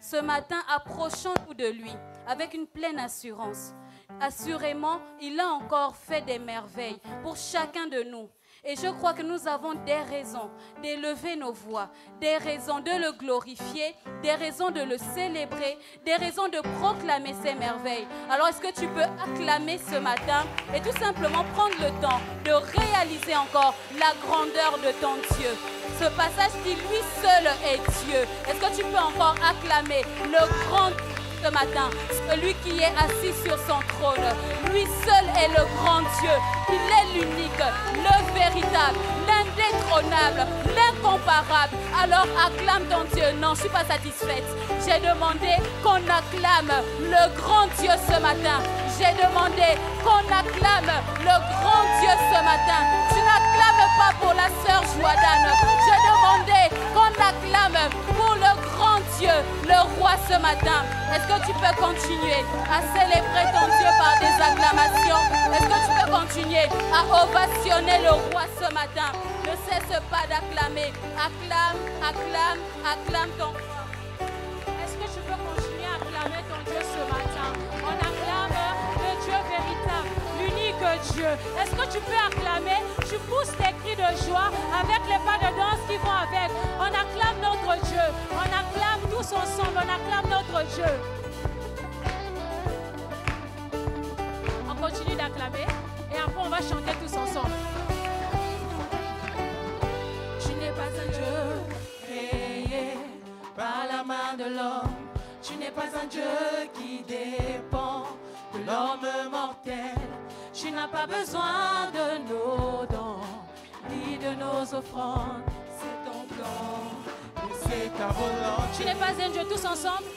Ce matin, approchons-nous de lui avec une pleine assurance. Assurément, il a encore fait des merveilles pour chacun de nous. Et je crois que nous avons des raisons d'élever nos voix, des raisons de le glorifier, des raisons de le célébrer, des raisons de proclamer ses merveilles. Alors est-ce que tu peux acclamer ce matin et tout simplement prendre le temps de réaliser encore la grandeur de ton Dieu? Ce passage dit lui seul est Dieu. Est-ce que tu peux encore acclamer le grand Dieu ce matin, celui qui est assis sur son trône? Lui seul est le grand Dieu. Il est l'unique, le véritable, l'indétrônable, l'incomparable. Alors acclame ton Dieu. Non, je ne suis pas satisfaite. J'ai demandé qu'on acclame le grand Dieu ce matin. J'ai demandé qu'on acclame le grand Dieu ce matin. Tu n'acclames pas pour la sœur Joadane. J'ai demandé qu'on acclame pour le grand Dieu, le roi ce matin. Est-ce que tu peux continuer à célébrer ton Dieu par des acclamations? Est-ce que tu peux continuer à ovationner le roi ce matin? Ne cesse pas d'acclamer. Acclame, acclame, acclame ton roi. Est-ce que tu peux continuer à acclamer ton Dieu ce matin? On acclame le Dieu véritable, l'unique Dieu. Est-ce que tu peux acclamer? Tu pousses tes cris de joie avec les pas de danse qui vont avec. On acclame notre Dieu. On acclame tous ensemble. On acclame notre Dieu. On continue d'acclamer et après on va chanter tous ensemble. Tu n'es pas un Dieu créé par la main de l'homme. Tu n'es pas un Dieu qui dépend de l'homme mortel. Tu n'as pas besoin de nos dons ni de nos offrandes. C'est ton plan et c'est ta volonté. Tu n'es pas un Dieu, tous ensemble.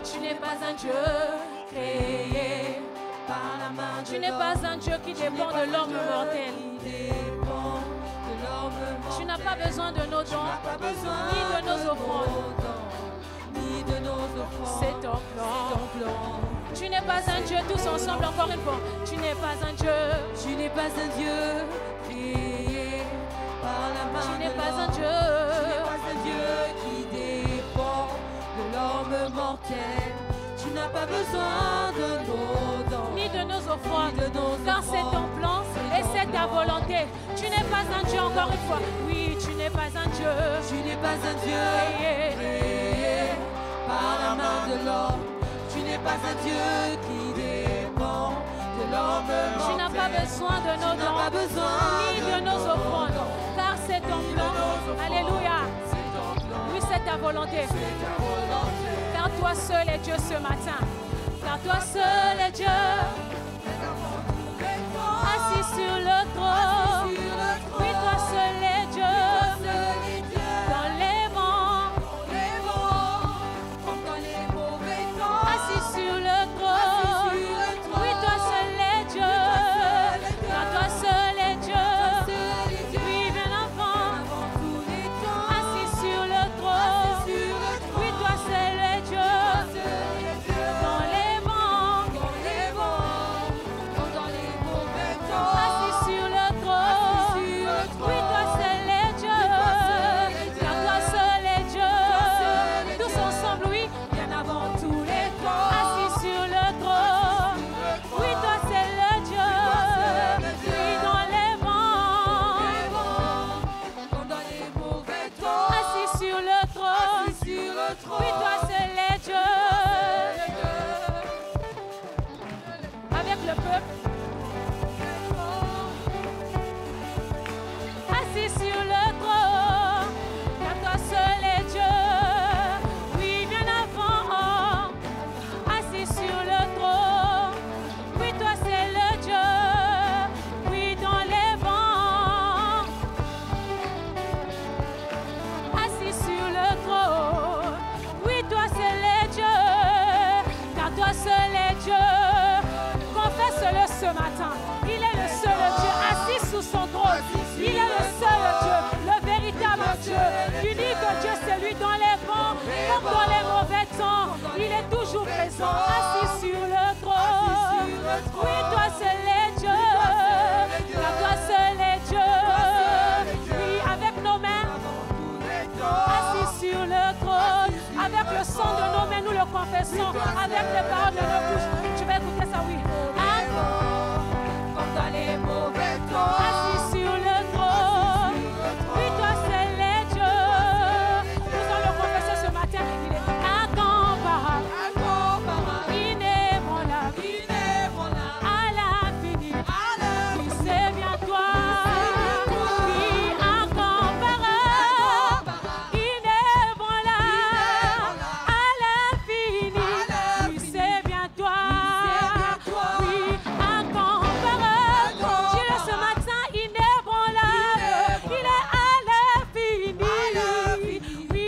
Tu n'es pas un Dieu créé par la main de l'homme. Tu n'es pas un Dieu qui dépend de l'homme mortel. Tu n'as pas besoin de nos dons ni de nos offrandes. C'est ton plan. Tu n'es pas un Dieu, tous ensemble encore une fois. Tu n'es pas un Dieu. Tu n'es pas un Dieu créé par la main. Tu n'es pas un Dieu. Tu n'es pas un Dieu qui dépend de l'homme mortel. Tu n'as pas besoin de nos dons ni de nos offrandes, car c'est ton plan et c'est ta volonté. Tu n'es pas un Dieu, encore une fois. Oui, tu n'es pas un Dieu. Tu n'es pas un Dieu créé par la main de l'homme. Tu n'es pas un Dieu qui dépend de l'homme mortel. Tu n'as pas besoin de nos dons ni de nos offrandes, car c'est ton plan. Alléluia. Oui, c'est ta volonté. Car toi seul est Dieu ce matin. Car toi seul est Dieu. Assis sur le trône. Oui, toi seul est Dieu. Dans les vents, comme dans les mauvais temps. Assis sur le trône. Oui, toi seul est Dieu. Car toi seul est Dieu. Oui, bien avant. Assis sur le trône. Oui, toi seul est Dieu. Dans les vents, comme dans les mauvais temps. Assis sur le trône. Oui, toi seul est Dieu. Car toi seul est Dieu. Tous ensemble, oui, bien avant tous les temps. Assis sur le trône. Oui, toi seul est Dieu. Oui, dans les vents, comme dans les mauvais temps. Assis sur le trône. Oui, toi seul est Dieu. Avec le peuple. Assis sur le trône, car toi seul est Dieu. Oui, bien avant. Assis sur le trône. Oui, toi c'est le Dieu. Oui, dans les vents. Assis sur le trône. Oui, toi c'est le Dieu. Car toi seul est Dieu. Confesse-le ce matin. Il est le seul Dieu assis sous son trône. Il est le seul Dieu, le véritable Dieu. L'unique Dieu, c'est lui dans les vents, comme dans les mauvais temps. Il est toujours présent, assis sur le trône. Oui, toi seul est Dieu. Car toi seul est Dieu. Oui, avec nos mains, assis sur le trône. Avec le sang de nos mains, confessons avec les paroles de nos bouches. Tu vas écouter ça, oui. Comme dans les mauvais temps, assis sur le trône. Oui, toi seul est Dieu. Nous allons confesser ce matin. Il est incomparable, inébranlable, à l'infini. Oui, c'est bien toi. Oui, incomparable, inébranlable, à l'infini. Oui, c'est bien toi. Oui, incomparable. Dis-le ce matin, inébranlable. Il est à l'infini. Oui,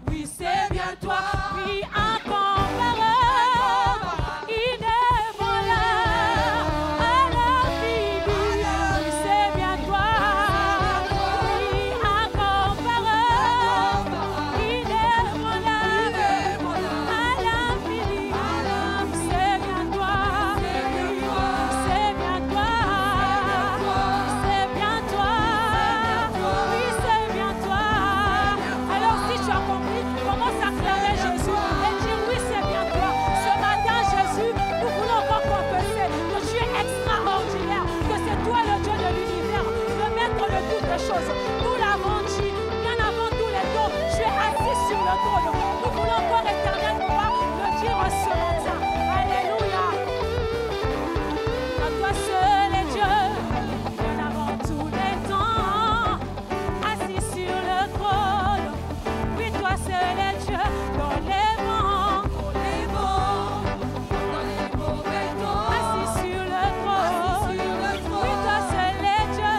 oui, c'est bien toi. Oui, incomparable, inébranlable, à l'infini. Oui, c'est bien toi. Oui, incomparable, inébranlable, à l'infini. C'est bien toi. C'est bien toi. C'est bien toi. Oui, c'est bien toi. Alors si tu as compris, commence à clamer Jésus et dire oui, c'est bien toi. Ce matin, Jésus, nous voulons encore confesser que tu es extraordinaire, que c'est toi le Dieu de l'univers, le maître de toutes les choses. Nous l'avons dit, bien avant tous les temps, tu es assis sur le trône. Nous voulons encore éternel pouvoir le dire ce matin. Alléluia. Toi seul est Dieu, bien avant tous les temps, assis sur le trône. Oui, toi seul est Dieu, dans les vents, assis sur le trône. Oui, toi seul est Dieu,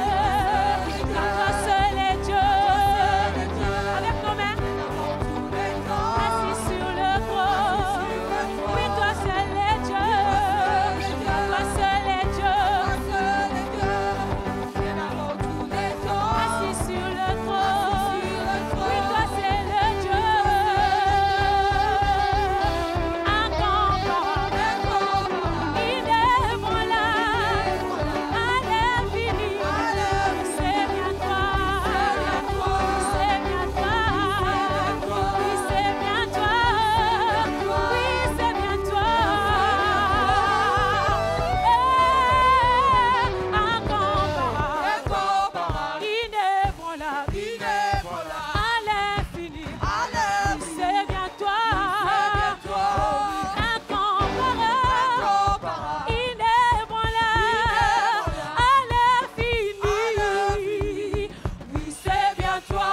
toi seul est Dieu. Avec nos mains, assis sur le trône. Oui, toi seul est Dieu, toi seul est Dieu. Assis sur le trône. Oui, toi c'est le Dieu. Incomparable, inébranlable, à l'infini. C'est bien toi. C'est bien toi. Oui, c'est bien toi. Oui, c'est bien toi. Incomparable, inébranlable, à l'infini. C'est bien toi. Incomparable, inébranlable, à l'infini. Oui, c'est bien toi.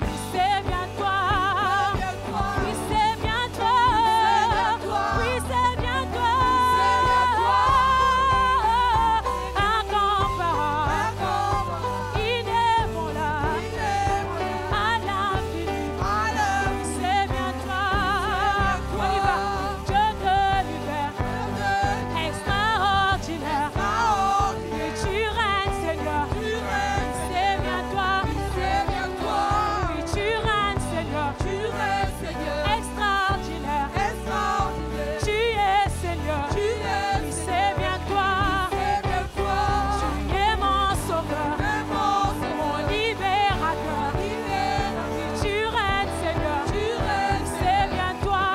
Oui, c'est bien toi. Oui, c'est bien toi. Oui, c'est bien toi. Incomparable, inébranlable, à l'infini. C'est bien toi. On y va. Dieu de l'univers, extraordinaire. Oui, tu règnes, Seigneur. C'est bien toi. Oui, tu règnes, Seigneur. Extraordinaire. Tu es Seigneur. Oui, c'est bien toi. Tu es mon sauveur, mon libérateur. Oui, tu règnes, Seigneur. C'est bien toi.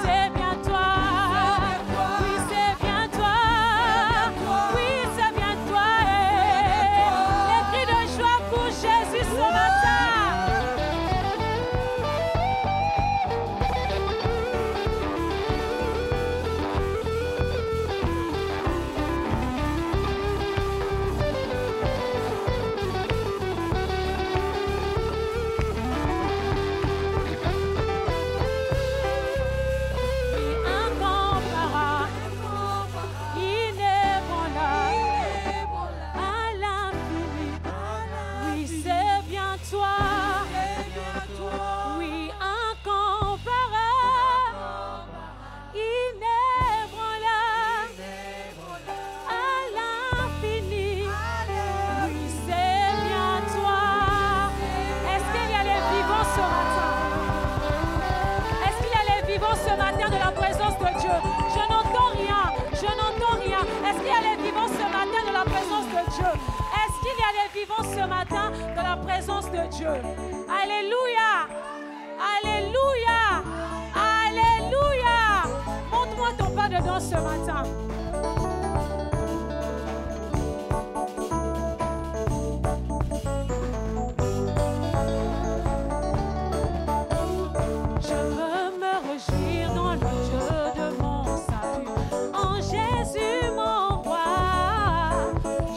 C'est bien toi. Oui, c'est bien toi. Oui, c'est bien toi. Les cris de joie pour Jésus ce matin. Incomparable, inébranlable, à l'infini. Oui, c'est bien toi. Oui, incomparable, inébranlable, à l'infini. Oui, c'est bien toi. Est-ce qu'il y a les vivants ce matin? Est-ce qu'il y a les vivants ce matin de la présence de Dieu? Je n'entends rien. Est-ce qu'il y a les vivants ce matin de la présence de Dieu? Est-ce qu'il y a les vivants ce matin de la présence de Dieu? Alléluia. Alléluia. ce matin. Je veux me réjouir dans le Dieu de mon salut, en Jésus mon roi.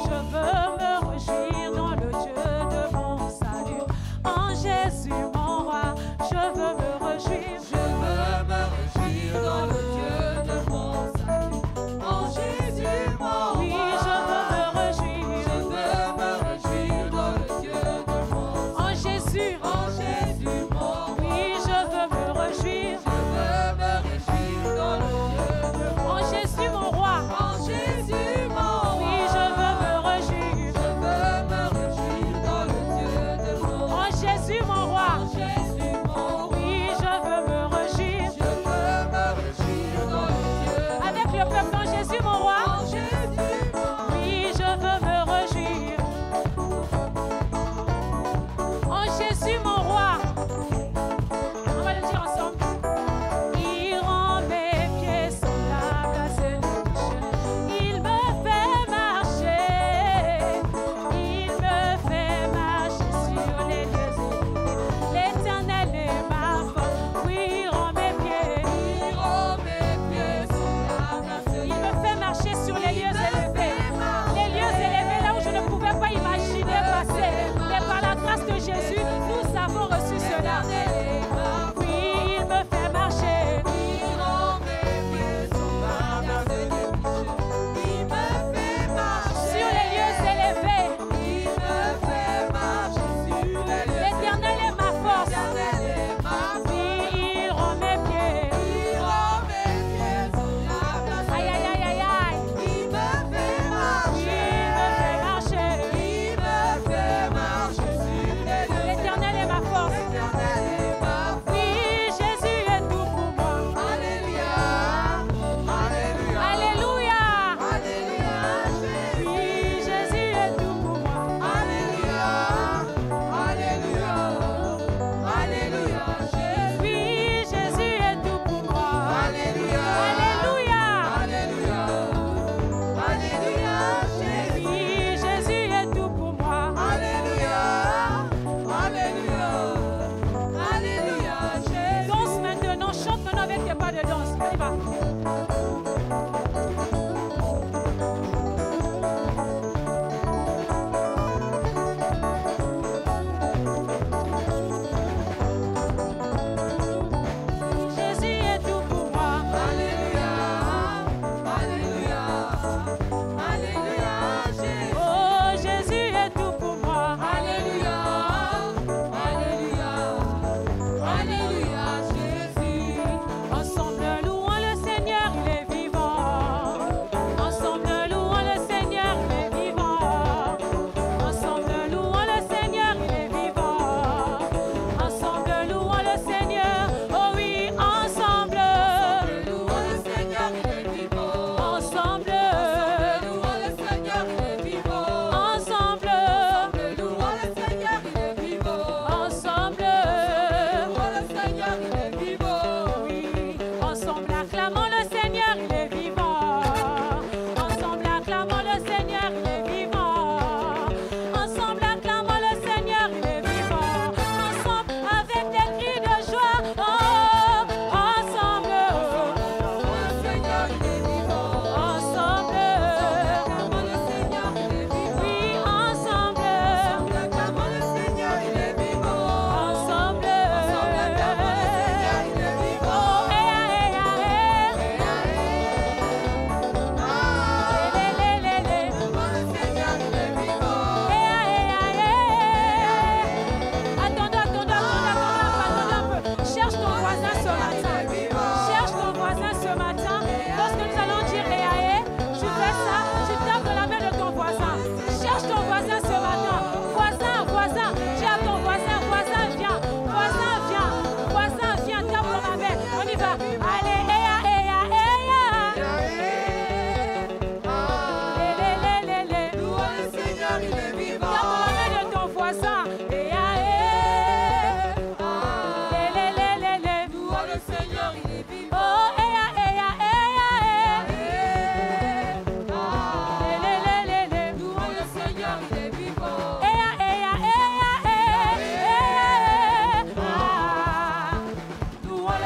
Je veux me réjouir dans le Dieu de mon salut, en Jésus mon roi. Je veux me réjouir. Je veux me réjouir dans le Dieu de mon salut, en Jésus mon Oui, je veux me réjouir. Je veux me réjouir dans le Dieu de mon En Jésus. en Jésus mon Oui, je veux me réjouir. Je veux me réjouir dans le Dieu de mon En Jésus mon roi. en Jésus mon Oui, je veux me réjouir. Je veux me réjouir dans le Dieu de mon En Jésus mon roi. en Jésus mon Oui, je veux me réjouir. Je veux me réjouir dans le Dieu Avec le peuple en Jésus mon roi. en Jésus mon Oui, je veux me réjouir. En Jésus mon roi. On va le dire ensemble. Il rend mes pieds semblables à ceux des bûches. Il me fait marcher. Il me fait marcher sur les lieux élevés. L'Éternel est ma force. Oui, il rend mes pieds. Il me fait marcher sur les lieux élevés. Les lieux élevés là où je ne pouvais pas imaginer passer. Mais par la grâce de Jésus, nous avons reçu cela. Oui, il me fait marcher. Sur les lieux élevés. L'Éternel est ma force. Oui, il rend mes pieds. Aïe, aïe, aïe, aïe, aïe. Il me fait marcher. L'Éternel est ma force. Oui, Jésus est tout pour moi. Alléluia. Oui, Jésus est tout pour moi. Oui, Jésus est tout pour moi. Alléluia. Oui, Jésus est tout pour moi. Danse maintenant, chante maintenant avec tes pas de danse. On y va. Jésus est tout pour moi. Oh, Jésus est tout pour moi. Ensemble, louons le Seigneur.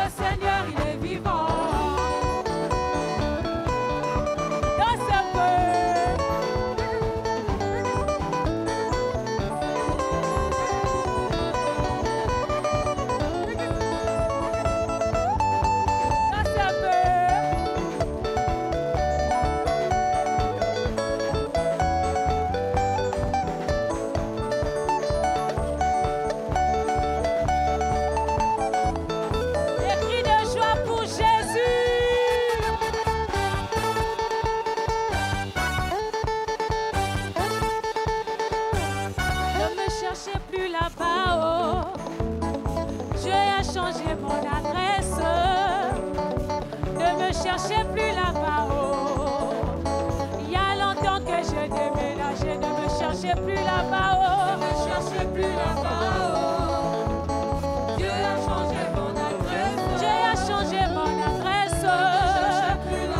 Seigneur, il est vivant. Dans ce peuple. Dans ce des cris de joie pour Jésus. Ne me cherchez plus là-bas, oh. Dieu a changé mon adresse. Ne me cherchez plus là-bas, oh. Il y a longtemps que je déménageais. Ne me cherchez plus là-bas, oh. Ne me cherchez plus là-bas, oh. Dieu a changé mon adresse. Dieu a changé mon adresse.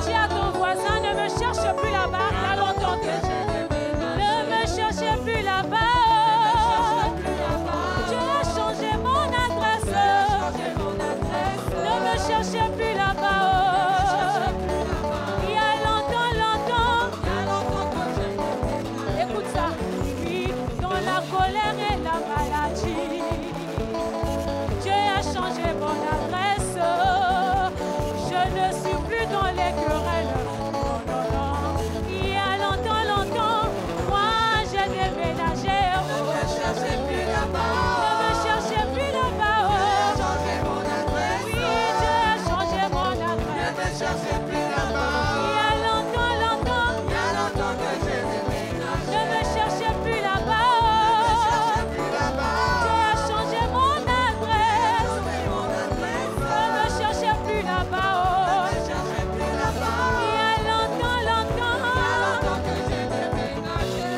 Dis à ton voisin, ne me cherche plus là-bas. Il y a longtemps que je ne me cherchez plus là-bas. Dieu a changé mon adresse. Ne me cherchez plus là-bas. Il y a longtemps, longtemps. Écoute ça. Oui, dans la colère et la maladie, Dieu a changé mon adresse. Je ne suis plus dans les querelles. Non, non, non. Il y a longtemps, longtemps, moi j'ai déménagé. Ne me cherchez plus là-bas. Ne me cherchez plus là-bas. Changé mon adresse. Oui, Dieu a changé mon Ne adresse. me cherchez plus là-bas. Il y a longtemps, longtemps, Il y a longtemps que j'ai déménagé. ne me cherchez plus là-bas. Plus là-bas. Dieu a changé mon adresse. Changé mon adresse. Ne me cherchez plus là-bas. Ne me cherchez plus là-bas. Il y a longtemps, longtemps. Longtemps que j'ai déménagé.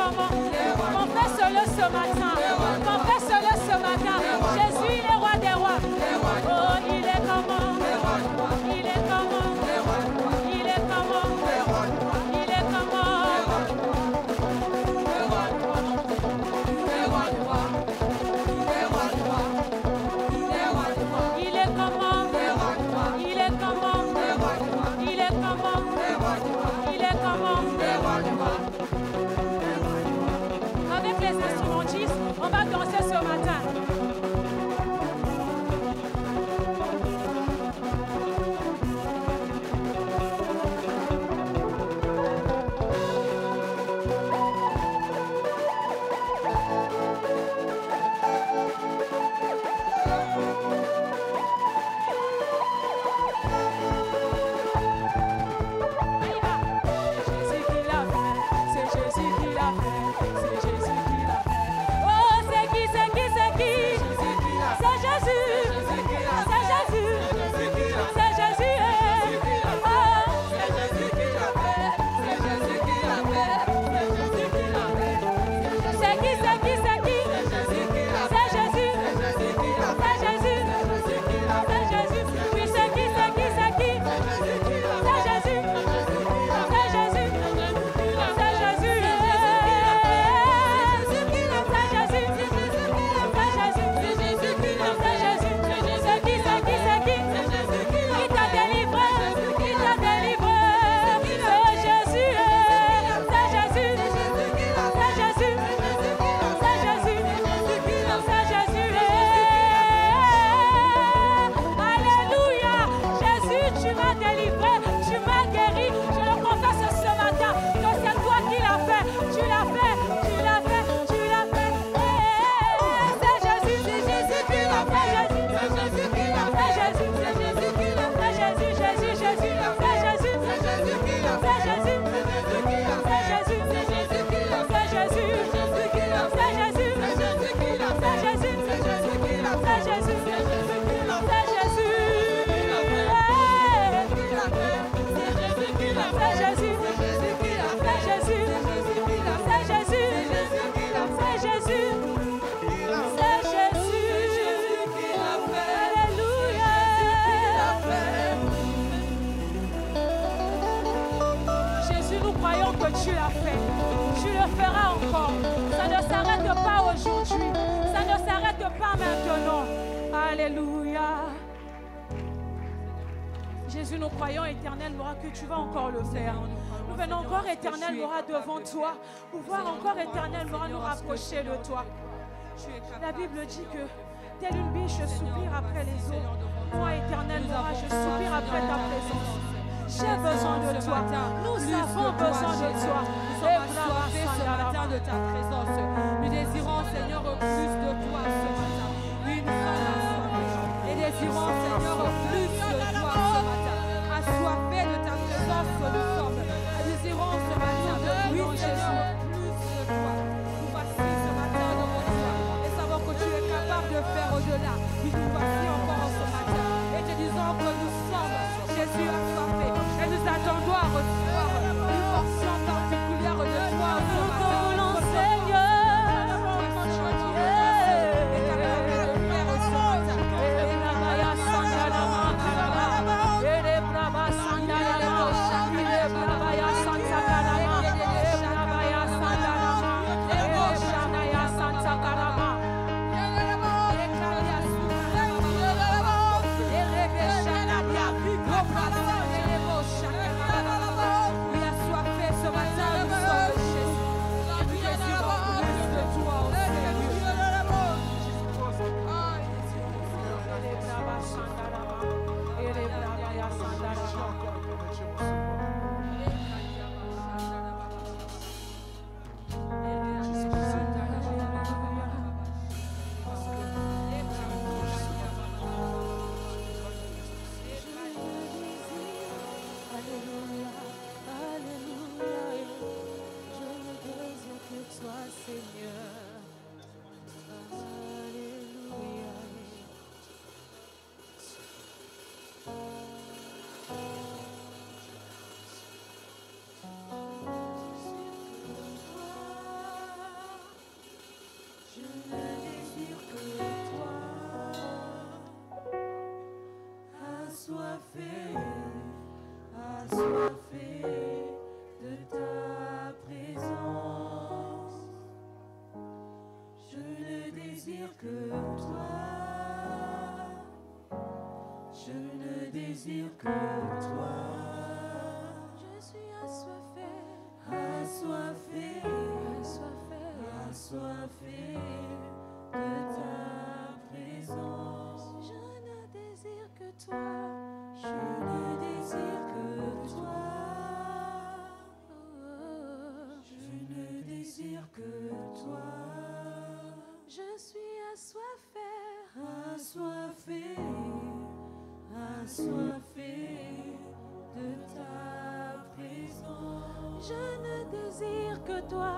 comment. Confesse-le ce matin. Confesse-le ce matin. Jésus, il est roi des rois. Oh, il est comment. Il est comment. Il est comment. Il est comment. Il est comment. Il est comment. Il est comment. Il est comment. Avec les instrumentistes, on va danser ce matin. Tu l'as fait, tu le feras encore. Ça ne s'arrête pas aujourd'hui, ça ne s'arrête pas maintenant. Alléluia. Jésus, nous croyons, éternel roi, que tu vas encore le faire. Nous venons encore, éternel roi, devant toi, pouvoir encore, éternel roi, nous rapprocher de toi. La Bible dit que telle une biche soupire après les eaux. Moi, éternel roi, je soupire après ta présence. J'ai besoin de toi. Nous avons besoin de toi. Nous sommes assoiffés ce matin de ta présence. Nous désirons, Seigneur, plus de toi ce matin. Oui, nous sommes assoiffés. Et désirons, Seigneur, plus de toi ce matin. Assoiffés de ta présence, nous sommes. Nous désirons ce matin, oui, Seigneur, plus de toi. Nous voici ce matin devant toi. Et savoir que tu es capable de faire au-delà. Oui, nous voici encore ce matin. Et te disons que nous sommes, Jésus, assoiffés. Et nous attendons à recevoir une portion particulière de toi ce matin. désire que toi. Je suis assoiffé, Assoiffé, assoiffé, assoiffé de ta présence. je ne désire que toi. Je ne désire que toi. Je ne désire que toi. Je suis assoiffé, Assoiffé, assoiffé de ta présence. je ne désire que toi.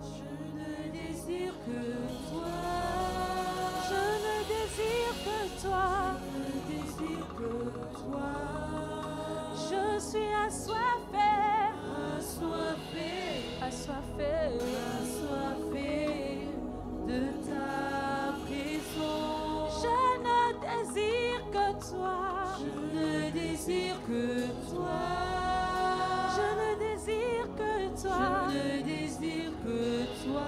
Je ne désire que toi. Je ne désire que toi. Je ne désire que toi. Je suis assoiffé, Assoiffé, assoiffé, assoiffé de ta présence. je ne désire que toi. Je ne désire que toi. Je ne désire que toi. Je ne désire que toi.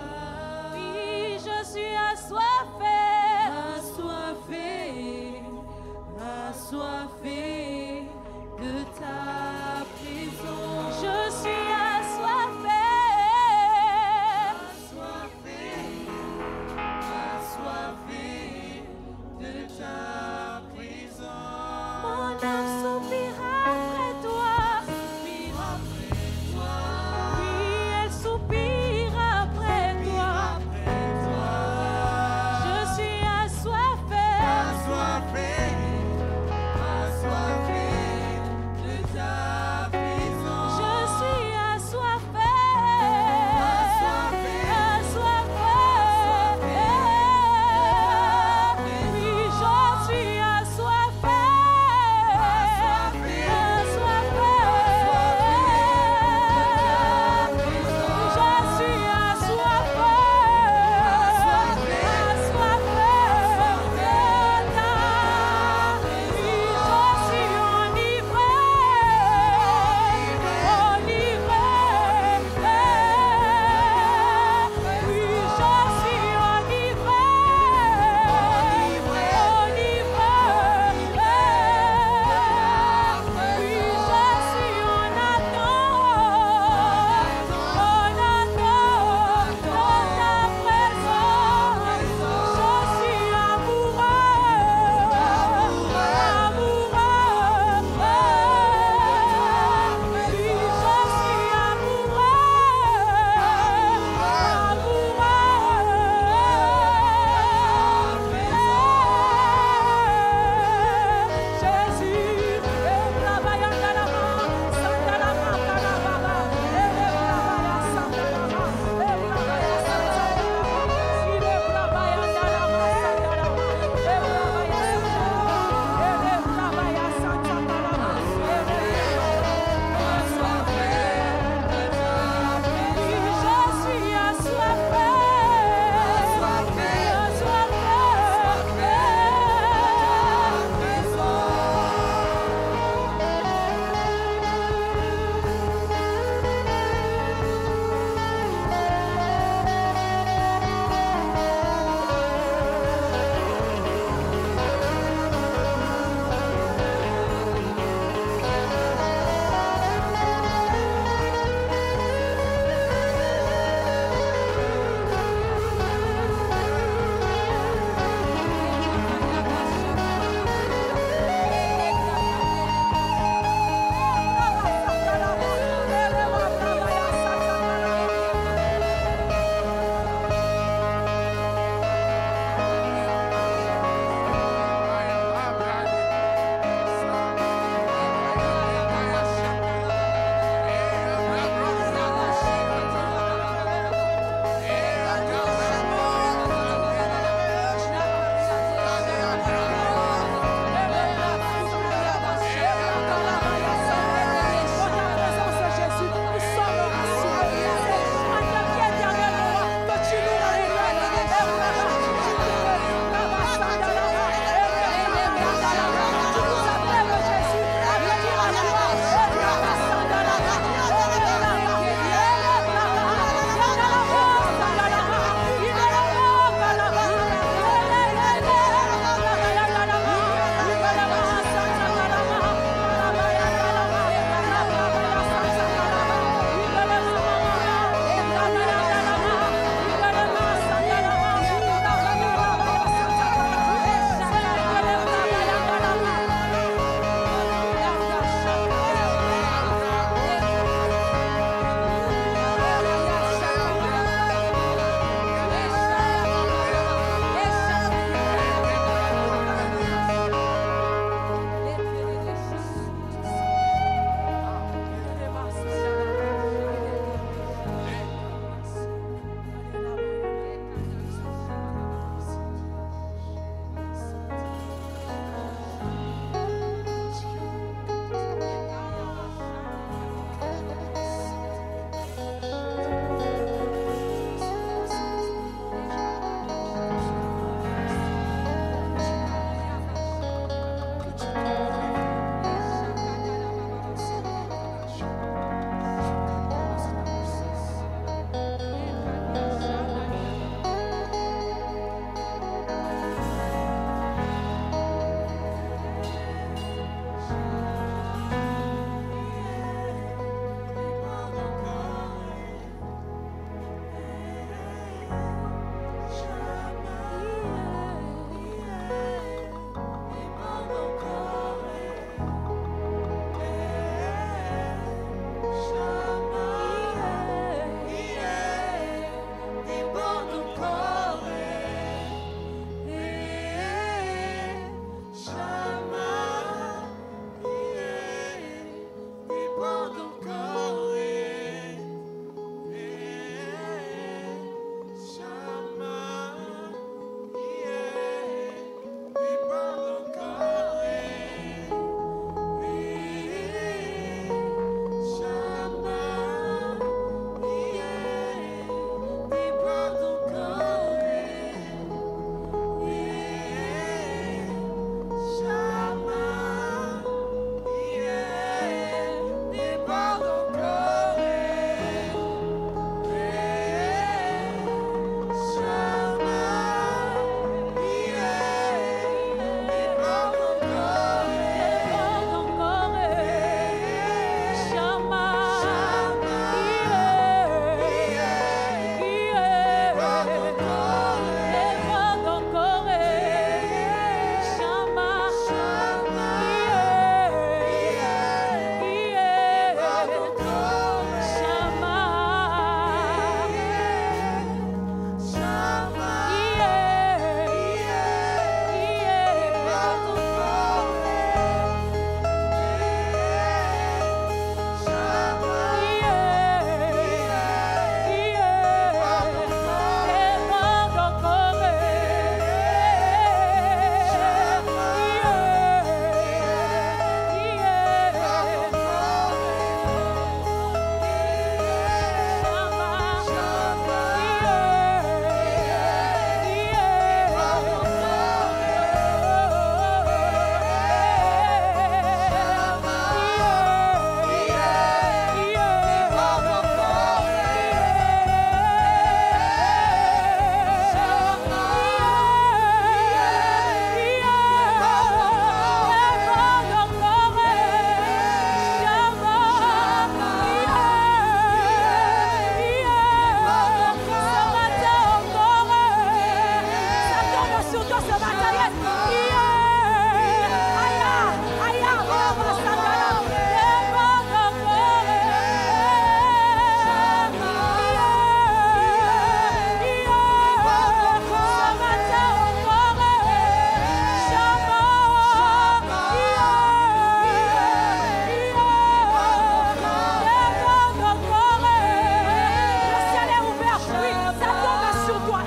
sur toi.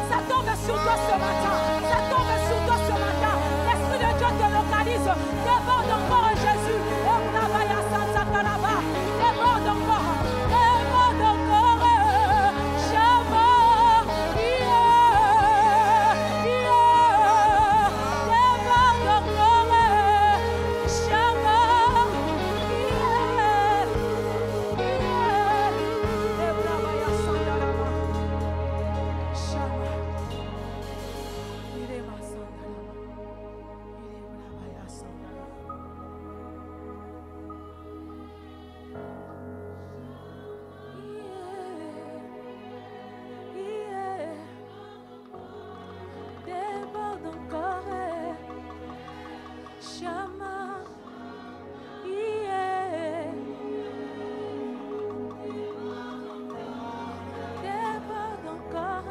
Ça tombe sur toi ce matin. Ça tombe sur toi ce matin. L'Esprit de Dieu te localise. Déborde encore Jésus. Déborde encore. Déborde encore. Shama. Déborde encore. Shama. Déborde encore.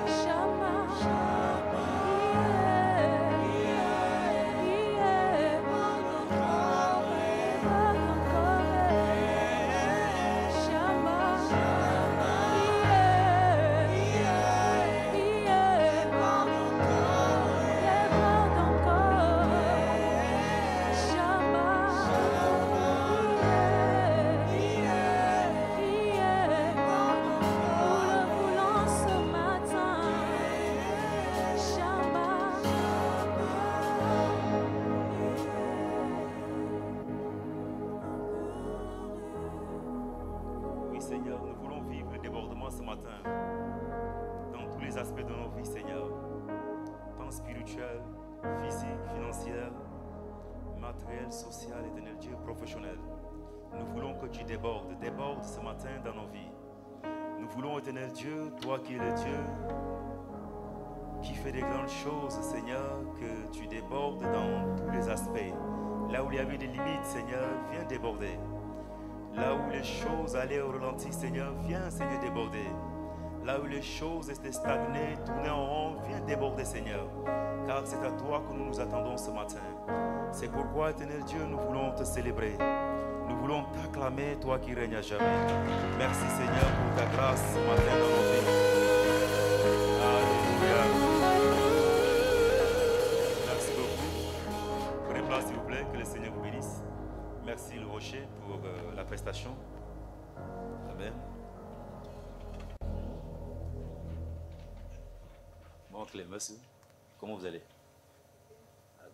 Shama. Déborde encore. Oui, Seigneur, nous voulons vivre le débordement ce matin dans tous les aspects de nos vies, Seigneur, tant spirituel, physique, financier, matériel, social, éternel Dieu, professionnel. Nous voulons que tu déborde ce matin dans nos vies. Nous voulons, éternel Dieu, toi qui es le Dieu qui fait des grandes choses, Seigneur, que tu débordes dans tous les aspects. Là où il y avait des limites, Seigneur, viens déborder. Là où les choses allaient au ralenti, Seigneur, viens, Seigneur, déborder. Là où les choses étaient stagnées, tournées en rond, viens déborder, Seigneur. Car c'est à toi que nous nous attendons ce matin. C'est pourquoi, éternel Dieu, nous voulons te célébrer. Nous voulons t'acclamer, toi qui règnes à jamais. Merci, Seigneur, pour ta grâce ce matin dans nos vies. Alléluia. Merci beaucoup. Prenez place, s'il vous plaît, que le Seigneur vous bénisse. Merci, le Rocher, pour la prestation. Amen. Bon, Clé, merci. Comment vous allez?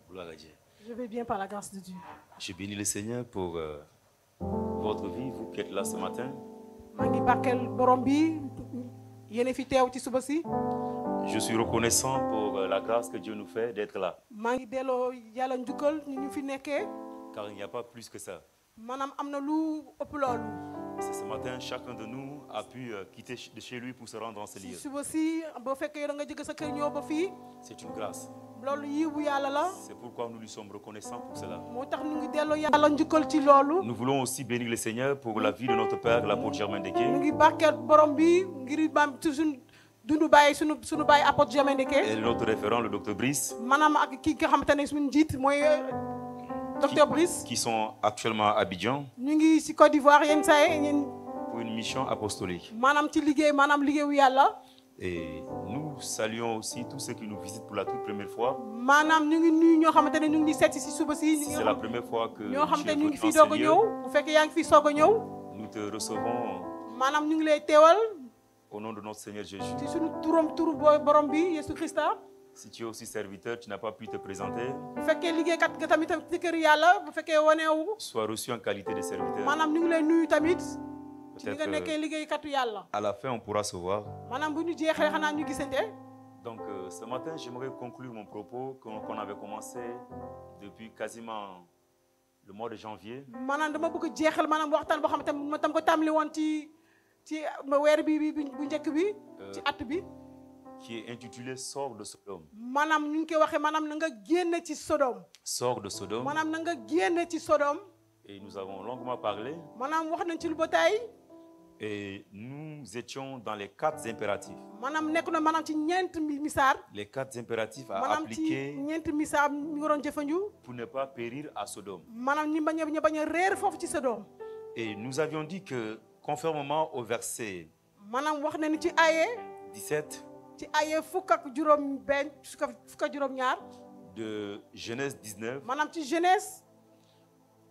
Gloire à Dieu. Je vais bien par la grâce de Dieu. Je bénis le Seigneur pour votre vie, vous qui êtes là ce matin. Je suis reconnaissant pour la grâce que Dieu nous fait d'être là. Car il n'y a pas plus que ça. C'est ce matin, chacun de nous a pu quitter de chez lui pour se rendre dans ce lieu. C'est une grâce. C'est pourquoi nous lui sommes reconnaissants pour cela. Nous voulons aussi bénir le Seigneur pour la vie de notre Père, l'apôtre Germain Deke. Et notre référent, le docteur Brice. Qui sont actuellement à Abidjan pour une mission apostolique. Et nous saluons aussi tous ceux qui nous visitent pour la toute première fois. Si c'est la première fois que tu es dans ce lieu, nous te recevons au nom de notre Seigneur Jésus. Si tu es aussi serviteur, tu n'as pas pu te présenter, sois reçu en qualité de serviteur. Peut-être à la fin, on pourra se voir. Donc, ce matin, j'aimerais conclure mon propos qu'on avait commencé depuis quasiment le mois de janvier, maanaam dama bëgg jeexal maanaam waxtaan boo xam ne ma tam ko tàmbali woon ci weer bi bu njëkk bi ci at bi qui est intitulé Sors de Sodome. maanaam ñu ngi koy waxee maanaam na nga génn ci Sodome. Sors de Sodome. maanaam na nga génn ci Sodome. Et nous avons longuement parlé. maanaam wax nañ ci lu ba tey. Et nous étions dans les 4 impératifs. maanaam nekk na maanaam ci ñeent misaar. Les 4 impératifs à maanaam appliquer ci ñeent misaar ñu waroon jëfandu. pour ne pas périr à Sodome. maanaam ñu bañ a réer foofu ci Sodome. Et nous avions dit que conformément au verset maanaam wax nañu ci aye 17 ci aye fukk ak juróom ñaar de Genèse 19 maanaam ci Genèse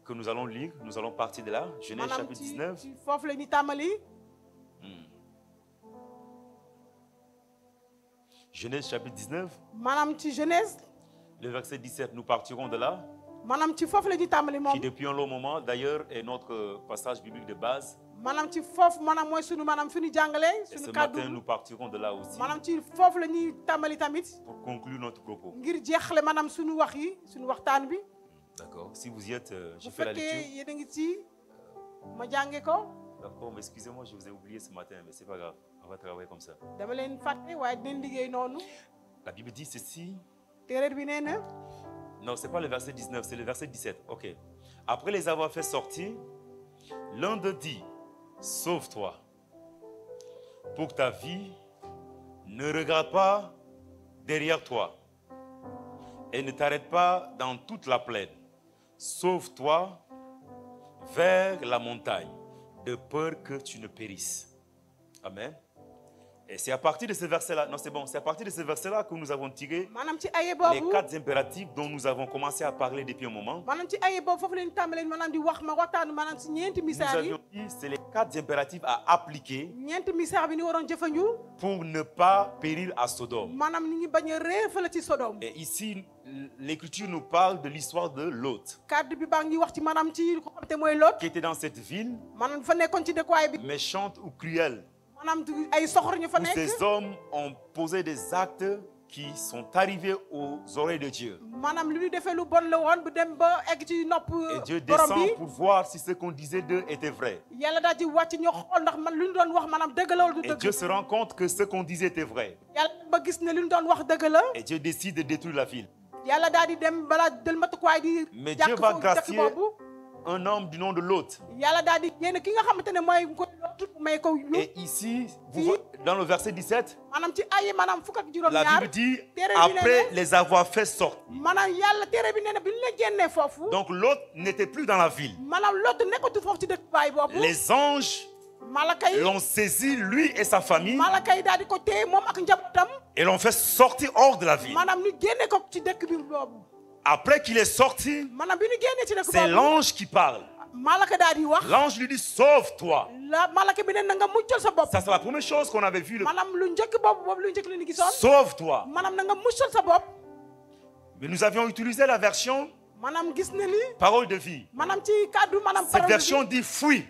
que nous allons lire, nous allons partir de là. Genèse maanaam chapitre 19. ci foofu la ñuy tàmbali. Genèse chapitre 19. maanaam ci Genèse. Le verset 17, nous partirons de là. maanaam ci foofu la ñuy tàmbali moom. Qui depuis un long moment d'ailleurs est notre passage biblique de base. maanaam ci foofu maanaam mooy sunu maanaam fi ñu jàngalee. Et ce sunu kàddu matin nous partirons de là aussi. maanaam ci foofu la ñuy tàmbali tamit. Pour conclure notre propos. ngir jeexle maanaam sunu wax yi sunu waxtaan bi. D'accord. Si vous y êtes, je bu fais la fekkee lecture. yéen a ngi ci ma jànge ko. D'accord, mais excusez-moi, je vous ai oublié ce matin, mais c'est pas grave. On va travailler comme ça. dama leen fàtte waaye dinañ liggéey noonu. La Bible dit ceci. téere bi nee na. Non, c'est pas le verset 19, c'est le verset 17. Ok. Après les avoir fait sortir, l'un d'eux dit, sauve-toi. Pour ta vie, ne regarde pas derrière toi et ne t'arrête pas dans toute la plaine. Sauve-toi vers la montagne, de peur que tu ne périsses. Amen. Et c'est à partir de ce verset-là, non c'est bon, c'est à partir de ce verset-là que nous avons tiré maanaam ci aye les boobu 4 impératifs dont nous avons commencé à parler depuis un moment. maanaam ci aye boobu foofu la ñu tàmbalee maanaam di wax ma waxtaan maanaam ci ñeenti Nous misaar yi avions dit c'est les 4 impératifs à appliquer ñeenti misaar bi ñu waroon jëfandu pour ne pas périr à Sodome. maanaam ni ñu bañ a réer fa la ci Sodome. Et ici, l'Écriture nous parle de l'histoire de Lot, kàddu bi baa ngi wax ci maanaam ci ko xam te mooy Lot qui était dans cette ville, maanaam fa nekkoon ci dëkkuwaay bi méchante ou cruelle, maanaam ay soxor ñu fa où nekk ces hommes ont posé des actes qui sont arrivés aux oreilles de Dieu. maanaam li ñu defee lu bon la woon bu dem ba egg ci nopp Et Dieu borom descend bi pour voir si ce qu'on disait d'eux était vrai. yàlla daal di wàcc ñu xool ndax man li ñu doon wax maanaam dëgg la wala du Et Dieu dëgg se rend compte que ce qu'on disait était vrai. yàlla ba gis ne li ñu doon wax dëgg la Et Dieu décide de détruire la ville. yàlla daal di dem balaa del matukaay di Mais Dieu jàkk va foofu dëkk gracier boobu un homme du nom de Lot. yàlla daal di génn ki nga xamante ne mooy ko may ko lu Et ici, dans le verset 17, maanaam ci ay maanaam fukk ak juróom la ñaar Bible dit, téere bi après nee les avoir fait sortir. na maanaam yàlla téere bi nee na bi ñu la génnee foofu Donc Lot n'était plus dans la ville. maanaam lootu nekkatu foofu ci dëkk baay boobu Les anges malaka yi l'ont saisi, lui et sa famille, malaka yi daal di ko téye moom ak njabootam et l'ont fait sortir hors de la ville. maanaam ñu génne ko ci dëkk bi boobu Après qu'il est sorti, maanaam bi ñu génnee ci dëkk c'est boobu l'ange qui parle. malaka daal di wax L'ange lui dit, sauve-toi. la malaka bi ne na nga muccal sa bopp Ça, c'est la première chose qu'on avait vue. maanaam lu njëkk boobu lu njëkk la ñu gisoon Sauve-toi. maanaam na nga muccal sa bopp Mais nous avions utilisé la version maanaam gis na ni parole de vie. maanaam ci kaddu maanaam Cette parole version bi dit fuis,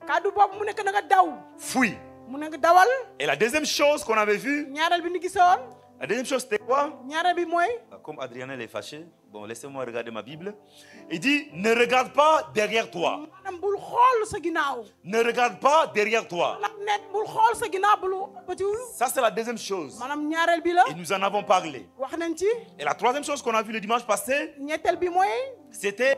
kaddu boobu mu nekk na nga daw fuis. mu ne nga dawal Et la deuxième chose qu'on avait vue, ñaareel bi ñu gisoon la deuxième chose c'était quoi? ñaareel bi mooy Comme Adriana est fâchée, bon, laissez-moi regarder ma Bible. Il dit, ne regarde pas derrière toi. maanaam bul xool sa ginnaaw Ne regarde pas derrière toi. maanaam ne bul xool sa ginnaaw bul bëtiwul Ça, c'est la deuxième chose. maanaam ñaareel bi la Et nous en avons parlé. wax nañ ci Et la troisième chose qu'on a vue le dimanche passé, ñetteel bi mooy c'était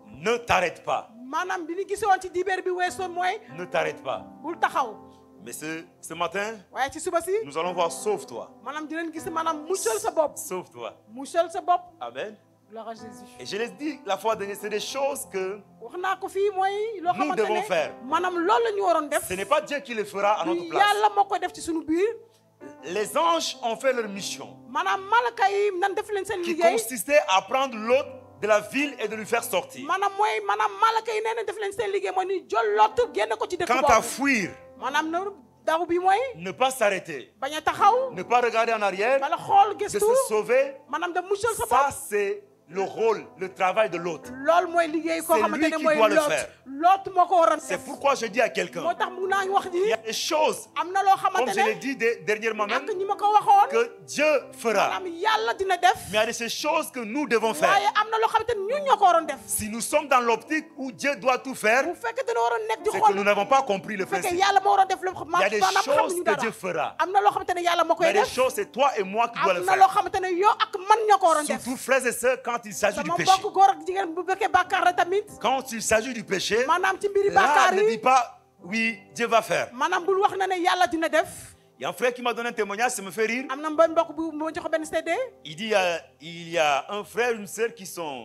ne t'arrête pas. maanaam bi ñu gisoon ci dibeer bi weesoon mooy Ne t'arrête pas. bul taxaw Mais ce matin, waaye ci suba si nous allons voir sauve-toi. maanaam dinañ gis maanaam muccal sa bopp Sauve-toi. muccal sa bopp Amen. gloire à Jésus Et je l'ai dit la fois dernière, c'est des choses que wax naa ko fii mooy loo Nous xamante devons faire. ne maanaam loolu la ñu waroon def ce n'est pas Dieu qui le fera à notre place. yàlla moo koy def ci suñu biir Les anges ont fait leur mission, maanaam malaka yi nan def leen seen qui liggéey consistait à prendre l'autre de la ville et de lui faire sortir. maanaam mooy maanaam malaka yi nee na def leen seen liggéey mooy ni jël lottu génn ko ci dëkk Quant à boobu fuir, maanaam na daw bi mooy ne pas s'arrêter, bañ a taxaw ne pas regarder en arrière, bala xool de gëstu se sauver, maanaam da muccal sa ça bopp c'est le rôle, le travail de l'autre. loolu mooy liggéey koo C'est xamante lui ne qui mooy doit le Lot faire. Lot moo ko waroon C'est def pourquoi je dis à quelqu'un, moo tax mu naa wax il y ji a des choses, am na loo comme xamante je l'ai ne dit dernièrement même, ak ñi ma ko waxoon que Dieu fera. maanaam yàlla dina def Mais il y a de ces choses que nous devons faire. waaye am na loo xamante ne ñun ñoo ko waroon def Si nous sommes dans l'optique où Dieu doit tout faire, bu fekkee dina waroon nekk di c'est que xool nous n'avons pas compris le bu fekkee principe. yàlla moo waroon def lépp Il y a des maanaam choses xamuñu que dara Dieu fera. am na loo xamante ne yàlla moo Mais koy des def choses, c'est toi et moi qui dois le am na loo faire. xamante ne yow ak man ñoo ko waroon def Surtout frères et sœurs, quand il s'agit du sama péché. mbokk góor ak jigéen bu fekkee bàkkaar la tamit Quand il s'agit du péché, maanaam ci mbiri là, bàkkaar ne dis yi pas, oui, Dieu va faire. maanaam bul wax na ne yàlla dina def Il y a un frère qui m'a donné un témoignage, ça me fait rire. am na benn mbokk bu ma jox benn CD Il dit, il y a un frère, une sœur qui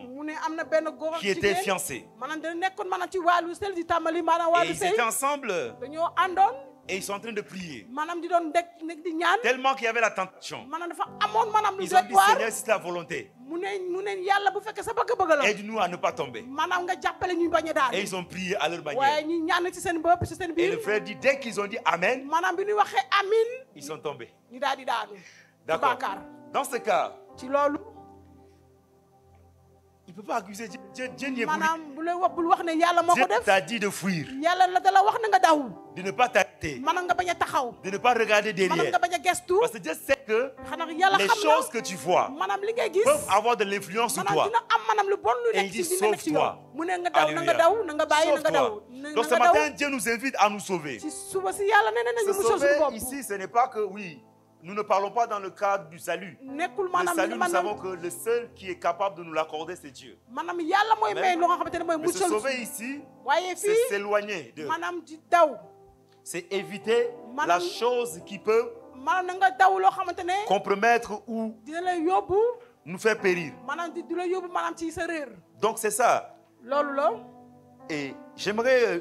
mu ne am na benn góor ak étaient jigéen fiancés. maanaam dana nekkoon maanaam ci wàllu sel di tàmbali maanaam Et wàllu ils sëy étaient ensemble dañoo àndoon et ils sont en train de prier. maanaam di doon nekk di ñaan Tellement qu'il y avait la tentation. maanaam dafa amoon maanaam lu Ils ont dit, waar Seigneur, si c'est ta volonté, mu ne yàlla bu fekkee sa bëgg-bëgg la aide-nous à ne pas tomber. maanaam nga jàppale ñu bañ a daal Et ils ont prié à leur waaye manière. ñu ñaan ci seen bopp ci seen Et le biir frère dit, dès qu'ils ont dit Amen, maanaam bi ñu waxee amin ils sont tombés. ñu daal di daanu ci D'accord. bàkkaar Dans ce cas, ci loolu il ne peut pas accuser Dieu. Dieu n'y est voulu. maanaam bul wax ne yàlla moo Dieu ko def t'a dit de fuir, yàlla la dala wax na nga daw de ne pas t'arrêter, maanaam nga bañ a taxaw de ne pas regarder maanaam derrière. nga bañ a gestu Parce que Dieu sait que xanaa yàlla les xam choses na que tu vois maanaam li ngay gis peuvent avoir de l'influence sur maanaam toi. dina am maanaam lu bon lu Et nekk il ci dit, dina nekk ci yow sauve-toi. mu ne nga daw na nga Alléluia. daw na nga bàyyi na nga daw Sauve-toi. na Donc ce nga matin, daw Dieu nous invite à nous sauver. ci suba si yàlla nee na Se ñu musal suñu sauver bopp ici, ce n'est pas que, oui, nous ne parlons pas dans le cadre du salut. nekkul Le maanaam salut, nous savons maanaam que le seul qui est capable de nous l'accorder, c'est Dieu. maanaam yàlla mooy may loo nga xamante ne mooy Mais se musal sauver ici, waaye c'est fii s'éloigner de. maanaam di daw C'est éviter la Madame- chose qui peut maanaam na nga daw loo xamante ne compromettre ou dina la yóbbu nous faire périr. maanaam di la yóbbu maanaam ci sa réer Donc c'est ça. loolu la Et j'aimerais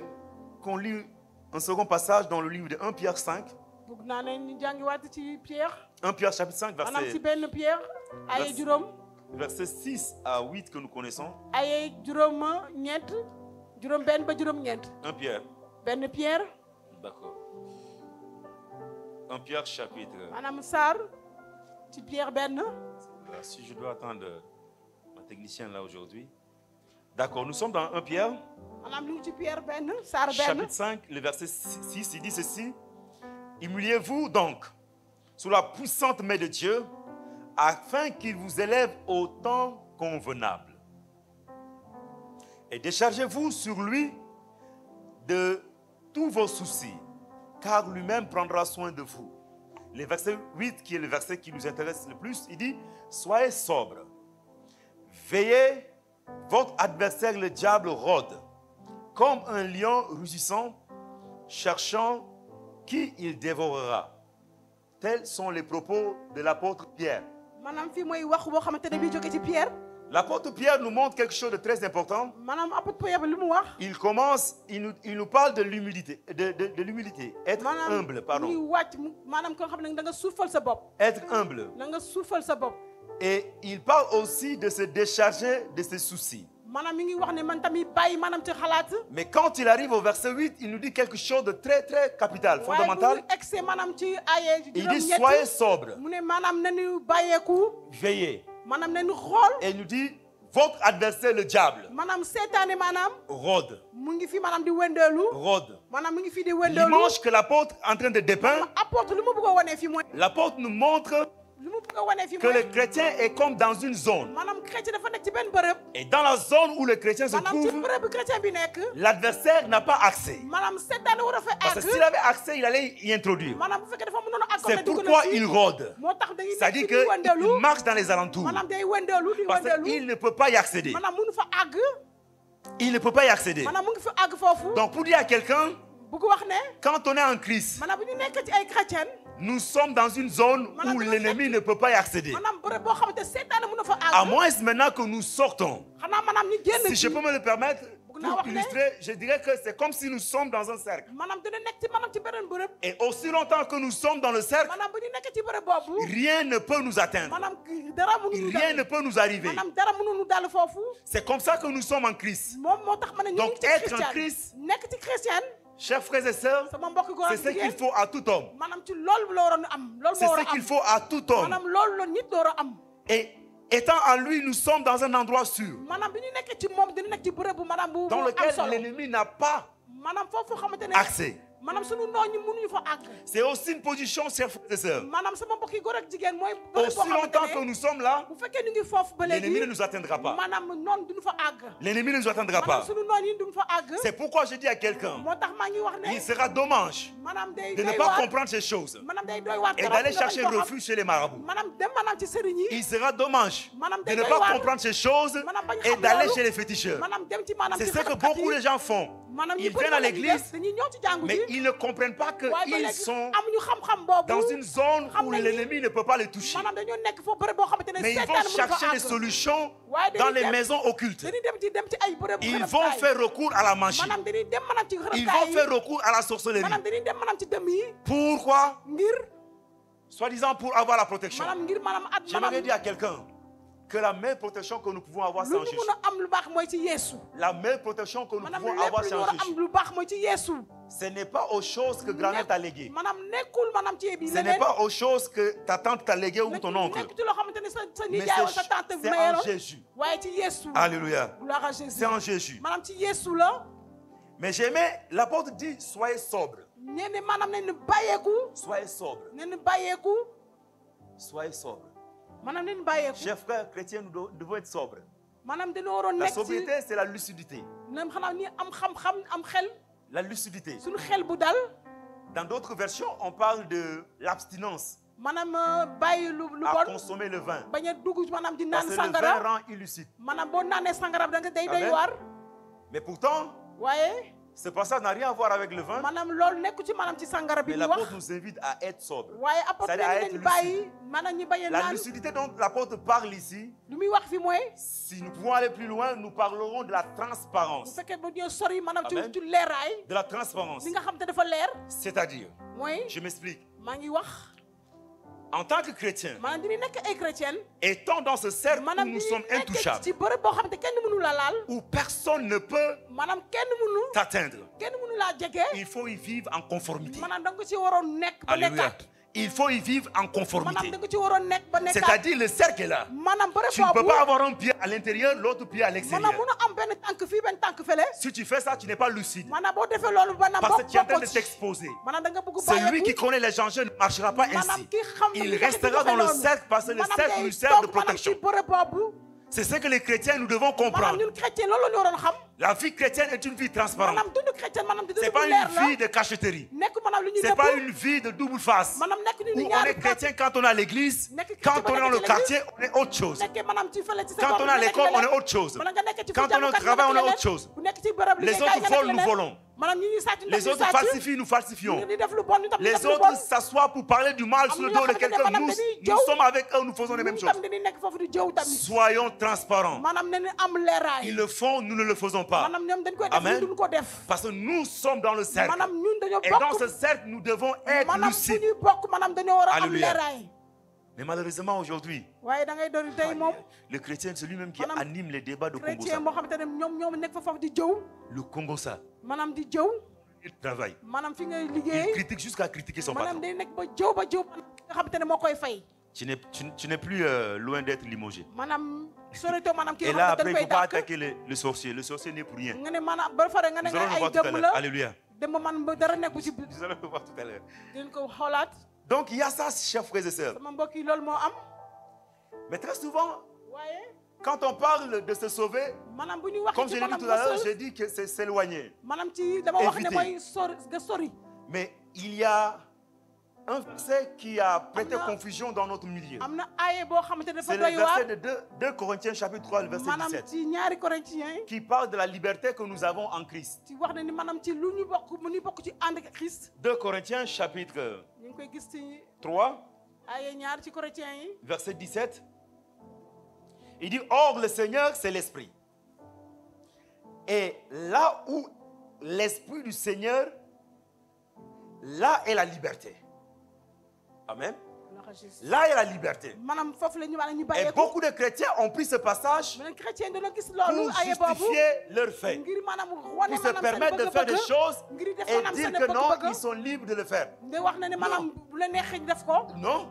qu'on lit un second passage dans le livre de 1 Pierre 5. bëgg naa ne ñu jàngiwaat ci Pierre 1 Pierre chapitre 5, maanaam ci benn Pierre ay juróom versets 6 à 8 que nous connaissons. ay juróom ñeent juróom benn ba juróom ñeent 1 Pierre. benn Pierre D'accord. 1 Pierre chapitre. maanaam Saar ci Pierre benn Si je dois attendre ma technicienne là aujourd'hui. D'accord, nous sommes dans 1 Pierre, maanaam ñu ngi ci Pierre benn Saar benn chapitre 5, le verset 6, il dit ceci. Humiliez-vous donc sous la puissante main de Dieu, afin qu'il vous élève au temps convenable. Et déchargez-vous sur lui de tous vos soucis, car lui-même prendra soin de vous. Le verset 8, qui est le verset qui nous intéresse le plus, il dit, soyez sobres, veillez, votre adversaire le diable rôde, comme un lion rugissant, cherchant qui il dévorera. Tels sont les propos de l'apôtre Pierre. maanaam fii mooy wax boo xamante ne bii jóge ci Pierre L'apôtre Pierre nous montre quelque chose de très important. maanaam apôtre Pierre bi li mu wax Il commence, il nous parle de l'humilité, de l'humilité, être maanaam humble, pardon. muy wàcc maanaam koo xam ne da nga suufal sa bopp Être humble. da nga suufal sa bopp Et il parle aussi de se décharger de ses soucis. maanaam mi ngi wax ne man tamit bàyyi maanaam ci xalaat Mais quand il arrive au verset 8, il nous dit quelque chose de très, très capital, waaye fondamental. bu ñu egsee maanaam ci aye Il dit, soyez sobres, mu ne maanaam nañu bàyyeeku veillez. maanaam nañu xool Et il nous dit, votre adversaire, le diable, maanaam seetaane maanaam rôde, mu ngi fi maanaam di wëndeelu rôde. maanaam mu ngi fi di wëndeelu L'image que l'apôtre est en train de dépeindre, apôtre lu mu bëgg a wane fii mooy l'apôtre nous montre lu mu bëgg a wane fii que mooy le chrétien est comme dans une zone. maanaam chrétien dafa nekk ci benn bërëb Et dans la zone où le chrétien se maanaam ci trouve, bërëb bi chrétien bi nekk l'adversaire n'a pas accès. maanaam seetaane war a fa Parce que àgg s'il avait accès, il allait y introduire. maanaam bu fekkee dafa mënoon a àgg C'est ne dugg pourquoi na ci il rôde. moo tax dañuy Ça nekk dit ci di wëndeelu qu'il marche dans les alentours. maanaam day wëndeelu di Parce wëndeelu qu'il ne peut pas y accéder. maanaam mënu fa àgg Il ne peut pas y accéder. maanaam mu ngi fa àgg foofu Donc pour dire à quelqu'un, bëgg wax ne quand on est en Christ, maanaam bu ñu nekk ci ay chrétien nous sommes dans une zone où l'ennemi ne peut pas y accéder. maanaam bërëb boo xamante seetaane mën na fa À àgg moins maintenant que nous sortons. xanaa maanaam ñu génn Si je peux me le permettre, naa pour wax ne illustrer, je dirais que c'est comme si nous sommes dans un cercle. maanaam dina nekk ci maanaam ci beneen bërëb Et aussi longtemps que nous sommes dans le cercle, maanaam bu ñu nekk ci bërëb boobu rien ne peut nous atteindre. maanaam dara mënuñu Rien dal ne peut nous arriver. maanaam dara mënuñu dal foofu C'est comme ça que nous sommes en Christ. moom moo tax ma ne ñu Donc, ngi ci être en chrétien Christ, nekk ci chrétien chers frères et sœurs, sama mbokk góor c'est ak ce qu'il jigéen faut à tout homme. maanaam ci loolu la waroon a am loolu C'est moo war ce a qu'il am faut à tout homme. maanaam loolu la nit la war a am Et Étant en lui, nous sommes dans un endroit sûr maanaam bi ñu nekkee ci moom dina nekk ci bërëb bu maanaam bu dans am lequel solo l'ennemi n'a pas maanaam foofu xamante ne accès. maanaam sunu noon ñi mënuñu fa àgg C'est aussi une position, chers frères et sœurs. maanaam sama mbokk yi góor ak jigéen mooy bërëb Aussi boo xamante longtemps que ne nous sommes là, bu fekkee ñu ngi foofu ba l'ennemi ne léegi nous atteindra pas. maanaam noon duñu fa àgg L'ennemi ne nous atteindra maanaam pas. sunu noon yi duñu fa àgg C'est pourquoi je dis à quelqu'un, moo tax maa ngi wax il ne sera dommage maanaam day de ne doy pas waar comprendre ces choses maanaam day doy waar et trop d'aller nga bañ chercher koo xam. refuge chez les marabouts. maanaam dem maanaam ci sëriñ yi Il sera dommage Maanaam de day ne doy pas waar. comprendre ces choses Maanaam bañ et xam d'aller loolu. chez les féticheurs. maanaam dem ci maanaam C'est ci ce que xeexkat beaucoup yi. de gens font. maanaam ñu Ils bëri viennent à la ñuy l'église, def, dañuy ñëw ci jàngu mais ji ils ne comprennent pas waaye ba qu'ils léegi sont amuñu xam-xam boobu dans une zone xam où nañu l'ennemi ne peut pas les toucher. maanaam dañoo nekk foofu bërëb boo xamante ne Mais ils vont seetaan mënu fa chercher des àgg solutions waaye dans dañuy les dem maisons occultes. dañuy dem ci ay bërëb Ils vont faire recours à la magie. maanaam dañuy dem maanaam ci Ils xërëmkaay vont yi faire recours à la sorcellerie. maanaam dañuy dem maanaam ci dëmm yi Pourquoi? ngir Soi-disant pour avoir la protection. maanaam ngir maanaam at J'aimerais maanaam dire à quelqu'un que la meilleure protection que nous pouvons avoir, c'est lu en ñu Jésus. mën a am lu baax mooy ci Yeesu La meilleure protection que nous maanaam pouvons lépp avoir, lu c'est ñu en war a Jésus. am lu baax mooy ci Yeesu Ce n'est pas aux choses que grand-mère t'a légué. maanaam nekkul maanaam ci bi Ce n'est pas aux choses que ta tante t'a légué ou ton oncle. nekk ci loo xamante ne sa Mais nijaay wala sa tante c'est en mayeeroon Jésus. waaye ci Yeesu Alléluia. gloire à Jésus C'est en Jésus. maanaam ci Yeesu la Mais j'aimais, l'apôtre dit, soyez sobre. nee na maanaam ne bàyyeeku Soyez sobre. nee na bàyyeeku Soyez sobre. maanaam ne bàyyeeku Chers frères chrétiens, nous devons être sobres. maanaam dañoo waroon La nekk ci sobriété, c'est la lucidité. nem xanaa ni am xam-xam am xel La lucidité. suñu xel bu dal Dans d'autres versions, on parle de l'abstinence maanaam bàyyi lu à bon consommer le vin. bañ a dugg maanaam di Parce naan que le vin sangara rend illucide. maanaam boo naanee sangara da nga day doy Amen. waar Mais pourtant, waaye ce passage n'a rien à voir avec le vin. maanaam loolu nekku ci maanaam ci sangara bi Mais ñu wax l'apôtre nous invite à être sobre. waaye apôtre C'est-à-dire à ne être leen lucide. bàyyi maanaam ñi bañ a La naan lucidité dont l'apôtre parle ici, lu muy wax fi mooy si nous pouvons aller plus loin, nous parlerons de la bu transparence. fekkee ba ñoo sori maanaam Amen. ci leeraay De la transparence. li nga xam te dafa leer C'est-à-dire, mooy je m'explique. maa ngi wax En tant que chrétien, maanaam dañuy nekk ay chrétien étant dans ce cercle où maanaam nous dañuy sommes nekk intouchables, ci bërëb boo xam te kenn mënu la laal où personne ne peut maanaam kenn mënu t'atteindre, kenn mënu laa jege il faut y vivre en conformité. maanaam da nga ko ci waroon nekk ba Alléluia. nekkaat Il faut y vivre en maanaam conformité. da nga ci waroon nekk ba nekkaat C'est-à-dire le cercle est là. maanaam bërëb Tu ne peux boobu pas avoir un pied à l'intérieur, l'autre pied à maanaam l'extérieur. mun a am benn tànk fii benn tànk fële Si tu fais ça, tu n'es pas lucide. maanaam boo defee loolu maanaam Parce que tu es en train de bokkoo ci t'exposer. maanaam da nga bëgg Celui qui bàyyeeku connaît les enjeux ne marchera pas maanaam ainsi. ki xam Il li nga restera defee dans le noonu. cercle parce que le maanaam cercle day lui sert de toog maanaam ci protection. bërëb boobu C'est ce que les chrétiens nous devons maanaam comprendre. ñun chrétien loolu la ñu waroon xam La vie chrétienne est une vie transparente. maanaam dundu chrétien maanaam di Ce n'est dundu pas bu leer une la vie de cacheterie. nekk maanaam lu ñuy Ce n'est pas nëbb une vie de double face. maanaam nekk ñu Où ni on ñaari est chrétien quand on est à l'église, quand on est dans le quartier, on est autre chose. nekkee maanaam ci fële ci sa Quand bopp on est à nga nekk l'école, on leneen. est autre chose. Wala nga nekk ci Quand fu on est au jàngukat travail, nga on nekk est autre leneen. chose. bu nekk ci bërëb Les liggéeykaay autres nga nekk volent, nous leneen. volons. maanaam ñi ñuy sàcc ñu Les def ñu autres sàcc. falsifient, nous falsifions. ñu di def lu bon ñu tam di Les def lu autres bon s'assoient pour parler du mal sur le dos de quelqu'un. Nous sommes avec eux, nous faisons les mêmes ñu choses. tam dañuy nekk foofu di jëw tamit Soyons transparents. maanaam nañu am leeraay Ils le font, nous ne le faisons pas. maanaam ñoom dañ koy def Amen. ñu duñ ko def Parce que nous sommes dans le cercle. maanaam ñun dañoo Et dans bokk ce cercle, nous devons être maanaam fu lucides. ñuy bokk maanaam dañoo war a am Alléluia. leeraay Mais malheureusement, aujourd'hui, waaye da ngay doon tey moom le chrétien, c'est lui-même qui Madame, anime les débats de chrétien Congo. moo xamante ne ñoom nekk fa foofu di jëw Le Congo, ça, maanaam di jëw il travaille. maanaam fi ngay Il liggéey critique jusqu'à critiquer son maanaam patron. day nekk ba jëw nga xamante ne moo koy fay Tu n'es plus loin d'être limogé. maanaam soreto maanaam ki Et nga là, xamante après, ne il ne dañ faut koy pas dàq attaquer le sorcier. Le sorcier n'est pour rien. nga ne maanaam ba pare nga ne Nous allons le nga voir ay tout à dëmm l'heure. la Alléluia. dëmm man ba dara nekku ci Nous allons le voir tout à l'heure. dinañ ko xoolaat Donc, il y a ça, chers frères et sœurs. sama mbokk yi loolu moo am Mais très souvent, waaye quand on parle de se sauver, maanaam bu ñuy wax comme ci je l'ai dit maanaam tout à l'heure, nga j'ai dit que c'est s'éloigner. maanaam ci dama wax ne Éviter. mooy sori nga sori Mais il y a un verset qui a prêté Amna- confusion dans notre milieu. am na aaye boo xamante ne dafa C'est le doy waar verset de 2 Corinthiens chapitre 3, le verset maanaam 17, ci ñaari Corinthiens yi qui parle de la liberté que nous avons en Christ. ci wax na ni maanaam ci lu ñu bokk mu ñu bokk ci ànd ak Christ 2 Corinthiens chapitre ñu ngi koy gis ci 3, aaye ñaar ci Corinthiens yi verset 17. Il dit, or le Seigneur, c'est l'Esprit. Et là où l'Esprit du Seigneur, là est la liberté. Amen. Là est la liberté. maanaam foofu la ñu maanaam ñu Et bàyyeeku beaucoup de chrétiens ont pris ce passage beneen chrétien dana gis loolu pour aaye boobu justifier leur fait, ngir maanaam wane pour se maanaam seen permettre de faire des bëgg-bëgg choses ngir def et maanaam dire seen que non, bëgg-bëgg ils sont libres de le faire. de wax na ne maanaam bu la neexee ñu def ko Non,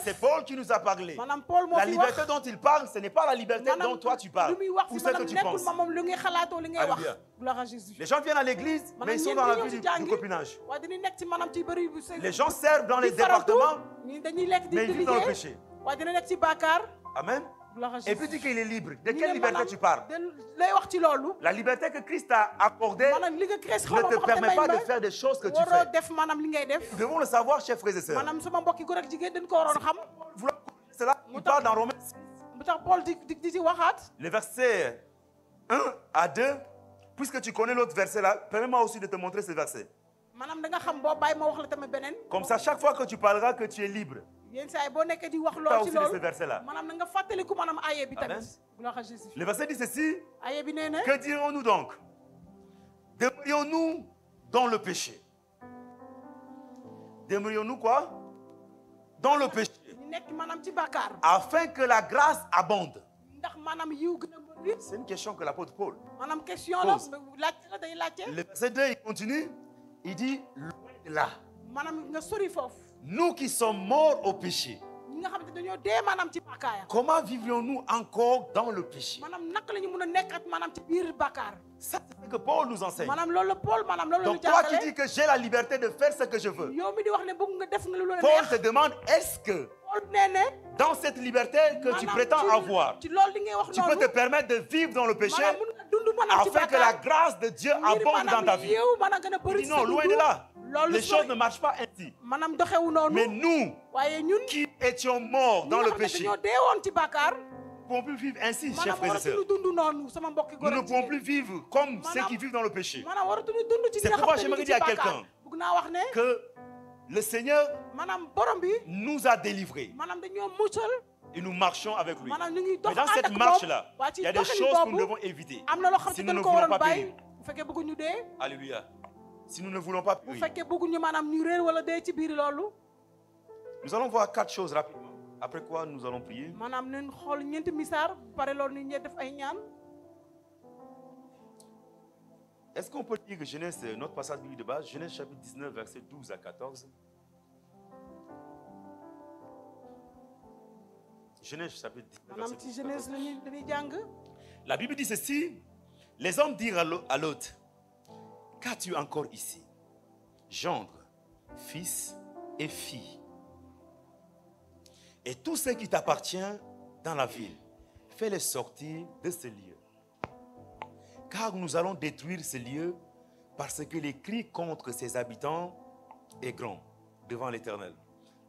C'est Paul qui nous a parglé. maanaam Paul moo La fi liberté wax dont il parle, ce n'est pas la liberté maanaam dont toi tu parles lu muy wax ou fi ce que maanaam tu nekkul penses. moom lu ngay xalaatoo li ngay wax Alléluia. gloire à Jésus Les gens viennent à l'église, mais ils sont dans la vie du copinage. waaye dañuy nekk ci maanaam ci bëri bu Les gens servent dans les départements, ñi dañuy lekk di mais ils vivent dans le liggéey péché. waaye dina nekk ci bàkkaar Amen. gloire à Jésus Et puis tu dis qu'il est libre. De ñu quelle ne liberté maanaam tu parles? lay wax ci loolu La liberté que Christ a accordée maanaam li nga Christ ne te permet pas de faire des choses que tu waroo fais. def maanaam li ngay def Nous devons le savoir, chers frères et sœurs. maanaam sama mbokki góor ak jigéen dañ ko waroon xam Vouloir connaître cela, il parle dans Romains bu tax Paul di ci waxaat les versets 1 à 2. Puisque tu connais l'autre verset là, permets-moi aussi de te montrer ce verset. maanaam da nga xam boo bàyyi ma wax la tamit beneen Comme ça, chaque fois que tu parleras que tu es libre, yenn saa yi boo nekkee di wax tu as lool aussi ci de ce loolu verset-là. maanaam na nga fàttaliku maanaam aye bi Amen. tamit gloire à Jésus Le verset dit ceci, aye bi nee na que dirons-nous donc? Demeurions-nous dans le péché? Demeurions-nous quoi? Dans le péché. ñu nekk maanaam ci bàkkaar Afin que la grâce abonde. ndax maanaam yiw gën a bëri C'est une question que l'apôtre Paul. maanaam question la Pose. laajte la day laajte Le verset 2, il continue. Il dit, loin de là, maanaam nga sori foofu nous qui sommes morts au péché, ñi nga xamante dañoo dee maanaam ci bàkkaar ya comment vivrions-nous encore dans le péché? maanaam naka la ñu mën a nekkat maanaam ci biir bàkkaar Ça, c'est ce que Paul nous enseigne. maanaam loolu la Paul maanaam loolu la ñu Donc toi qui jàngale dis que j'ai la liberté de faire ce que je veux, yow mi di wax ne bëgg nga def nga lu la Paul neex te demande, est-ce que Paul nee ne dans cette liberté que tu maanaam prétends avoir, ci loolu li ngay wax tu peux te noonu permettre de vivre dans le péché maanaam mën nga dund maanaam ci afin que la bàkkaar grâce de Dieu ngir abonde dans ta maanaam vie? yiw mën a gën a Il bëri dit ci sa non, loin dund de là. loolu Les sori choses ne marchent pas ainsi. maanaam doxewu noonu Mais nous, waaye ñun qui étions morts dans ñi le nga xamante péché, dañoo deewoon ci bàkkaar ne pouvons plus vivre ainsi, chers maanaam frères et sœurs. waratuñu dund noonu sama mbokki Nous góor ne ak pouvons jigéen plus vivre comme ceux Madame- qui vivent dans le péché. maanaam waratuñu dund ci C'est ñi nga pourquoi xamante j'aimerais ni dire ci à bàkkaar quelqu'un bëgg naa wax ne Que le Seigneur maanaam borom bi nous a délivrés maanaam dañoo muccal et nous marchons avec lui. maanaam ñu ngi Mais dox dans ànd cette ak marche-là, moom waa ci il y a des doxalin choses que nous boobu devons éviter. am na loo xam Si ne nous ne dañ ko voulons waroon pas bàyyi périr. bu fekkee bëgguñu dee Alléluia. Si nous ne voulons pas bu périr. fekkee bëgguñu maanaam ñu réer wala dee ci biir loolu Nous allons voir 4 choses rapidement. Après quoi, nous allons prier. maanaam nañ xool ñeenti misaar bu pare loolu ni ñee def ay ñaan Est-ce qu'on peut dire que Genèse, c'est notre passage biblique de base, Genèse chapitre 19, versets 12 à 14. Genèse chapitre 19, maanaam verset ci 12 à jeunesse 14. la ñuy dañuy jàng La Bible dit ceci, les hommes dirent à l'autre, qu'as-tu encore ici? Gendre, fils et fille. Et tout ce qui t'appartient dans la ville, fais-les sortir de ce lieu. Car nous allons détruire ce lieu parce que les cris contre ses habitants est grand devant l'Éternel.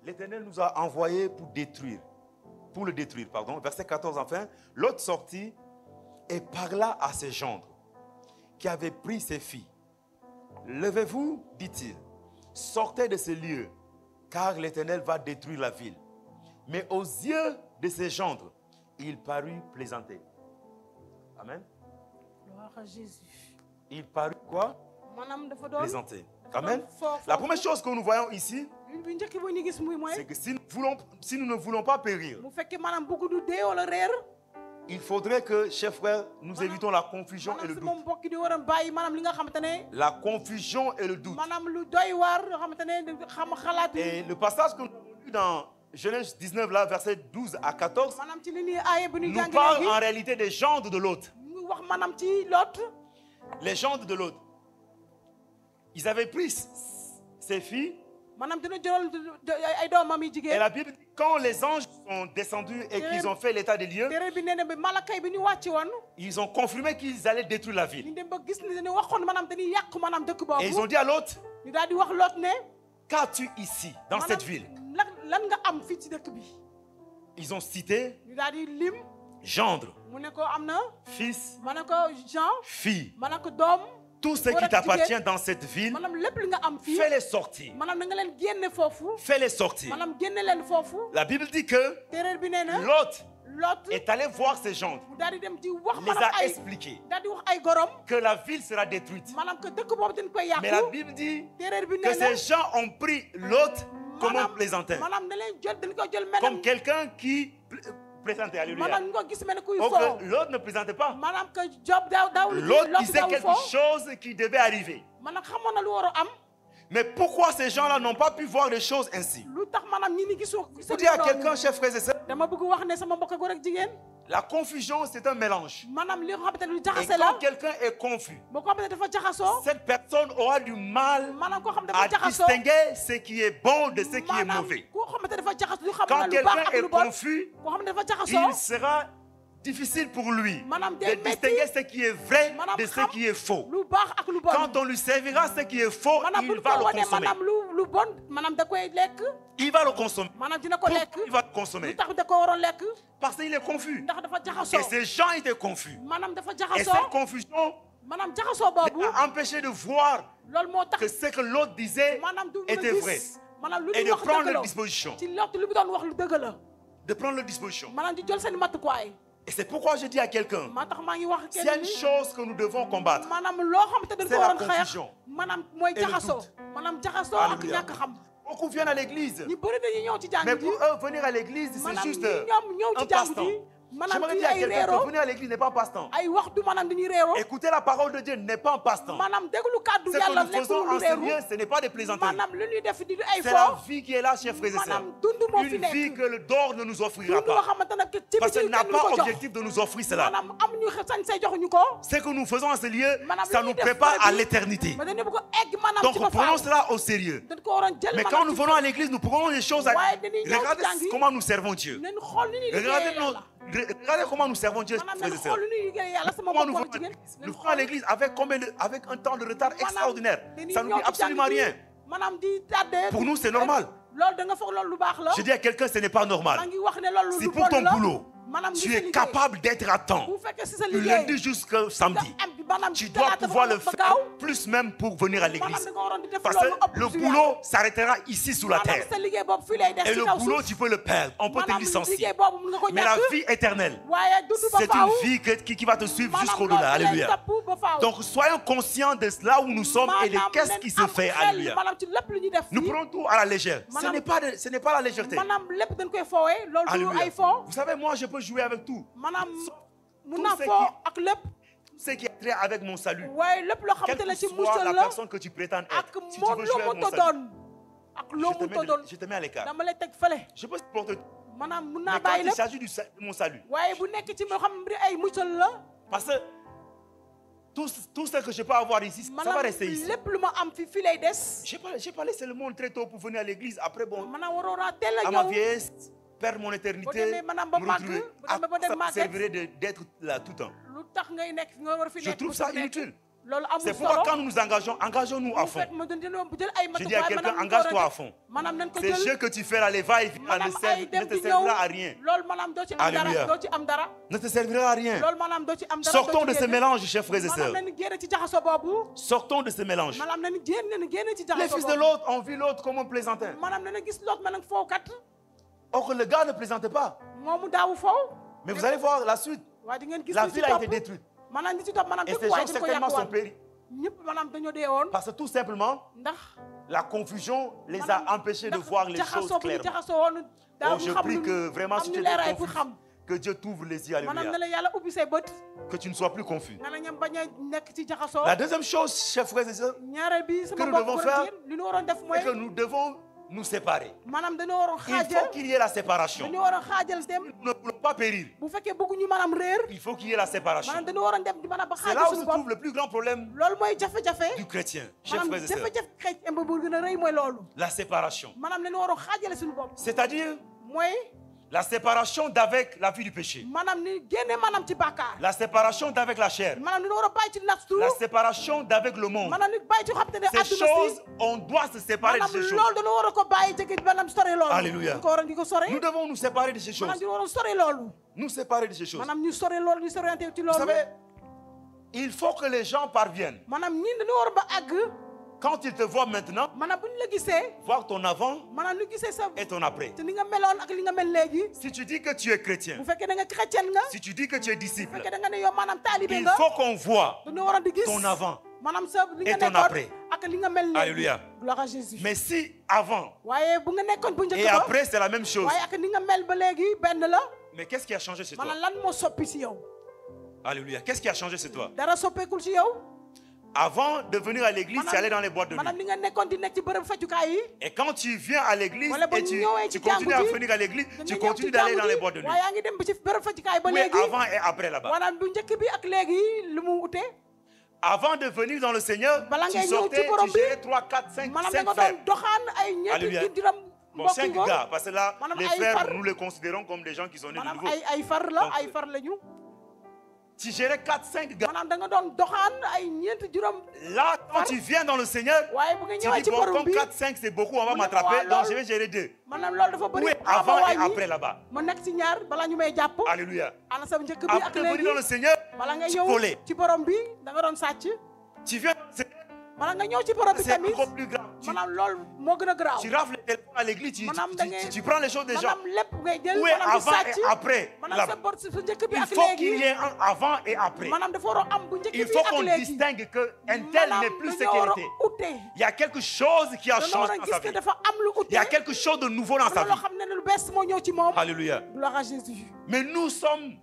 L'Éternel nous a envoyés pour le détruire, pardon. Verset 14 enfin, l'autre sortit et parla à ses gendres qui avaient pris ses filles. Levez-vous, dit-il, sortez de ce lieu, car l'Éternel va détruire la ville. Mais aux yeux de ses gendres, il parut plaisanter. Amen. gloire à Jésus Il parut quoi? maanaam dafa doon Plaisanter. Amen. foofu La première chose que nous voyons ici, bu njëkk bu ñu gis muy mooy c'est que si nous ne voulons pas périr, bu fekkee maanaam bëgg du dee wala réer il faudrait que, chers frères, nous évitons la confusion et maanaam le si doute. moom mbokk di war a bàyyi maanaam li nga xamante ne La confusion et le doute. maanaam lu doy waar yoo xamante ne xalaatu Et le passage que nous avons lu dans Genèse 19, là, versets 12 à 14, maanaam ci li ñuy aaye bu ñuy nous jàng parle léegi en réalité des gendres de l'autre. ñu wax maanaam ci lot Les gendres de l'autre. Ils avaient pris ses filles. maanaam dina jëloon ay doomam yi Et jigéen la Bible dit, quand les anges sont descendus et qu'ils ont fait l'état des lieux, téere bi nee na bi malakay bi ñu wàcc woon ils ont confirmé qu'ils allaient détruire la ville. ñu dem ba gis ne dañu waxoon maanaam dañuy yàq maanaam dëkk Et ils ont boobu dit à l'autre, ñu daal di wax lot ne qu'as-tu ici, dans cette ville? lan nga am fii ci dëkk bi Ils ont cité ñu daal di lim gendre, mu ne ko am na fils, ma ne ko Jean fille. ma ne ko doom Tout ce qui t'appartient dans cette ville, maanaam lépp li nga am fii fais-les sortir. maanaam na nga leen génne foofu Fais-les sortir. maanaam génne leen foofu La Bible dit que téere bi nee na Lot lot est allé voir ses gendres, mu daal di dem di wax les maanaam a ay expliqués daal di wax ay gorom que la ville sera détruite. maanaam que dëkk boobu dañ koy Mais la yàqu Bible dit téere bi que nee na ces gens ont pris Lot comme un plaisantin, maanaam da leen jël dañ ko jël comme menam quelqu'un qui plaisantait. Alléluia. maanaam ñu ko gis mel ne kuy Or foo que Lot ne plaisantait pas. maanaam que Job daaw L'autre Lot disait daaw quelque foo chose qui devait arriver. maanaam xamoon na lu war a am Mais pourquoi ces gens-là n'ont pas pu voir les choses ainsi? lu tax maanaam ñi ni gisoo Je dis à quelqu'un, chers frères et sœurs, dama bëgg wax ne sama mbokk góor ak jigéen la confusion, c'est un mélange. maanaam li nga xamante ne lu Et jaxase la quand quelqu'un est confus, boo ko xamante ne dafa jaxasoo cette personne aura du mal maanaam koo xam à dafa jaxasoo distinguer ce qui est bon de ce qui est maanaam mauvais. koo xamante ne dafa jaxasoo lu xam Quand na lu baax quelqu'un ak est lu bon confus, koo xam ne dafa jaxasoo il sera difficile pour lui Madame, de des distinguer ce qui est vrai Madame, de ce qui est faux. lu baax ak lu bon Quand on lui servira ce qui est faux, maanaam il bu ñu va ko le wanee consommer. maanaam lu bon maanaam da koy lekk Il va le consommer. maanaam dina ko Pourquoi lekk il va le lu consommer? tax da ko waroon lekk Parce qu'il est confus. ndax dafa Et jaxasoo ces gens étaient confus. maanaam dafa Et jaxasoo cette confusion maanaam jaxasoo boobu les a empêchés de voir loolu moo que tax ce que l'autre disait maanaam du mën était a vrai. gis maanaam lu Et ñu de wax prendre dëgg leurs la dispositions. ci lott lu mu doon wax lu dëgg la De prendre leurs dispositions. maanaam di jël seen matukaay Et c'est pourquoi je dis à quelqu'un, maa tax maa ngi wax s'il y a kenn une ni chose que nous devons combattre, maanaam loo xamante dañ c'est ko la waroon xeex confusion maanaam mooy et le jaxasoo doute. maanaam jaxasoo ak Alléluia. ñàkk xam beaucoup viennent à l'église. ñu bëri dañuy ñëw ci jàng Mais ji pour eux, venir à l'église, c'est maanaam juste ñoom ñëw un ci jàng passe-temps. ji maanaam J'aimerais ci dire à ay quelqu'un réero que venir à l'église n'est pas un passe-temps. ay waxtu maanaam dañuy réero Écouter la parole de Dieu n'est pas un passe-temps. maanaam déglu kàddu Ce yàlla que nous faisons nekkul lu en ce réeru lieu, ce n'est pas des plaisanteries. maanaam lu ñuy def di ay C'est la fo vie qui est là, chers frères et sœurs. maanaam dund moo fi Une vie nekk que le d'or ne nous offrira dund boo pas. xamante ne que ci Parce biti qu'il n'a kenn du pas ko jox objectif de nous offrir cela. maanaam amuñu sañ say joxuñu ko Ce que nous faisons en ce lieu, Madame, ça lui, nous des prépare fois, à lui- l'éternité. ma dañu bëgg a egg maanaam Donc ci ba prenons faaw cela au sérieux. dañ ko waroon jël Mais maanaam quand nous ci venons à l'église, nous prenons les choses à... waaye dañuy ñëw ci Regardez jàng yi comment nous servons Dieu. nañ xool ni ñuy Regardez, liggéeyee yàlla regardez comment nous servons Dieu, maanaam frères nañ et sœurs. xool ni ñuy liggéeyee yàlla sama Comment nous bopp venons à jigéen l'église? Nous venons à l'église avec un temps de retard extraordinaire. Ça ne nous dit absolument rien. maanaam di tardé Pour nous, c'est normal. loolu da nga foog loolu lu baax la Je dis à quelqu'un, ce n'est pas maa normal. ngi wax ne loolu Si lu pour bon ton la boulot, maanaam tu li sa es liggéey capable d'être à temps, bu fekkee si sa du liggéey lundi jusqu'au samedi, maanaam tu dois talaata pouvoir ba le ba faire gaaw plus même pour venir à maanaam l'église. da nga waroon di def Parce loolu que le ëpp boulot s'arrêtera ici sous la maanaam terre. sa liggéey boobu fii lay des Et ci le kaw boulot, suuf tu peux le perdre. On peut te maanaam licencier. liggéey boobu mun nga ko Mais la ñàkk vie éternelle, waaye dund ba c'est faaw une vie qui va te suivre maanaam jusqu'au-delà. loolu lay Alléluia. topp ba faaw Donc soyons conscients de là où nous sommes et de maanaam qu'est-ce nañ qui se am fait. xel Alléluia. maanaam ci lépp lu ñuy def Nous fii prenons tout à la légère. Ce Madame- n'est pas la légèreté. maanaam lépp dañ koy foowee loolu du Alléluia. ay foo Vous savez, moi, je peux jouer avec tout. maanaam mun tout naa ce foo qui- ak lépp Ce qui a trait avec mon salut. waaye lépp loo Quelle xamante ne que ci soit musal la la personne que tu prétends ak être. Si tu moom veux loo jouer avec mon mënta salut, doon ak loo mënta doon je te mets à l'écart. dama lay teg fële Je peux supporter tout. maanaam mun Mais naa quand bàyyi il lépp s'agit de mon salut, waaye bu nekk ci moo xam mbiri ay musal la parce que tout ce que je peux avoir ici, ça va maanaam rester ici. lépp lu ma am fii lay des J'ai pas laissé le monde très tôt pour venir à l'église. Après, bon, maanaam waroon naa teel a à ma ñëw vieillesse, perdre mon Boo éternité, demee maanaam ba me màgg, retrouver. boo demee ba dem Ça me màgget. servirait d'être là tout le temps. lu tax ngay nekk nga war a fi Je nekk trouve ba ça fi nekk. inutile. loolu C'est amul pourquoi solo quand nous nous engageons-nous à bu fond. fekk ma doon jël ay Je dis à matuwaay quelqu'un, maanaam engage-toi à ñu fond. maanaam nañ ko Ces jël jeux que tu fais là, les va-et-vient, maanaam ay ne dem te di ñëw servira à rien. loolu maanaam doo ci am dara Alléluia. doo ci am dara Ne te servira à rien. loolu maanaam doo ci am dara Sortons doo de ci ce génn. mélange, chers frères et maanaam sœurs. nañu génn ci jaxaso boobu Sortons de ce mélange. maanaam nañu génn ci Les jaxaso fils de boobu l'autre ont vu l'autre comme un plaisantin. maanaam nañu gis l'autre maanaam fookat Or que le gars ne plaisantait pas. moomu daawu foow Mais vous allez voir la suite. waaye di ngeen gis La li ci ville a été topp détruite. maanaam li ci topp maanaam Et ces dëkk waaye gens dañ ko certainement sont yàqwaat péris. ñëpp maanaam dañoo dee woon Parce que tout simplement, ndax la confusion les a maanaam empêchés de ndax voir les choses jaxasoo bu ñu clairement. jaxasoo woon daaw Oh, je xam prie lu que vraiment am si ñu tu leeraay es pour confus, xam que Dieu t'ouvre les yeux. maanaam Alléluia. ne la yàlla ubbi say bët Que tu ne sois plus confus. nga ne ñam bañ a nekk ci jaxasoo La deuxième chose, chers frères et sœurs, ñaareel bi sama que nous mbokk devons góor faire, ak jigéen li ñu waroon def mooy c'est que nous devons nous séparer. maanaam dañoo waroon Il faut xaajal qu'il y ait la séparation. dañoo waroon xaajal dem Nous ne voulons pas périr. bu fekkee bëgguñu maanaam réer Il faut qu'il y ait la séparation. maanaam dañoo waroon dem di maanaam ba C'est là xaajal où se suñu bopp trouve le plus grand problème loolu mooy jafe-jafe du chrétien, chers maanaam frères et sœurs. jafe-jafe xëy ba bu gën a rëy mooy loolu La séparation. maanaam dañoo waroon xaajale suñu bopp C'est-à-dire mooy la séparation d'avec la vie du péché. maanaam ni génne maanaam ci bàkkaar La séparation d'avec la chair. maanaam dañoo war a bàyyi ci nastu La séparation d'avec le monde. maanaam ni bàyyi ci xam te ne Ces àdduna choses, si on doit se séparer de maanaam ces loolu choses. dañoo war a ko bàyyi jege maanaam sore loolu Alléluia. dañ ko waroon di ko sore Nous devons nous séparer de ces choses. maanaam di waroon sore loolu Nous séparer de ces choses. maanaam ñu sore loolu ñu sorante ci Vous loolu savez, il faut que les gens parviennent. maanaam ñii dañoo war a ba àgg Quand ils te voient maintenant, maanaam bu ñu la gisee voir ton avant maanaam ñu gisee sa et ton après. te ni nga meloon ak li nga mel léegi Si tu dis que tu es chrétien, bu fekkee da nga chrétien nga si tu dis que tu es bu disciple, fekkee da nga ne yow maanaam taalibe il nga faut qu'on voit dañoo war a di gis ton avant. maanaam sa li nga et ton nekkoon après. ak li nga mel léegi Alléluia. gloire à Jésus Mais si avant waaye bu nga nekkoon bu njëkk et ba après, c'est la même chose. waaye ak ni nga mel ba léegi benn la Mais qu'est-ce qui a changé chez toi? maanaam lan moo soppi si yow Alléluia. Qu'est-ce qui a changé chez toi? dara soppeekul si yow Avant de venir à l'église, tu allais dans les boîtes de maanaam nuit. ni nga nekkoon di nekk ci bërëb feccukaay yi. Et quand tu viens à l'église Wala ba et tu ñëwee ci continues à jàngu ji, venir à l'église, da tu nga ñëw continues ci d'aller jàngu dans les ji, boîtes de nuit. waaye yaa ngi dem ba ci bërëb feccukaay ba Oui, léegi. avant et après là-bas. maanaam bu njëkk bi ak léegi lu mu ute. Avant de venir dans le Seigneur, Bala tu ngay ñëw sortais, ci borom tu bi, gérais 3, 4, 5, maanaam da 5 nga frères. doon doxaan ay ñeenti Alléluia. juróom Bon, mbokk 5 góor. gars, parce que là, Maanaam les ay frères, far. nous les considérons comme des gens qui sont nés de maanaam nouveau. ay far la Donc, ay far lañu. Tu gérais 4, 5 gars. maanaam da nga doon doxaan ay ñeenti juróom. Là, quand tu viens dans le Seigneur, waaye bu nga tu ñëwee dis, ci bon, borom comme bi 4, 5, c'est beaucoup, on va Mu ne m'attraper, waaw, donc loolu- je vais gérer 2. maanaam loolu dafa bëri. Oui, xaaral ma avant et wàññi, après là-bas. ma nekk ci ñaar balaa ñu may jàpp. Alléluia. ana sa njëkk bi Avant ak de venir léegi. dans le Seigneur, bala nga tu ñëw volais. ci borom bi da nga doon sàcc. Tu viens dans le Seigneur, bala nga ñëw ci borom bi c'est tamit. encore plus grave. maanaam loolu moo gën a garaaw. Tu rafles les téléphones à l'église, Maanaam da ngay- tu prends les choses des gens. maanaam lépp ngay jël. Où est maanaam di avant sàcc. et après maanaam là-bas? sa bor sa njëkk bi Il ak faut qu'il y léegi. ait un avant et après. maanaam dafa war a am bu njëkk Il bi faut ak qu'on léegi. distingue que un tel n'est plus ce dañoo war qu'il a était. ute. Il y a quelque chose qui a dañoo war changé a dans gis sa que vie. dafa am lu ute. Il y a quelque chose de nouveau dans sa am na loo vie. xam ne lu bees moo ñëw ci moom. Alléluia. gloire à Jésus. Mais nous sommes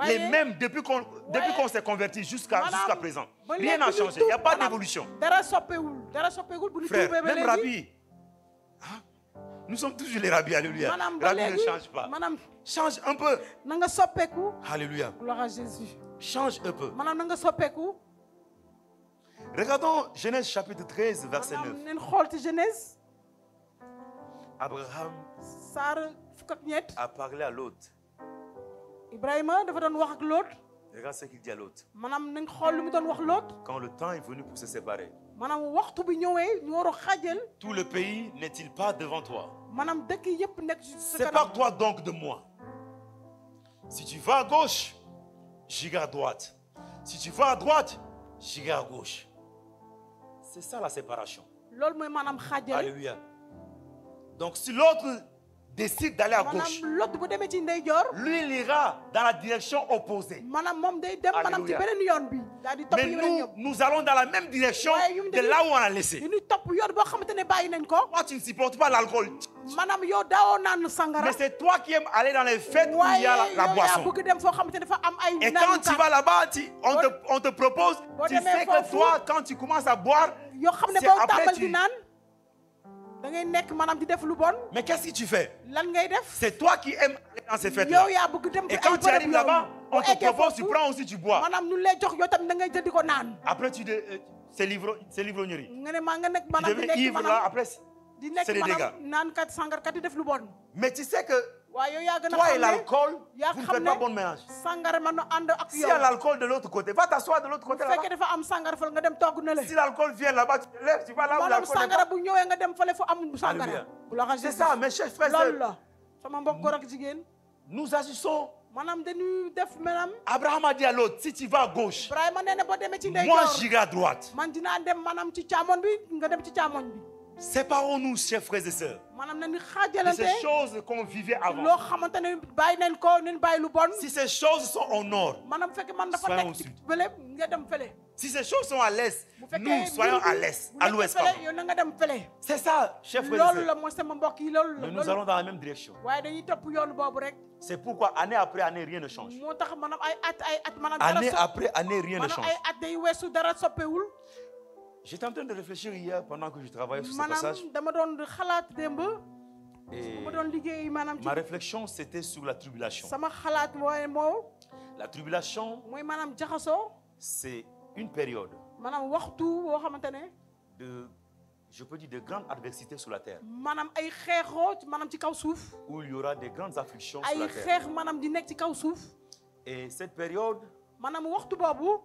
les waaye mêmes depuis qu'on s'est converti jusqu'à présent. ba Rien n'a léegi bu ñu changé. Il n'y a tuub, pas maanaam d'évolution. dara soppeewul bu ñu Frère, tuubee ba même léegi. Rabbi, hein, nous sommes toujours les rabbis. Alléluia. maanaam ba Rabbi ne léegi change pas. maanaam Change un peu. na nga soppeeku. Alléluia. gloire à Jésus. Change un peu. maanaam na nga soppeeku. Regardons Genèse chapitre 13, verset 9. maanaam neen xool ci Genèse. Abraham saar fukk ak ñett. a parlé à l'autre. Ibrahima dafa doon wax ak Lot. Regarde ce qu'il dit à l'autre. maanaam nañ xool lu mu doon wax Lot. Quand le temps est venu pour se séparer, maanaam waxtu bi ñëwee ñu war a xaajal. tout le pays n'est-il pas devant toi? maanaam dëkk yëpp nekk ci sa kanam. Sépare-toi donc de moi. Si tu vas à gauche, j'irai à droite. Si tu vas à droite, j'irai à gauche. C'est ça la séparation. loolu mooy maanaam xaajal. Alléluia. Donc si l'autre décide d'aller à gauche, maanaam Lot bu demee ci ndeyjoor. lui il ira dans la direction opposée. maanaam moom day dem maanaam ci Alléluia. beneen yoon bi. daal di topp Mais yeneen nous, yoon. nous allons dans la même direction Ouais, ñu de dañuy- là où on a laissé. ñu topp yoon boo xamante ne bàyyi nañ ko. Toi, tu ne supportes pas l'alcool. maanaam yow daawoo naan sangara. Mais c'est toi qui aimes aller dans les fêtes où il waaye y a la yow yaa boisson. bëgg dem foo xamante ne dafa am ay Et quand tu vas là-bas, on te propose, tu demee sais que foofu, toi, quand tu commences à boire, yoo xam ne c'est boo après tàmbal tu- di naan da ngay nekk maanaam di def lu bon. mais qu'est-ce que tu fais? lan ngay def. C'est toi qui aimes aller dans ces fêtes-là. yow yaa bëgg dem Et ci quand ay tu arrives bërëb là-bas, on boo te eggee propose, tu foofu, prends aussi, tu bois. maanaam nu lay jox yow tamit da ngay jël di ko naan. Après, c'est l'ivrognerie. nga ne maa nga nekk Tu maanaam di deviens nekk ivre là, maanaam après, di nekk c'est des maanaam dégâts. naan kat sangarkat yi def lu bon. Mais tu sais que waaye yow yaa gën a toi et xam ne l'alcool, yaa vous ne xam faites pas ne bon ménage. sangara mën na ànd ak S'il yow. y a l'alcool de l'autre côté, va t'asseoir de l'autre bu côté fekkee là-bas. dafa am sangara fële nga dem togg na le. Si l'alcool vient là-bas, tu te lèves, tu vas là où maanaam l'alcool est sangara pas. bu ñëwee nga dem fële fu am sangara. Alléluia. gloire à C'est Jésus. ça, mes chers frères et loolu sœurs. la sama mbokk góor ak jigéen. Nous agissons. maanaam dañuy def maanaam. Abraham a dit à l'autre, si tu vas à gauche, Ibrahima nee na boo demee ci moi ndeyjoor. j'irai à droite. man dinaa dem maanaam ci càmmoñ bi nga dem ci càmmoñ bi. Séparons-nous, chers frères et sœurs, maanaam nañu de xaajalante. ces choses qu'on vivait avant. loo xamante ne bàyyi nañ ko nañ bàyyi lu bon. Si ces choses sont au nord, maanaam fekk man dafa Soyons nekk ci au sud. fële nga dem fële. si ces choses sont à l'est, bu fekkee nous soyons à l'est, à l'ouest. fële pardon. yow na nga dem fële. C'est ça, chers frères et loolu sœurs. la mooy sama mbokk yi loolu la. Mais nous allons dans la même direction. waaye dañuy topp yoon boobu rek. C'est pourquoi année après année, rien ne change. moo tax maanaam ay at maanaam. Année après année, rien ne maanaam change. ay at day weesu dara soppewul. J'étais en train de réfléchir hier pendant que je travaillais sur ce maanaam passage. dama doon xalaat démb. Et ma doon liggéey maanaam ci ma réflexion, c'était sur la tribulation. sama xalaat mooy La tribulation, mooy maanaam jaxasoo. c'est une période maanaam waxtu boo xamante ne. de, je peux dire, de grande adversité sur la terre, maanaam ay xeexoo maanaam ci kaw suuf. où il y aura des grandes afflictions sur ay la terre. xeex maanaam di nekk ci kaw suuf. Et cette période, maanaam waxtu boobu.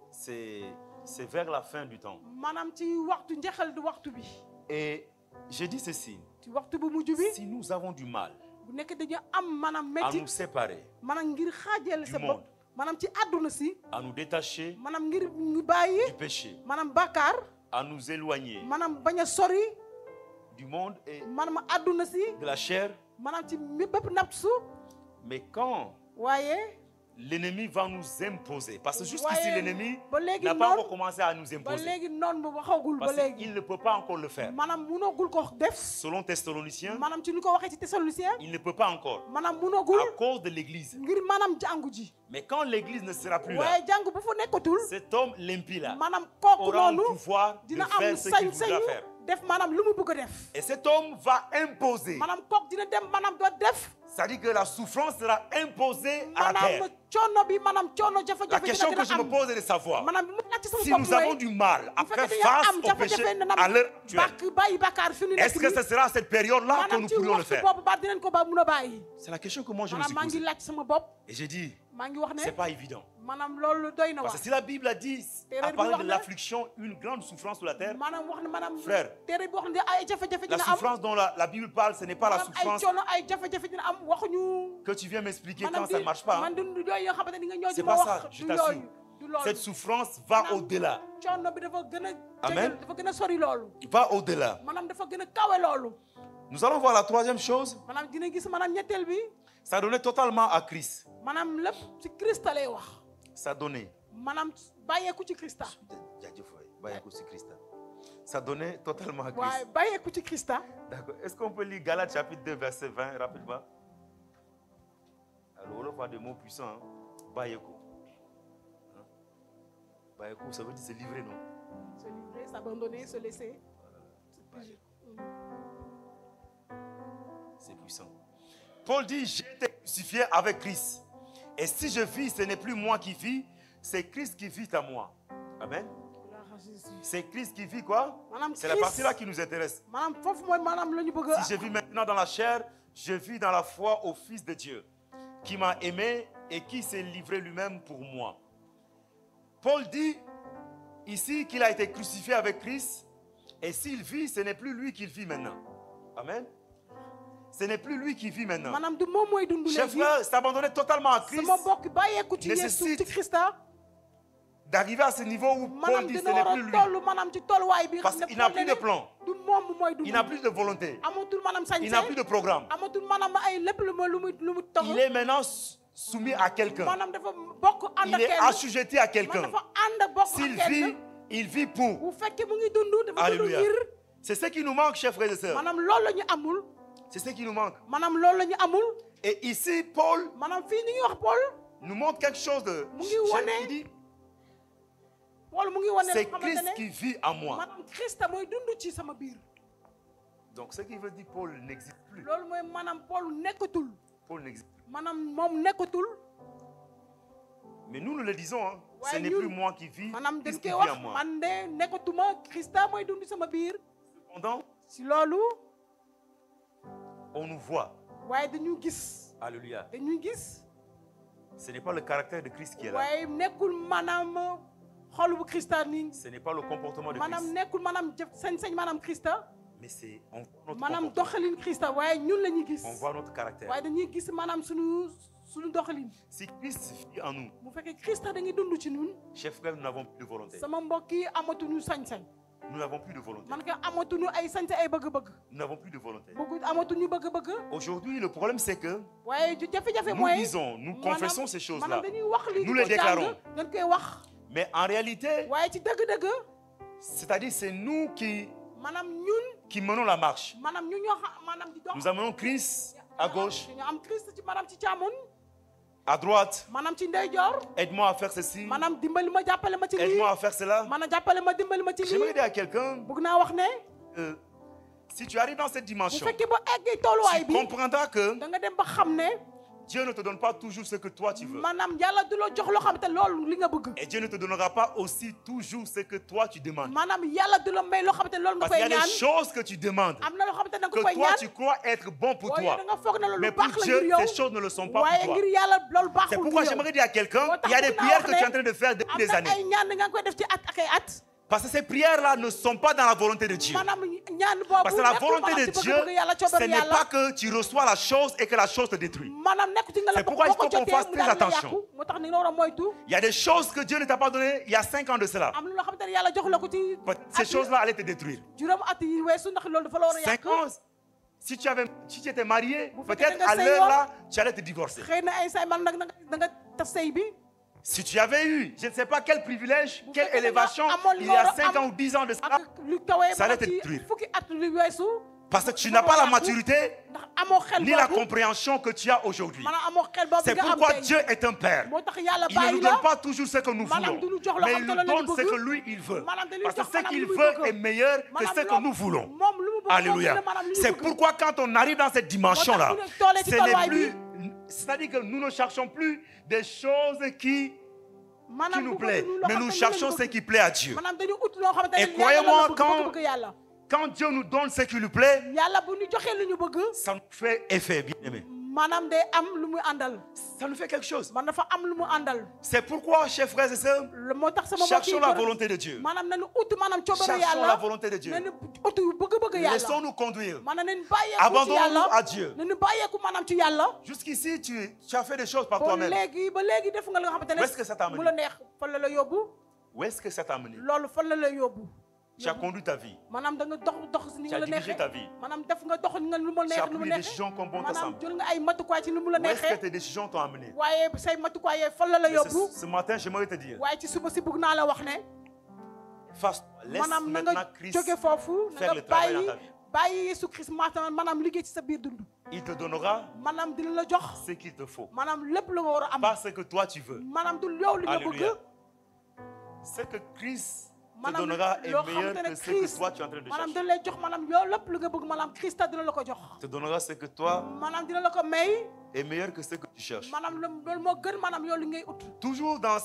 c'est vers la fin du temps. maanaam ci waxtu njeexal du waxtu bi. Et je dis ceci, ci waxtu bu mujj bi. si nous avons du mal bu nekk dañu am maanaam à métti. nous séparer, maanaam ngir xaajale du sa monde. bopp. maanaam ci àdduna si. à nous détacher maanaam ngir ñu bàyyi. du péché, maanaam bàkkaar. à nous éloigner maanaam bañ a sori. du monde et maanaam àdduna si. de la chair. maanaam ci bépp nafsu. Mais quand waaye l'ennemi va nous imposer. Parce que jusqu'ici, Waaye, l'ennemi ba léegi n'a pas noonu- encore commencé à nous ba imposer. léegi noonu bu waxagul ba Parce léegi qu'il ne peut pas encore le faire. maanaam munagul ko def Selon Thessaloniciens, maanaam ci ni ko waxee ci Thessaloniciens il ne peut pas encore. maanaam munagul À cause de l'église. ngir maanaam jàngu ji Mais quand l'église ne sera plus là, waaye jàng bu fa nekkatul cet homme l'impie là maanaam kooku aura le noonu pouvoir de dina am faire ce qu'il sañ-sañu voudra faire. def maanaam lu mu bëgg a def Et cet homme va imposer. maanaam kooku dina dem maanaam doo def C'est-à-dire que la souffrance sera imposée à la terre. maanaam coono bi maanaam coono La jafe-jafe question dina que je me am pose est de savoir maanaam bi mu laaj ci sama si bopp nous avons mooy du mal à bu faire fekkee dañoo face am au jafe-jafe péché na à l'heure actuelle. bàkk bàyyi bàkkaar fi ñu nekk Est-ce que ce nii sera cette période-là que nous maanaam ci pourrions le waxtu faire? boobu ba dinañ ko ba mun a bàyyi C'est la question que moi je me maanaam suis maa ngi posée. laaj sama bopp Et j'ai dit, maa ngi wax ne c'est pas évident. maanaam loolu doy na Parce wax que si la Bible a dit, a Terre bi parlé wax de na- l'affliction, une grande souffrance sur la terre, maanaam wax ne maanaam Frère, téere bi wax ne ay jafe-jafe la dina am souffrance dont la Bible parle, ce n'est pas la maanaam ay souffrance coono ay jafe-jafe dina am waxuñu que tu viens m'expliquer maanaam quand ça ne marche pas. man hein. du yooyu yoo xamante ni nga ñëw di C'est ma pas ça, wax je du t'assure. yooyu du loolu Cette souffrance va Maanaam au-delà. coono bi dafa gën a Amen. jege dafa gën a sori loolu Va au-delà. maanaam dafa gën a kawe loolu Nous allons voir la troisième chose. maanaam dina gis maanaam ñetteel bi Ça donnait totalement à Christ. maanaam lépp ci Christ lay wax Ça donnait. maanaam bàyyeeku ci Christ Ça donnait totalement à Christ. waaye bàyyeeku ci Christ D'accord. Est-ce qu'on peut lire Galates chapitre 2, verset 20 rapidement? Alors, on va des mots puissants. Hein? Bayeko. Hein? Bayeko, ça veut dire se livrer, non? se livrer s'abandonner se laisser C'est puissant. Paul dit, j'ai été crucifié avec Christ. Et si je vis, ce n'est plus moi qui vis, c'est Christ qui vit à moi. Amen. Gloire à Jésus. C'est Christ qui vit quoi? Maanaam C'est la Christ partie là qui nous intéresse. maanaam foofu mooy maanaam la ñu bëgg a Si je vis maintenant dans la chair, je vis dans la foi au Fils de Dieu, qui m'a aimé et qui s'est livré lui-même pour moi. Paul dit ici qu'il a été crucifié avec Christ, et s'il vit, ce n'est plus lui qui vit maintenant. Amen. Ce n'est plus lui qui vit maintenant. maanaam du moom mooy dund Chers léegi frères, s'abandonner totalement à Christ, sama mbokk bàyyeeku ci Yeesu nécessite ci Christ d'arriver à ce niveau où Paul maanaam dit ce dina n'est war a plus lui. toll maanaam ci tolluwaay bi Parce xam ne qu'il n'a Paul plus ne de plan, du moom mooy dund il n'a plus de volonté, amatul maanaam il n'a plus sañ-sañ de programme. amatul maanaam ay lépp lu mu togg Il est maintenant soumis à quelqu'un. maanaam dafa bokk ànd Il ak est kenn assujetti à quelqu'un. maanaam dafa ànd bokk S'il ak vit, kenn il vit pour. bu fekkee mu ngi dund dafa dund Alléluia. ngir C'est ce qui nous manque, chers frères et sœurs. maanaam loolu la ñu amul C'est ce qui nous manque. maanaam loolu la ñu amul Et ici, Paul maanaam fii ni ngi wax Paul nous montre quelque chose de... Mu ngi wane- Il dit, Paul mu ngi wane c'est loo xamante Christ ne qui vit en moi. maanaam Christ mooy dund ci sama biir Donc, ce qui veut dire Paul n'existe plus. loolu mooy maanaam Paul nekkatul Paul n'existe plus. maanaam moom nekkatul Mais nous le disons, hein, ce Ouais, n'est nous- plus moi qui vis, maanaam dañ Christ qui koy vit wax en moi. man de nekkatuma Christ mooy dund sama biir Cependant, si loolu on nous voit. waaye dañu gis Alléluia. dañuy gis Ce n'est pas le caractère de Christ qui est là. waaye nekkul maanaam xol bu Christa nii Ce n'est pas le comportement de maanaam Christ. nekkul maanaam jëf sañ-sañ maanaam Christa Mais c'est on voit notre maanaam comportement. doxalin Christa waaye ñun la ñuy gis On voit notre caractère. waaye dañuy gis maanaam suñu doxalin Si Christ vit en nous, bu fekkee Christa da ngay dund ci ñun chers frères, nous n'avons plus de volonté. sama mbokk yi amatuñu sañ-sañ Nous n'avons plus de volonté. man ka amatuñu ay sañ-sañ ay bëgg-bëgg Nous n'avons plus de volonté. bëgg amatuñu bëgg-bëgg Aujourd'hui, le problème, c'est que waaye jafe-jafe nous mooy disons, nous maanaam- confessons ces choses-là. maanaam dañuy wax lii Nous di les ko jàng déclarons. dañ koy wax Mais en réalité, waaye ci dëgg-dëgg c'est-à-dire c'est nous maanaam ñun qui menons la marche. maanaam ñu ñoo xam maanaam di dox Nous amenons Christ à gauche, dañu am Christ ci maanaam ci càmmoñ à droite. maanaam ci ndeyjoor Aide-moi à faire ceci. maanaam dimbali ma jàppale ma ci lii Aide-moi à faire cela. maanaam jàppale ma dimbali ma ci J'aimerais lii dire à quelqu'un, bëgg naa wax ne si tu arrives dans cette bu dimension, fekkee ba eggee tolluwaay tu bi comprendras que da nga dem ba xam ne Dieu ne te donne pas toujours ce que toi tu veux. maanaam yàlla du la jox loo xam te loolu li nga bëgg Et Dieu ne te donnera pas aussi toujours ce que toi tu demandes. maanaam yàlla du la may loo xam te loolu nga Parce qu'il koy y a ñaan des choses que tu demandes, am na loo xam te da nga que koy toi ñaan tu crois être bon pour waaye toi. da nga foog ne loolu Mais lu pour baax la Dieu, ngir yow ces choses ne le sont pas waaye pour toi. ngir yàlla loolu C'est baaxul pourquoi ngir yow j'aimerais dire à quelqu'un, moo tax il y a des bëgg naa prières wax que tu es en ne train de faire depuis am des na années. ay ñaan da nga koy def ci at ak ay at Parce que ces prières-là ne sont pas dans la volonté de Dieu. maanaam ñaan boobu Parce que la nekkul volonté maanaam de ci Dieu, bëgg-bëgg yàlla ce coobare n'est yàlla pas que tu reçois la chose et que la chose te détruit. maanaam nekk ci nga la C'est pourquoi il faut boo ko qu'on fasse jotee mu très daal la attention. yàqu moo tax ni nga war a moytu Il y a des choses que Dieu ne t'a pas données il y a 5 ans de cela. am na loo xamante ne yàlla jox la ko ci Ces choses-là allaient te détruire. juróom at yi weesu ndax loolu dafa la war a 5 yàq ans, Si tu étais marié, Vous peut-être faites à un l'heure là, tu allais te divorcer. xëy na ay say man nag da nga tas sëy bi. Si tu avais eu, je ne sais pas quel privilège, Vous quelle faites élévation, un il y a amour, 5 ans ou 10 ans de ça, ak lu kawee ça allait ba te ci détruire. fukki at lu weesu. parce que tu n'as pas la maturité ndax amoo xel ni la boobu. compréhension que tu as aujourd'hui. maanaam amoo xel boobu C'est nga am pourquoi tey. Dieu est un Père. moo tax yàlla Il ne nous bàyyi donne la. pas toujours ce que nous Maanaam voulons, du ñu jox loo mais xam il te nous la la donne ñu ce bëgg. que lui, il veut. Maanaam dañuy Parce que jox ce maanaam qu'il lu muy veut bëgg. est meilleur que Maanaam ce que loolu- nous voulons. moom lu mu bëgg Alléluia. moom maanaam lu ñu C'est bëgg. pourquoi quand on arrive dans cette dimension-là, Moo tax bu ñu tollee ci ce n'est tolluwaay plus... bi. C'est-à-dire que nous ne cherchons plus des choses qui maanaam nous bëgguñu plaît, loo mais xam nous te ne cherchons lañu ce bëgg. qui plaît à Dieu. maanaam dañu ut loo xamante ne Et yàlla croyez-moi, la bëgg, quand- bëgg yàlla. Quand Dieu nous donne ce qui lui plaît, yàlla bu ñu joxee lu ñu bëgg. ça nous fait effet, bien aimé. maanaam day am lu muy àndal. Ça nous fait quelque chose. man dafa am lu mu àndal. C'est pourquoi, chers frères et sœurs, moo tax sama mbokk yi cherchons la volonté de Dieu. maanaam nañu ut maanaam coobare Cherchons yàlla. la volonté de Dieu. nañu ut bëgg-bëgg yàlla. Laissons-nous conduire. maanaam nañu bàyyeeku ci Abandonnons-nous yàlla. à Dieu. nañu bàyyeeku maanaam ci yàlla. Jusqu'ici, tu as fait des choses par ba toi-même. léegi def nga la nga xamante Où est-ce que ça t'a ne amené? mu la neex fan la yóbbu. Où est-ce que ça t'a amené? loolu fan la yóbbu. Tu as conduit ta vie. maanaam da nga dox ni Tu nga as la dirigé neexee. ta vie. maanaam def nga dox ni nga lu mu Tu as neex pris lu mu des neexee. décisions comme bon te maanaam semble. jël nga ay matukaay ci lu mu la Où est-ce que neexee. tes décisions t'ont amené? waaye say matukaay yee fan la Mais yóbbu. ce matin, j'aimerais te dire, waaye ci suba si bëgg naa la wax ne. laisse maanaam na maintenant nga Christ jóge foofu na faire nga le travail dans ta vie. bàyyi Yesu Christ maanaam liggéey ci sa biir dund. Il te donnera maanaam dina la jox. ce qu'il te faut. maanaam lépp lu nga war a am. Pas ce que toi tu veux. maanaam du yow li nga Alléluia. bëgg. Ce que Christ te maanaam donnera est loo meilleur xamante ne que ce que Christ toi tu es en train de maanaam chercher. dina lay jox maanaam yow lépp lu nga bëgg maanaam Christ dina la ko jox. Te donnera ce que toi maanaam dina la ko may. est meilleur que ce que tu cherches. maanaam loolu moo gën maanaam yow li ngay ut. Toujours dans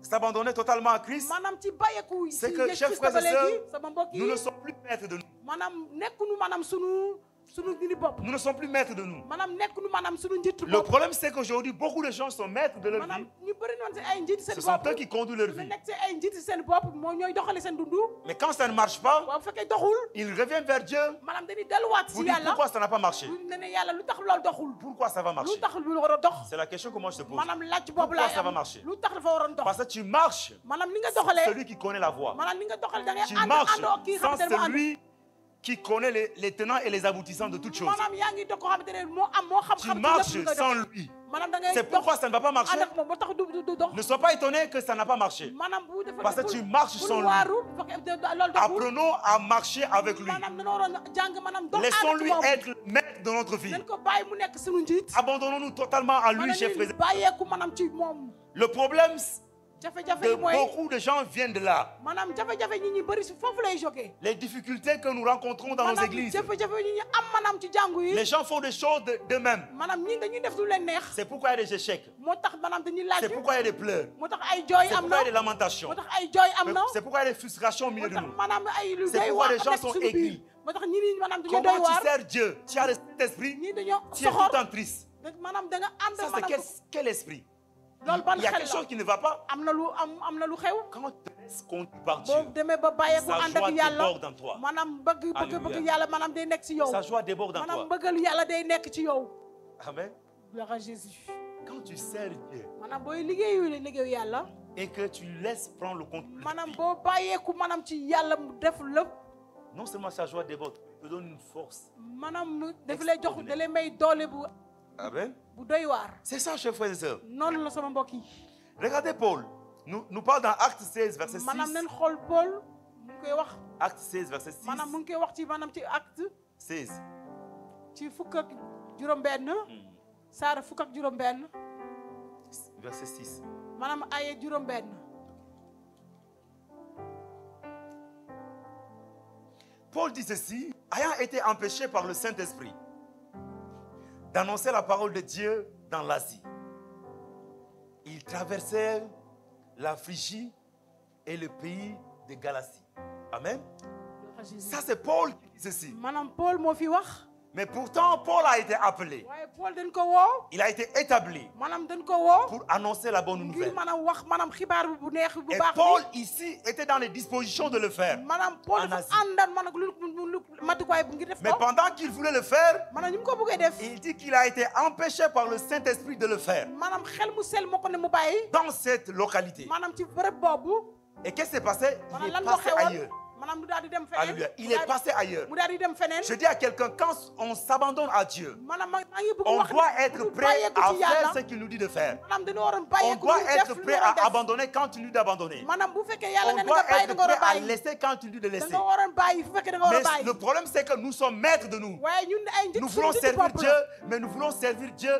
s'abandonner totalement à Christ, maanaam ci bàyyeeku. c'est si que, Yesu chers Christ frères ba et léegi sœurs, sama mbokk nous yi ne sommes plus maîtres de nous. maanaam nekkunu maanaam sunu nit bopp. Nous ne sommes plus maîtres de nous. maanaam nekkunu maanaam sunu njiitu Le bopp. problème, c'est qu'aujourd'hui, beaucoup de gens sont maîtres de leur maanaam vie. ñu bëri noonu si ay njiit seen Ce sont bopp. eux qui conduisent leur nga vie. nekk si ay njiit seen bopp moo ñooy doxale seen dundu. Mais quand ça ne marche pas, waaw bu fekkee doxul. ils reviennent vers Dieu maanaam dañuy delluwaat pour si dire yàlla. pourquoi ça n'a pas marché. bu ne ne yàlla lu tax loolu doxul. Pourquoi ça va marcher? lu tax lu war a dox. C'est la question que moi je te pose. maanaam laaj boobu Pourquoi laay ça va am. marcher? lu tax dafa waroon dox. Parce que tu marches, maanaam ni nga doxalee. celui qui connaît la voie. maanaam ni nga doxalee da ngay Tu ànd marches àndoo kii sans xamante ne moo ànd. celui qui connaît les tenants et les aboutissants de toutes choses. maanaam yaa ngi dox koo xamante ne moo am moo Tu xam-xam. ci marches lépp lu nga sans dox. lui. maanaam da ngay C'est dox pourquoi ça ne va pas marcher. ànd ak moom moo tax du dox. Ne sois pas étonné que ça n'a pas marché. maanaam bu defee Parce que tu marches sans lui. loolu doxul. Apprenons à marcher avec lui. maanaam dañoo waroon jàng maanaam dox Laissons-lui ànd ak être le maître de notre vie. nañ ko bàyyi mu nekk sunu njiit. Abandonnons-nous totalement à lui, maanaam chers ñu frères. bàyyeeku maanaam ci moom. Le problème jafe-jafe de yi mooy beaucoup de gens viennent de là. maanaam jafe-jafe ñi ñi bëri si foofu lay jógee. Les difficultés que nous rencontrons dans nos maanaam églises. jafe-jafe ñi ñi am maanaam ci jàngu yi. Les gens font des choses d'eux-mêmes. maanaam ñi dañuy def lu leen neex. C'est pourquoi il y a des échecs. moo tax maanaam dañuy laaj. C'est pourquoi il y a des pleurs. moo tax ay jooy C'est am pourquoi il y a des na. lamentations. moo tax ay jooy am na. C'est pourquoi il y a des frustrations au moo milieu de tax nous. maanaam ay lu C'est doy pourquoi waar les gens nekk sont suñu biir. aigris. moo tax ñi nii maanaam dañuy doy Comment tu waar. sers Dieu? Tu as le Saint-Esprit. ñii dañoo Tu es tout soxor. le temps triste. maanaam da nga ànd Ça, c'est maanaam. quel esprit? loolu ban Il y a xel quelque la. chose qui ne va pas. am na lu xew. Quand tu te laisses conduire par Dieu, boo demee ba bàyyeeku sa ànd ak joie yàlla. déborde en toi. maanaam bëgg Alléluia. yàlla maanaam day nekk ci yow. Sa joie déborde en maanaam toi. bëggal yàlla day nekk ci yow. Amen. gloire à Jésus. Quand tu sers Dieu maanaam booy liggéeyu yàlla. et que tu laisses prendre le contrôle de ta maanaam vie, boo bàyyeeku maanaam ci yàlla mu def lépp. non seulement sa joie déborde, il te donne une force. maanaam daf lay jox da lay may doole Amen. bu doy waar. C'est ça, chers frères et sœurs. noonu la sama mbokk yi. Regardez Paul. Nous parle dans Acte 16, verset 6. maanaam nañ xool Paul mu ngi koy wax. Acte 16, verset 6. maanaam mu ngi koy wax ci maanaam ci acte 16. ci fukk ak juróom-benn. saara fukk ak juróom-benn. Verset 6. maanaam aye juróom-benn. Paul dit ceci, ayant été empêché par le Saint-Esprit d'annoncer la parole de Dieu dans l'Asie, ils traversèrent la Phrygie et le pays de Galatie. Amen. Ça, c'est Paul qui dit ceci. maanaam Paul moo fi wax. Mais pourtant, Paul a été appelé. waaye Paul dañ ko woo. Il a été établi maanaam dañ ko woo. pour annoncer la bonne ngir nouvelle. maanaam wax maanaam xibaar bu neex bu Et baax Paul, ici, était dans les dispositions de le faire. maanaam Paul en dafa Asie. àndal maanaam lu matukaay bu ngir def Mais ko. pendant qu'il voulait le faire, maanaam ni mu ko bëggee def. il dit qu'il a été empêché par le Saint-Esprit de le faire maanaam xel mu sel moo ko ne mu bàyyi. dans cette localité. maanaam ci bërëb boobu. Et qu'est-ce qui s'est passé? Il maanaam est lan moo passé xewoon. ailleurs. maanaam mu daal di dem feneen. Alléluia. Il est passé ailleurs. mu daal di dem feneen. Je dis à quelqu'un, quand on s'abandonne à Dieu, maanaam maa ngi bëgg on wax doit être prêt à faire yàlla. ce qu'il nous dit de faire. maanaam dañoo waroon On bàyyeeku doit ñu être def lu prêt ñu war a à def. abandonner quand il nous dit d'abandonner. maanaam bu fekkee yàlla On nee na doit nga bàyyi être da nga war prêt a à bàyyi. laisser quand il nous dit de da laisser. nga waroon bàyyi bu fekkee da nga war a Mais bàyyi. le problème, c'est que nous sommes maîtres de nous. waaye ñun ay njiit Nous suñu voulons njiitu servir bopp Dieu, la. mais nous voulons servir Dieu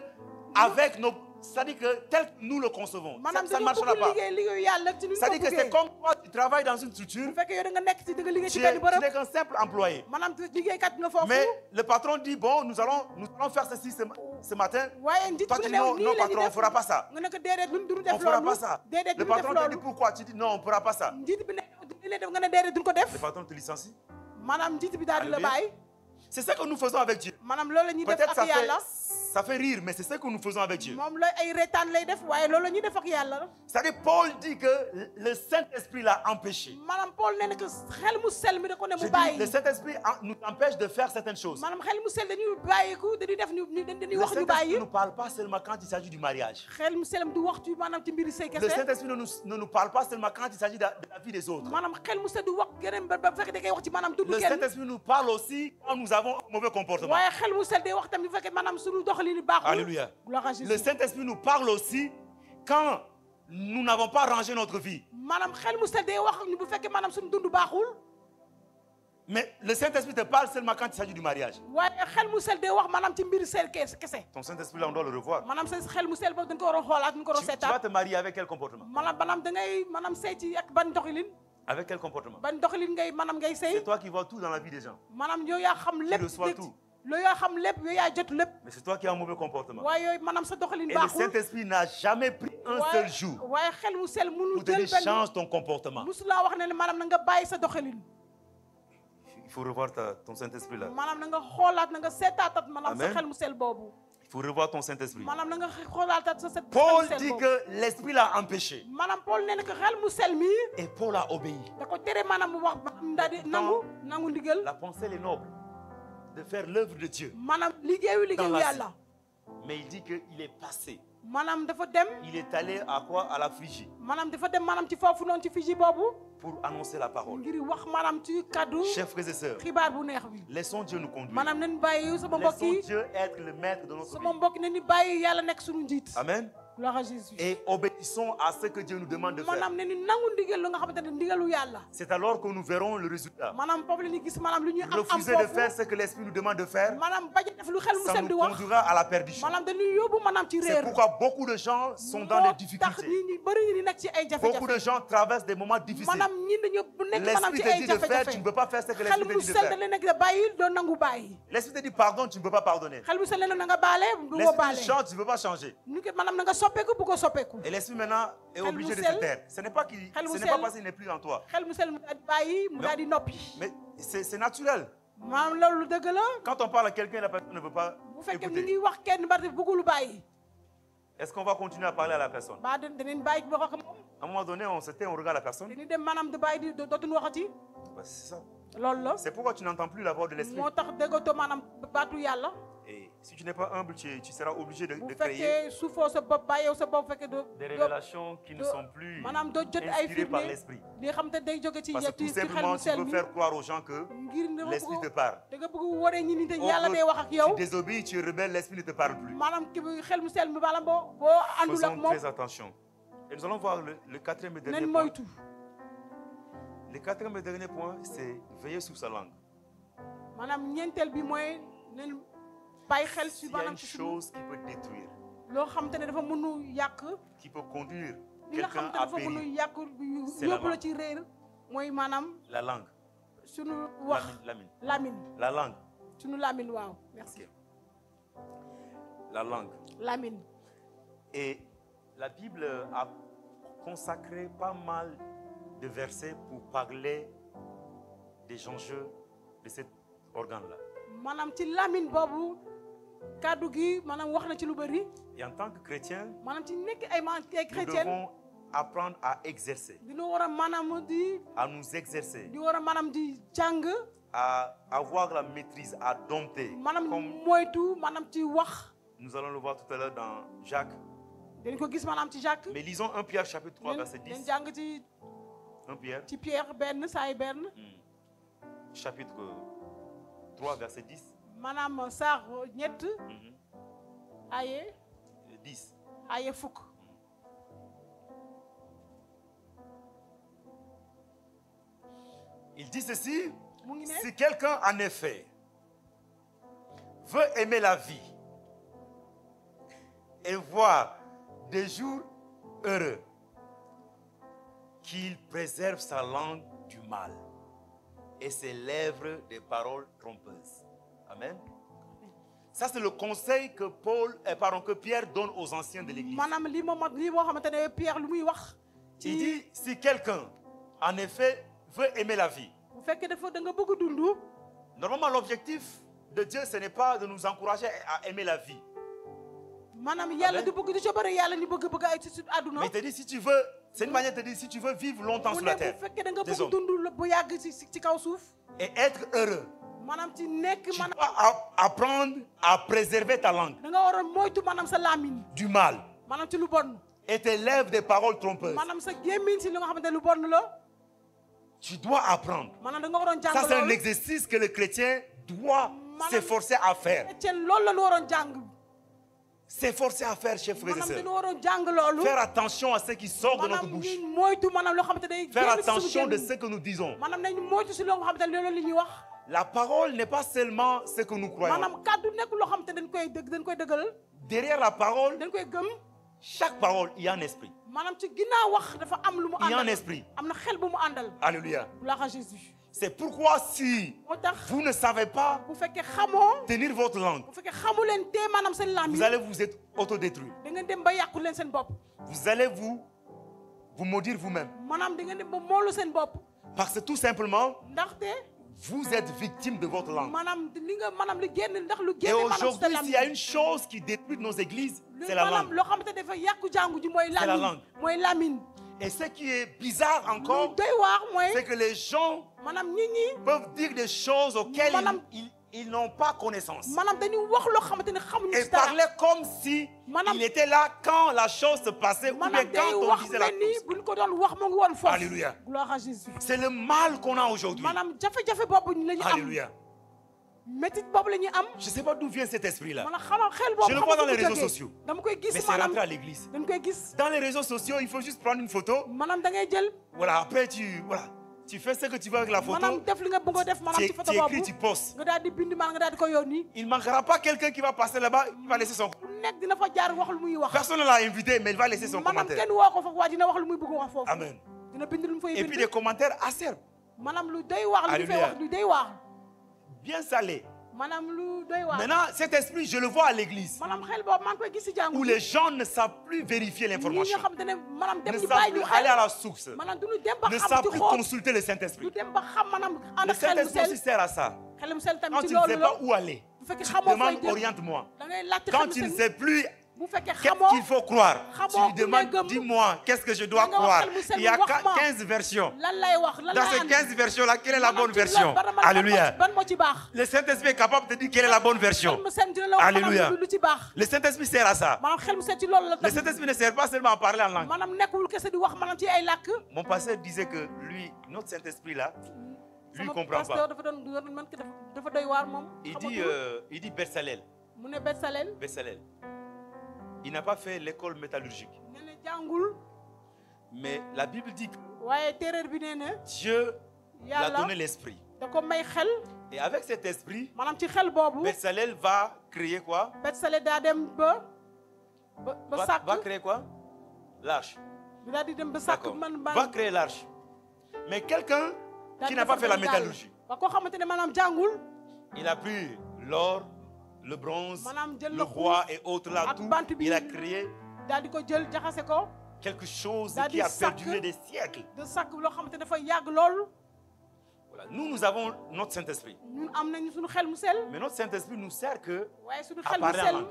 avec nos... C'est-à-dire que tel que nous le concevons. maanaam Ça ne dañoo marchera bëgg pas. liggéey liggéeyu yàlla ci ni ñu ko C'est-à-dire que c'est bëggee. comme toi, tu travailles dans une structure, bu fekkee yow da nga nekk ci da nga liggéey ci tu benn bërëb. n'es qu'un simple employé. maanaam liggéeykat nga foofu. Mais le patron dit, bon, nous allons faire ceci ce matin. waaye njiit Toi, bu tu ne dis, non, nii non, la ñu patron, on ne def. fera pas ça. nga ne ko déedéet ñun duñu On def ne fera loolu. pas ça. déedéet Le duñu def patron te dit loolu. pourquoi? Tu dis, non, on ne fera pas ça. njiit bi ne dina def nga ne déedéet duñu ko def. Le patron te licencie. maanaam njiit bi daal di la Alléluia. bàyyi. C'est ce que nous faisons avec Dieu. maanaam loolu la ñuy def Peut-être ak yàlla. ça fait rire, mais c'est ce que nous faisons avec Dieu. moom la ay reetaan lay def waaye loolu la ñuy def ak yàlla. C'est-à-dire, Paul dit que le Saint-Esprit l'a empêché. maanaam Paul nee na que xel mu sell mi da ko ne Je mu dis, bàyyi. le Saint-Esprit nous empêche de faire certaines choses. maanaam xel mu sell dañuy bàyyiku dañuy def dañuy Le wax ñu Saint-Esprit bàyyi. ne nous parle pas seulement quand il s'agit du mariage. xel mu sell du wax ci maanaam ci mbiri sëy Le kese. Saint-Esprit ne nous parle pas seulement quand il s'agit de la vie des autres. maanaam xel mu sell du wax geneen ba fekk da koy wax ci maanaam dundu Le kenn. Saint-Esprit nous parle aussi quand nous avons un mauvais comportement. waaye xel mu sell day wax tamit bu fekkee maanaam suñu doxalin baaxul. Alléluia. Gloire à Le Jésus. Saint-Esprit nous parle aussi quand nous n'avons pas rangé notre vie. maanaam xel mu sell day wax ñu bu fekkee maanaam suñu dund baaxul. Mais le Saint-Esprit te parle seulement quand il s'agit du mariage. waaye xel mu sell day wax maanaam ci mbiri sell kese. Ton Saint-Esprit, là, on doit le revoir. maanaam sa xel mu sell boobu dañu ko war a xoolaat dañu ko war a Tu vas seetaat. te marier avec quel comportement? maanaam da ngay maanaam sëy ci ak ban doxalin. Avec quel comportement? ban doxalin ngay maanaam ngay C'est sëy. toi qui vois tout dans la vie des gens. maanaam yow yaa xam lépp. reçois tout. yow yaa xam lépp yow yaa jot lépp. Mais c'est toi qui as un mauvais comportement. waaye yooyu maanaam sa doxalin Et le baaxul. Saint-Esprit n'a jamais pris un seul jour waaye xel mu sell mënul pour te jël dire change ton comportement. musu laa wax ne maanaam na nga bàyyi sa doxalin. Il faut revoir ton Saint-Esprit là. maanaam na nga xoolaat na nga seetaatat maanaam sa Amen. xel mu sell boobu. Il faut revoir ton Saint-Esprit. maanaam na nga xoolaatat sa xel Paul mu sell dit boobu. que l'Esprit l'a empêché. maanaam Paul nee na que xel mu sell mi Et Paul a obéi. da ko tere maanaam mu wax daal di nangu ndigal. La pensée elle est noble de faire l'œuvre de Dieu. maanaam liggéeyu Dans la- yàlla. Mais il dit qu'il est passé. maanaam dafa dem. Il est allé à quoi? À la Phrygie maanaam dafa dem maanaam ci foofu noonu ci Fiji boobu. pour annoncer la parole. ngir wax maanaam ci kaddu. Chers frères et sœurs, xibaar bu neex bi. laissons Dieu nous conduire. maanaam nañu bàyyi sama mbokk Laissons yi. Dieu être le maître de notre sama vie. mbokk nañu bàyyi yàlla nekk suñu njiit. Amen. Gloire à Jésus. Et obéissons à ce que Dieu nous demande de faire. maanaam nañu nangu ndigal lu nga xamante ne ndigalu yàlla. C'est alors que nous verrons le résultat. maanaam foofu la ñuy gis maanaam lu ñuy am Refuser de faire foofu. ce que l'Esprit nous demande de faire, maanaam bañ a def lu xel mu ça sell nous di wax. conduira à la perdition. maanaam dañuy yóbbu maanaam ci C'est réer. pourquoi beaucoup de gens sont dans les moo tax difficultés. nit ñi bëri ñi nekk ci ay Beaucoup jafe-jafe. de gens traversent des moments difficiles. maanaam ñi dañu nekk maanaam L'Esprit ci te ay dit de faire, tu jafe-jafe. ne peux pas faire ce que xel l'Esprit te mu dit de sell da faire. leen nekk bàyyi doo nangu bàyyi. L'Esprit te dit pardon, tu ne peux pas pardonner. xel mu sell na nga baale du ko L'Esprit baale. te change, tu ne peux pas changer. ñu ko maanaam na nga soppeeku bu ko soppeeku. Et l'Esprit maintenant est Xel obligé de mu sell. se taire. Ce n'est pas parce qu'il n'est plus en toi. xel mu sell mu daal di bàyyi mu daal di noppi. Mais c'est naturel. maanaam loolu dëgg la. Quand on parle à quelqu'un, la personne ne veut pas bu fekkee ni écouter. ngi wax kenn ba bëggul bàyyi. Est-ce qu'on va continuer à parler à la personne? ba danañ bàyyi ba wax ak moom. À un moment donné, on se tait, on regarde la personne. dañuy dem maanaam di bàyyi di dootuñu waxati. Bah, c'est ça. loolu la. C'est pourquoi tu n'entends plus la voix de l'Esprit. moo tax déggatoo maanaam baatu yàlla. Et si tu n'es pas humble, tu seras obligé de bu créer fekkee suufoo sa bopp bàyyeew sa bopp fekkee des révélations qui ne sont plus maanaam doo jot ay inspirées par firnde l'Esprit. li nga xam te day jóge ci Parce que tout ci xel simplement, mu tu sell veux mi faire croire aux gens que ngir ne l'Esprit te parle. da nga bëgg waree ñi ni te Or yàlla que day wax ak yow. tu désobéis, tu es rebelle, l'Esprit ne te parle plus. maanaam ki bi xel mu sell mi maanaam boo àndul ak Faisons moom très attention. Et nous allons voir le quatrième et dernier nañ point. moytu. Le quatrième et dernier point, c'est veiller sur sa langue. maanaam ñeenteel bi mooy nañ bàyyi xel si S'il y a maanaam une ci suñu chose qui peut détruire, loo xam te ne dafa mënu yàq qui peut conduire li nga quelqu'un xam te à dafa mënu périr, yàq C'est la yóbbu la langue. ci réer mooy maanaam la langue. suñu wax lamine La langue. suñu lamine waaw merci. Ok. La langue. lamine. Et la Bible a consacré pas mal de versets pour parler des enjeux de cet organe-là. maanaam ci lamine boobu kàddu gi maanaam wax na ci lu bëri. Et en tant que chrétien, maanaam ci nekk ay nous chrétien devons apprendre à exercer, dina war a maanaam di à nous exercer, di war a maanaam di jàng à avoir la maîtrise, à dompter. maanaam Comme moytu maanaam ci wax. nous allons le voir tout à l'heure dans Jacques. dañ ko gis maanaam ci Jacques. Mais lisons 1 Pierre chapitre 3 verset dañ 10. jàng ci 1 Pierre. ci Pierre benn saay benn. chapitre 3, verset 10. maanaam saar ñett aye 10. aye fukk. Il dit ceci, mu ngi ne si quelqu'un en effet veut aimer la vie et voir des jours heureux, qu'il préserve sa langue du mal et ses lèvres des paroles trompeuses. Amen. Ça, c'est le conseil que que Pierre donne aux anciens de l'église. maanaam lii moo xamante ne Pierre lu muy wax. Il dit, si quelqu'un, en effet, veut aimer la vie. bu fekkee dafa da nga bëgg dund. Normalement, l'objectif de Dieu, ce n'est pas de nous encourager à aimer la vie. maanaam yàlla du bëgg di ca bëri yàlla ni bëgg ay ci àdduna. Mais il te dit, si tu veux, c'est une manière de te dire, si tu veux vivre longtemps sur la terre, bu fekkee da nga des bëgg hommes, dund bu yàgg ci kaw suuf. et être heureux, maanaam ci nekk tu maanaam dois apprendre à préserver ta langue da nga war a moytu maanaam sa làmmiñ. du mal maanaam ci lu bon. et tes lèvres des paroles trompeuses. maanaam sa gémmiñ ci li nga xamante ne lu bon la. Tu dois apprendre. maanaam da nga waroon jàng Ça, c'est un loolu. exercice que le chrétien doit s'efforcer à faire. chrétien loolu la ñu waroon jàng. S'efforcer à faire, chers frères et maanaam sœurs. dañu waroon jàng loolu. Faire attention à ce qui sort de notre maanaam bouche. ñu moytu maanaam loo xamante ne Faire génn ci suñu attention de gémmiñ. ce que nous disons. maanaam nañu moytu si loo xamante ne loolu la ñuy wax. La parole n'est pas seulement ce que nous croyons. maanaam kàddu nekk loo xamante ne dañ koy dëggal. Derrière la parole, dañ koy gëm. chaque parole, il y a un esprit. maanaam ci ginnaaw wax dafa am lu mu Il y a un àndal. esprit. am na xel bu mu àndal. Alléluia. gloire à Jésus. C'est pourquoi si moo tax vous ne savez pas bu fekkee xamoo. tenir votre langue, bu fekkee xamu leen tee maanaam seen vous làmmiñ. allez vous être autodétruit. da ngeen dem ba yàqu leen seen bopp. Vous allez vous maudire vous-même. maanaam da ngeen dem ba moolu seen bopp. Parce que tout simplement, ndaxte vous êtes victime de votre langue. maanaam li nga maanaam lu génn ndax lu Et génn maanaam sa aujourd'hui, s'il y a làmmiñ. une chose qui détruit nos églises, c'est la maanaam langue. loo xamante ne dafa yàqu jàngu ji mooy la làmmiñ. langue. mooy làmmiñ. Et ce qui est bizarre lu encore, doy waar mooy c'est que les gens maanaam nit ñi peuvent dire des choses auxquelles Madame- ils n'ont pas connaissance. maanaam dañuy wax loo xamante ne xamuñu Et ci dara. parler comme si Madame- il était là quand la chose se passait ou bien maanaam day quand on wax disait la mel ni chose. buñ ko doon wax mu ngi woon foofu. Alléluia. gloire à Jésus. C'est le mal qu'on a aujourd'hui. maanaam jafe-jafe boobu la ñu am. Alléluia. métit boobu la ñu am. Je ne sais pas d'où vient cet esprit-là. maanaam xamal xel boobu Je le vois dans xamal les fu mu réseaux jógee. sociaux. dama koy Mais gis c'est maanaam rentré à l'église. dañ koy gis. Dans les réseaux sociaux, il faut juste prendre une photo. maanaam da ngay jël. Voilà, après tu fais ce que tu veux avec la photo. maanaam def li nga bëgg a def maanaam ci photo Tu écris, boobu. tu postes. nga daal di bind maanaam nga daal di ko yónni. Il ne manquera pas quelqu'un qui va passer là-bas, il va laisser son... ku nekk dina fa jaar wax lu muy wax. Personne ne l'a invité, mais il va laisser son maanaam commentaire. kenn woo ko foofu waa dina wax lu muy bëgg wax foofu. Amen. dina bind lu mu fay Et puis bind. des commentaires acerbes, maanaam lu doy waar lu ñu fay Alléluia. wax lu doy waar. bien salés. maanaam lu doy waar. Maintenant, cet esprit, je le vois à l'église, maanaam xel boobu maa ngi koy gis si jàngu. où les gens ne savent plus vérifier ñi l'information, nga xamante ne maanaam dem ne ñu savent bàyyi plus ñu aller à xel. la source, maanaam du ñu dem ba ne xam savent ci plus xool. consulter le du Saint-Esprit. dem ba xam maanaam ànd Le ak xel mu Saint-Esprit aussi sel. sert à ça. xel mu sel Quand tamit tu ci ne sais loolu la. pas où aller, bu fekkee tu xamoo fooy demandes jëm. oriente-moi. da ngay laajte Quand xel tu mu ne sel. sais plus bu fekkee qu'est-ce xamoo. qu'il faut croire, tu Xamoo lui ku demandes, ngay gëm. dis-moi, qu'est-ce que je dois Da nga wax croire. xel mu sel Il y a mi wax ma. 15 versions. lan lay wax lan Dans lay ces ànd. 15 versions-là, quelle est la bonne Maanaam ci version? ban- ban- Alléluia. ban moo ci baax. Le Saint-Esprit est capable de te dire quelle est la bonne xel version. mu sel dina la wax Alléluia. maanaam lu ci baax. Le Saint-Esprit sert à ça. maanaam xel mu sel ci loolu la Le tamit. Saint-Esprit ne sert pas seulement à parler en langue. maanaam nekkul kese di wax maanaam ci ay làkk. Mon pasteur disait que lui, notre Saint-Esprit-là, lui, il ne sama comprend pasteur pas. dafa doon man dafa doy waar moom. Il dit Bersalel. mu ne Betsalel. Bersalel. Il n'a pas fait l'école métallurgique. nee na jàngul. Mais la Bible dit que waaye téeréer bi nee na. Dieu lui a yàlla donné l'esprit. da ko may xel. Et avec cet esprit, maanaam ci xel boobu. Bersalel va créer quoi? Betsalel daa dem ba Va sàkk. créer quoi? L'arche. bi daal di dem ba sàkk D'accord. man Va créer l'arche. Mais quelqu'un qui n'a pas fait la métallurgie, ba koo xamante ne maanaam jàngul. il a pris l'or, le bronze, maanaam jël le la bois et autres là, ak tout. bant bi. Il a créé daal di ko jël jaxase ko. quelque chose Daal qui di a sàkk. perduré des siècles. de sàkk loo xamante ne dafa yàgg lool. Voilà. Nous avons notre Saint-Esprit. ñun am nañu suñu xel mu sel. Mais notre Saint-Esprit nous sert que... waaye suñu À xel mu parler en sel. langue.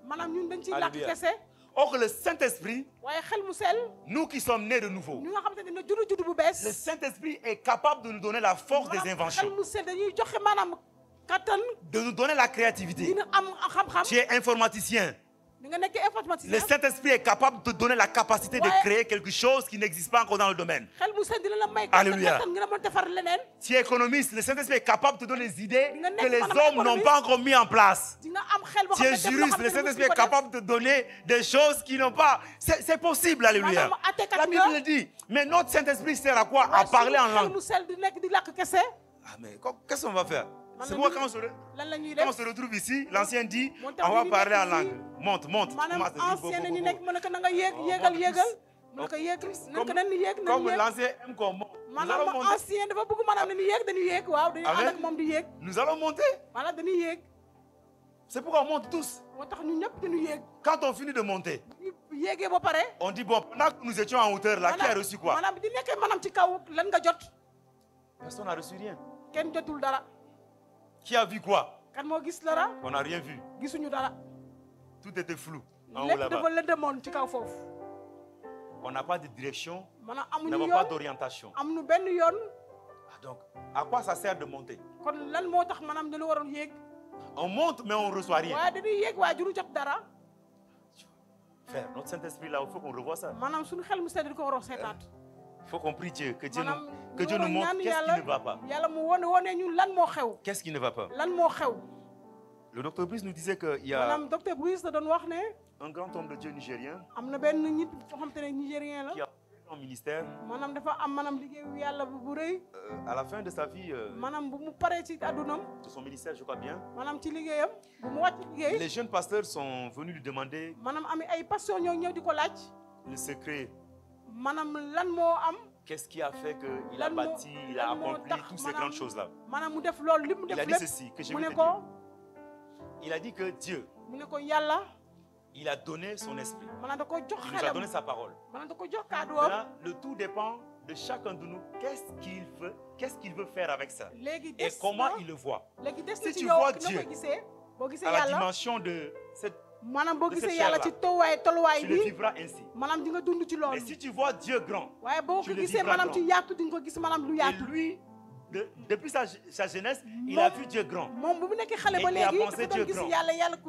maanaam ñun dañ ciy làkk Alléluia. kese. Or que le Saint-Esprit, waaye xel mu sel. nous qui sommes nés de nouveau, ñu nga xamante ne juddu bu le bees. Saint-Esprit est capable de nous donner la force des maanaam inventions, xel mu sel dañuy joxe maanaam kattan. de nous donner la créativité. dina am xam-xam. Tu es informaticien, di Le Saint-Esprit est capable de te donner la capacité de créer quelque chose qui n'existe pas encore dans le domaine. Alléluia. Tu es économiste, le Saint-Esprit est capable de te donner des idées que les hommes n'ont pas encore mis en place. Tu es juriste, le Saint-Esprit est capable de te donner des choses qui n'ont pas... C'est possible, alléluia. La Bible dit, mais notre Saint-Esprit sert à quoi? À parler en langue. Ah, mais qu'est-ce qu'on va faire? C'est pourquoi quand on se retrouve ici, l'ancien dit, on va parler en langue. Monte. Comme l'ancien aime qu'on monte. Nous allons monter. C'est pourquoi on monte tous. Quand on finit de monter, on dit, bon, pendant que nous étions en hauteur là, qui a reçu quoi? Personne n'a reçu rien. Qui a vu quoi? On n'a rien vu. Tout était flou en haut là-bas. On n'a pas de direction, on n'a pas d'orientation. Donc, à quoi ça sert de monter? On monte, mais on ne reçoit rien. Frère, notre Saint-Esprit là, il faut qu'on revoie ça. Il faut qu'on prie Dieu, que Dieu nous montre qu'est-ce qui ne va pas. Qu'est-ce qui ne va pas? Le docteur Brice nous disait qu'il y a un grand homme de Dieu nigérien qui a un ministère. À la fin de sa vie, de son ministère, je crois bien, les jeunes pasteurs sont venus lui demander le secret. Qu'est-ce qui a fait qu'il a bâti, il a accompli toutes ces grandes choses-là? Il a dit ceci, que je vais te dire. Il a dit que Dieu, il a donné son esprit. Il nous a donné sa parole. Maintenant, le tout dépend de chacun de nous. Qu'est-ce qu'il veut faire avec ça? Et comment il le voit? Si tu vois Dieu à la dimension de cette chair-là, tu le vivras ainsi. Mais si tu vois Dieu grand, tu le vivras grand. Et lui, depuis sa jeunesse, il a vu Dieu grand. Et il a pensé Dieu grand.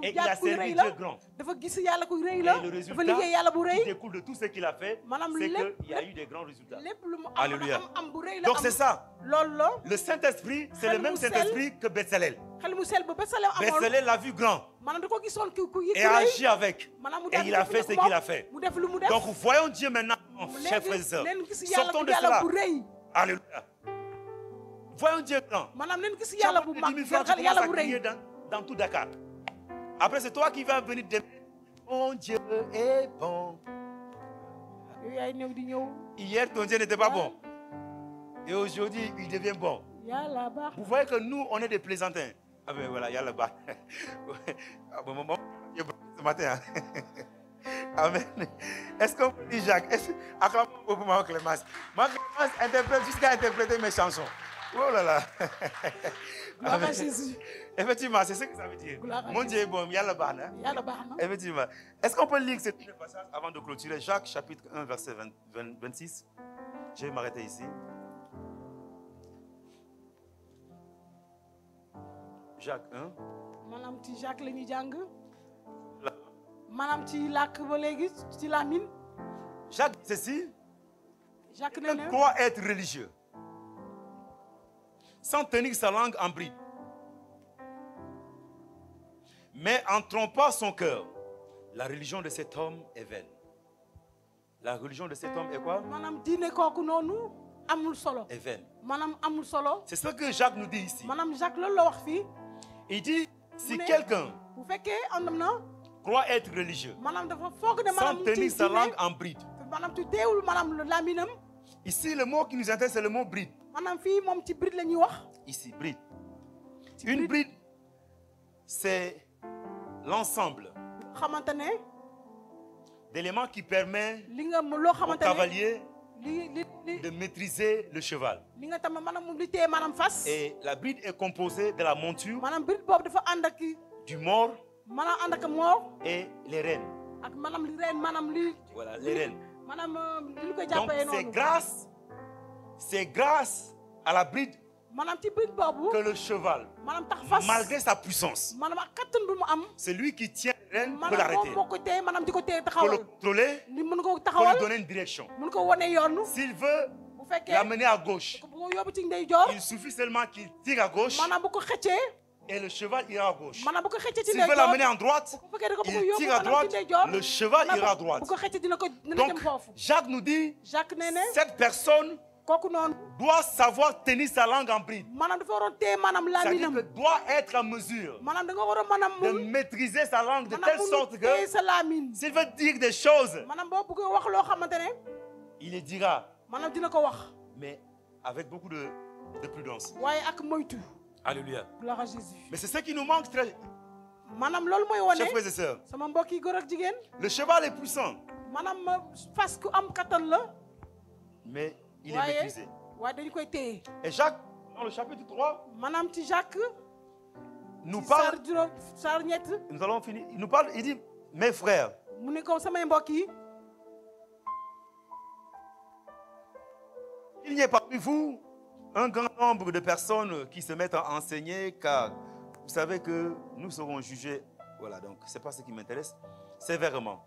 Et il a servi Dieu grand. Et le résultat qui découle de tout ce qu'il a fait, c'est qu'il y a eu des grands résultats. Alléluia. Donc c'est ça. Le Saint-Esprit, c'est le même Saint-Esprit que Bezalel. Bezalel l'a vu grand et a agi avec. Et il a fait ce qu'il a fait. Donc voyons Dieu maintenant, chers frères et sœurs. Sortons de cela. Alléluia. Voyons Dieu grand. Tu as 10 000 francs, tu commences à crier dans tout Dakar. Après, c'est toi qui vas venir demain. Mon Dieu est bon. Hier, ton Dieu n'était pas bon. Et aujourd'hui, il devient bon. Vous voyez que nous, on est des plaisantins. Ah ben voilà, il y a là-bas. Ce matin. Amen. Est-ce qu'on peut dire Jacques? Acclamons pour moi, Clémence. Moi, Clémence interprète jusqu'à interpréter mes chansons. Oh là là. Effectivement, c'est ce que ça veut dire. Mon Dieu est bon, il y a là-bas. Effectivement. Est-ce qu'on peut lire ce passage avant de clôturer? Jacques chapitre 1, verset 26. Je vais m'arrêter ici. Jacques 1. Manam ci Jacques la ñuy jàng. Manam ci làkk ba léegi ci Lamine. Jacques dit ceci. Jacques ne croit être religieux sans tenir sa langue en bride, mais en trompant son cœur. La religion de cet homme est vaine. La religion de cet homme est quoi? Manam diine kooku noonu amul solo. Est vaine. Manam amul solo. C'est ce que Jacques nous dit ici. Manam Jacques loolu la wax fii. Il dit, si quelqu'un croit être religieux sans tenir sa langue en bride. Ici, le mot qui nous intéresse, c'est le mot bride. Ici, bride. Une bride, c'est l'ensemble d'éléments qui permet au cavalier de maîtriser le cheval. Et la bride est composée de la monture, du mors et les rênes. Voilà, les rênes. Donc c'est grâce à la bride que le cheval, malgré sa puissance, celui qui tient les rênes peut l'arrêter, peut le contrôler, peut lui donner une direction. S'il veut l'amener à gauche, il suffit seulement qu'il tire à gauche et le cheval ira à gauche. S'il veut l'amener en droite, il tire à droite, le cheval ira à droite. Donc, Jacques nous dit, cette personne doit savoir tenir sa langue en bride. C'est-à-dire que doit être en mesure de maîtriser sa langue de telle sorte que s'il veut dire des choses, il les dira, mais avec beaucoup de prudence. Alléluia. Mais c'est ce qui nous manque très, chers frères et sœurs. Le cheval est puissant, mais il est maîtrisé. Et Jacques, dans le chapitre 3, nous parle, nous allons finir, il nous parle, il dit, mes frères, il n'y ait parmi vous un grand nombre de personnes qui se mettent à enseigner, car vous savez que nous serons jugés. Voilà, donc ce n'est pas ce qui m'intéresse, sévèrement.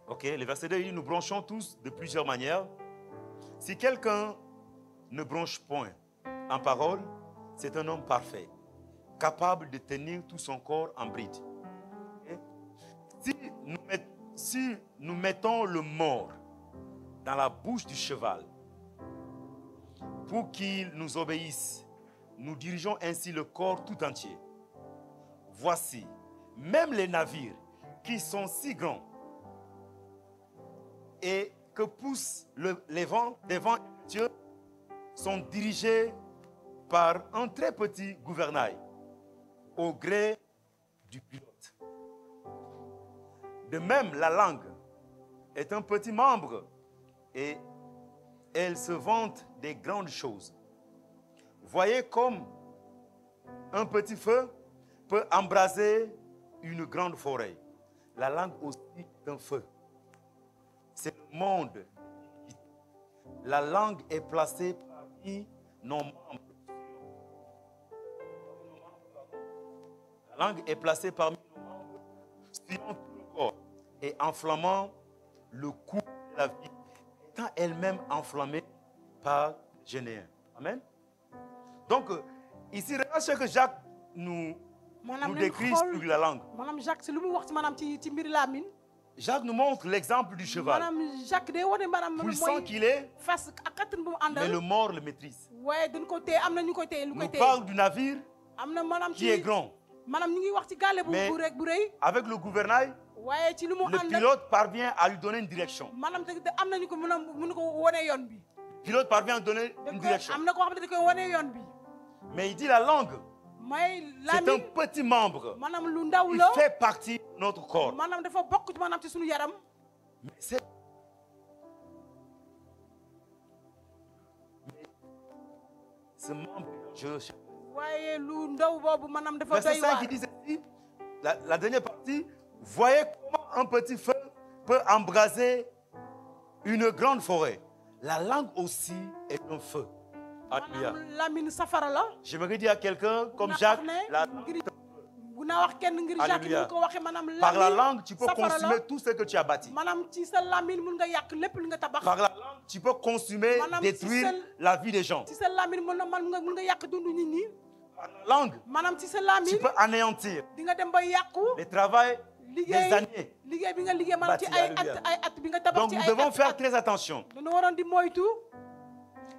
Ok, le verset 2, il dit, nous bronchons tous de plusieurs manières. Si quelqu'un ne bronche point en parole, c'est un homme parfait, capable de tenir tout son corps en bride. Okay? Si nous mettons le mort dans la bouche du cheval pour qu'il nous obéisse, nous dirigeons ainsi le corps tout entier. Voici, même les navires qui sont si grands et que poussent les vents des vents de Dieu sont dirigés par un très petit gouvernail au gré du pilote. De même, la langue est un petit membre et elle se vante des grandes choses. Voyez comme un petit feu peut embraser une grande forêt. La langue aussi est un feu. C'est le monde. La langue est placée parmi nos membres. La langue est placée parmi nos membres, suivant tout le corps et enflammant le cou de la vie, étant elle-même enflammée par Généen. Amen. Donc, ici, regarde ce que Jacques nous décrit sur la langue. Jacques nous montre l'exemple du cheval. Puissant qu'il est, mais le mort le maîtrise. Nous parle du navire qui est grand. Mais avec le gouvernail, le pilote parvient à lui donner une direction. Le pilote parvient à donner une direction. Mais il dit la langue, c'est un petit membre. Il fait partie de notre corps. Mais c'est... Ce membre, verset 5 qui dit ceci, la dernière partie, voyez comment un petit feu peut embraser une grande forêt. La langue aussi est un feu. Alléluia. J'aimerais dire à quelqu'un comme Jacques, Alléluia. Par la langue, tu peux consumer tout ce que tu as bâti. Par la langue, tu peux consumer, détruire la vie des gens. Par la langue, tu peux anéantir le travail des années. Donc nous devons faire très attention.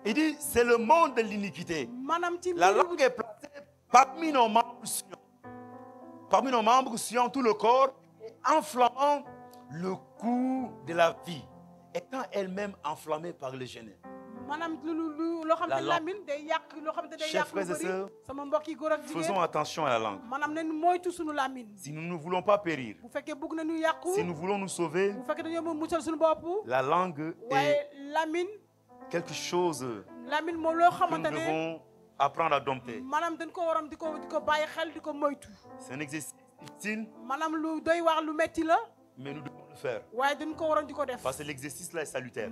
Il dit, c'est le monde de l'iniquité. La langue est placée parmi nos membres sillons tout le corps, et enflammant le cou de la vie, étant elle-même enflammée par le Généen. La langue. Chers frères et sœurs, faisons attention à la langue. Si nous ne voulons pas périr, si nous voulons nous sauver, la langue est quelque chose que nous devons apprendre à dompter. C'est un exercice difficile, mais nous devons le faire. Parce que l'exercice là est salutaire.